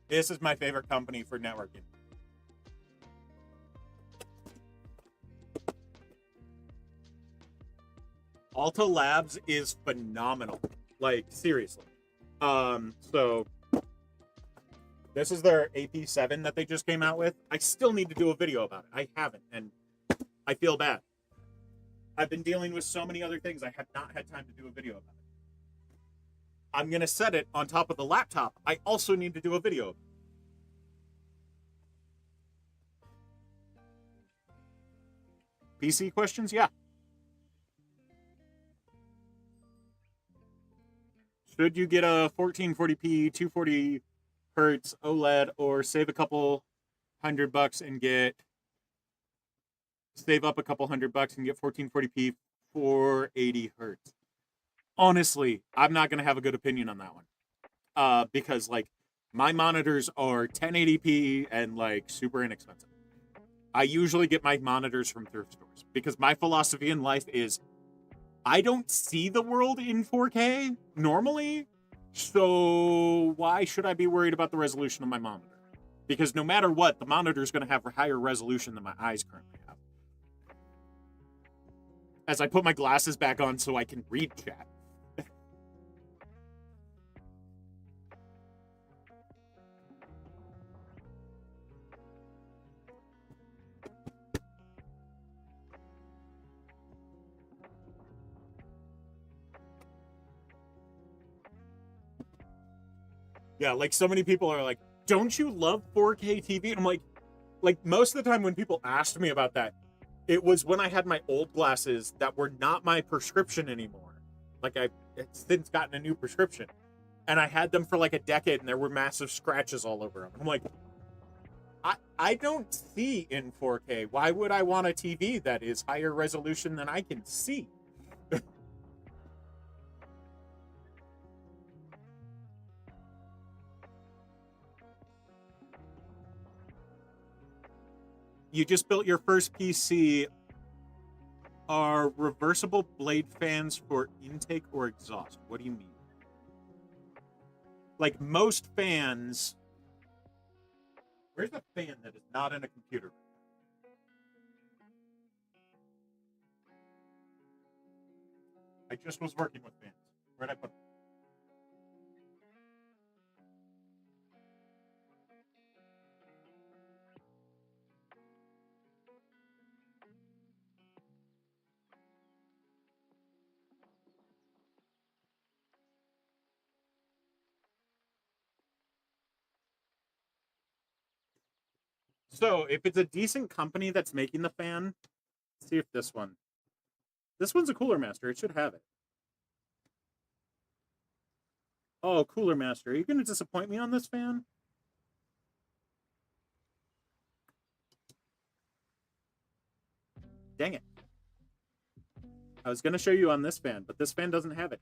This is my favorite company for networking. Alta Labs is phenomenal. Like, seriously. So this is their AP7 that they just came out with. I still need to do a video about it. I haven't, and I feel bad. I've been dealing with so many other things. I have not had time to do a video about it. I'm going to set it on top of the laptop. I also need to do a video. PC questions? Yeah. Should you get a 1440p 240 hertz OLED or save a couple $100 and save up a couple $100 and get 1440p 480 hertz? Honestly, I'm not gonna have a good opinion on that one. Because like my monitors are 1080p and like super inexpensive. I usually get my monitors from thrift stores because my philosophy in life is I don't see the world in 4K normally, so why should I be worried about the resolution of my monitor? Because no matter what, the monitor is going to have a higher resolution than my eyes currently have. As I put my glasses back on so I can read chat. Yeah, like so many people are like, "Don't you love 4K TV?" And I'm like most of the time when people asked me about that, it was when I had my old glasses that were not my prescription anymore. Like I've since gotten a new prescription, and I had them for like a decade, and there were massive scratches all over them. I'm like, I don't see in 4K. Why would I want a TV that is higher resolution than I can see? You just built your first PC. Are reversible blade fans for intake or exhaust? What do you mean? Like most fans. Where's the fan that is not in a computer? I just was working with fans. Where'd I put them? So if it's a decent company that's making the fan, let's see if this one. This one's a Cooler Master. It should have it. Oh, Cooler Master. Are you going to disappoint me on this fan? Dang it. I was going to show you on this fan, but this fan doesn't have it.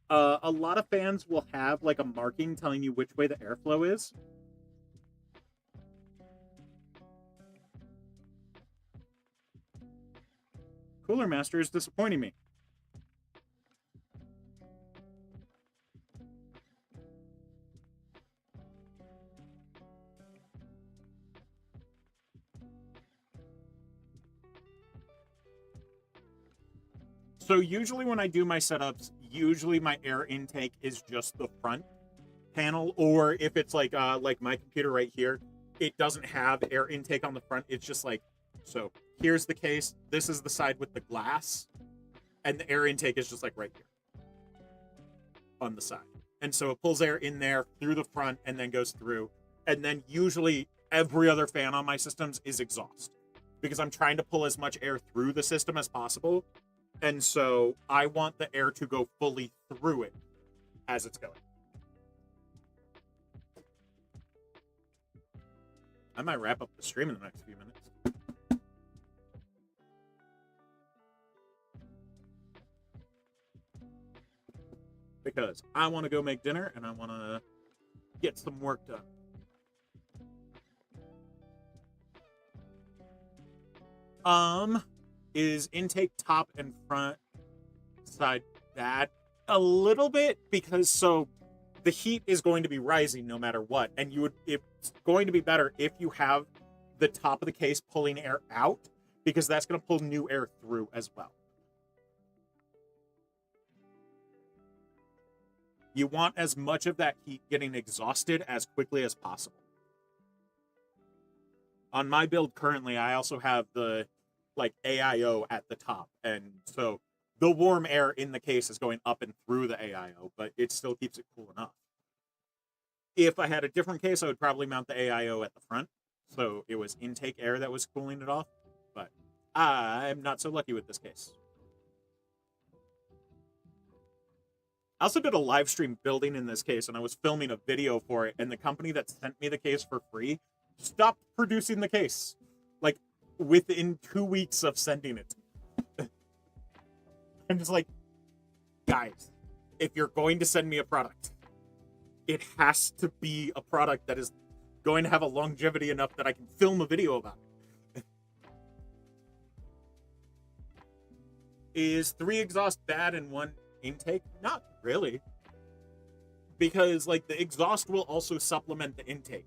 A lot of fans will have like a marking telling you which way the airflow is. Cooler Master is disappointing me. So usually when I do my setups, usually my air intake is just the front panel, or if it's like my computer right here, it doesn't have air intake on the front. It's just like, so here's the case, this is the side with the glass, and the air intake is just like right here on the side. And so it pulls air in there through the front and then goes through. And then usually every other fan on my systems is exhaust because I'm trying to pull as much air through the system as possible. And so I want the air to go fully through it as it's going. I might wrap up the stream in the next few minutes. Because I want to go make dinner and I want to get some work done. Is intake top and front side bad? A little bit, because so the heat is going to be rising no matter what, and it's going to be better if you have the top of the case pulling air out, because that's going to pull new air through as well. You want as much of that heat getting exhausted as quickly as possible. On my build currently, I also have the like AIO at the top, and so the warm air in the case is going up and through the AIO, but it still keeps it cool enough. If I had a different case, I would probably mount the AIO at the front, so it was intake air that was cooling it off, but I'm not so lucky with this case. I also did a live stream building in this case, and I was filming a video for it, and the company that sent me the case for free stopped producing the case. Like, within 2 weeks of sending it. I'm just like, guys, if you're going to send me a product, it has to be a product that is going to have a longevity enough that I can film a video about it. Is 3 exhaust bad and 1 intake? Not really. Because, like, the exhaust will also supplement the intake.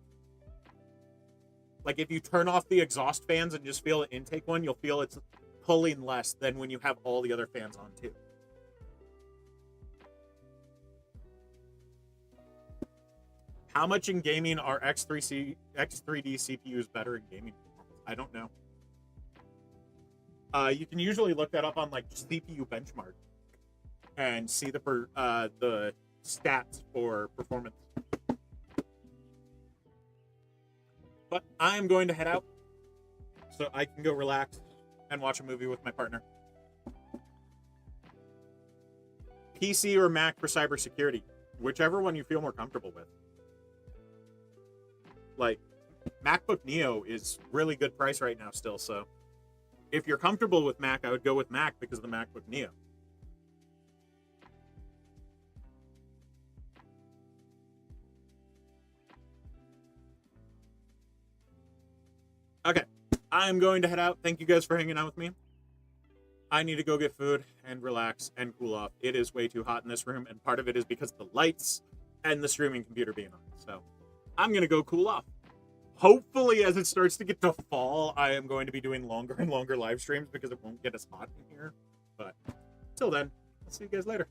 Like, if you turn off the exhaust fans and just feel an intake one, you'll feel it's pulling less than when you have all the other fans on, too. How much in gaming are X3D CPUs better in gaming performance? I don't know. You can usually look that up on, like, CPU Benchmark and see the stats for performance. I'm going to head out so I can go relax and watch a movie with my partner. PC or Mac for cybersecurity, whichever one you feel more comfortable with. Like, MacBook Neo is really good price right now still, so if you're comfortable with Mac, I would go with Mac because of the MacBook Neo. Okay, I'm going to head out. Thank you guys for hanging out with me. I need to go get food and relax and cool off. It is way too hot in this room, and part of it is because of the lights and the streaming computer being on. So I'm going to go cool off. Hopefully, as it starts to get to fall, I am going to be doing longer and longer live streams because it won't get as hot in here. But till then, I'll see you guys later.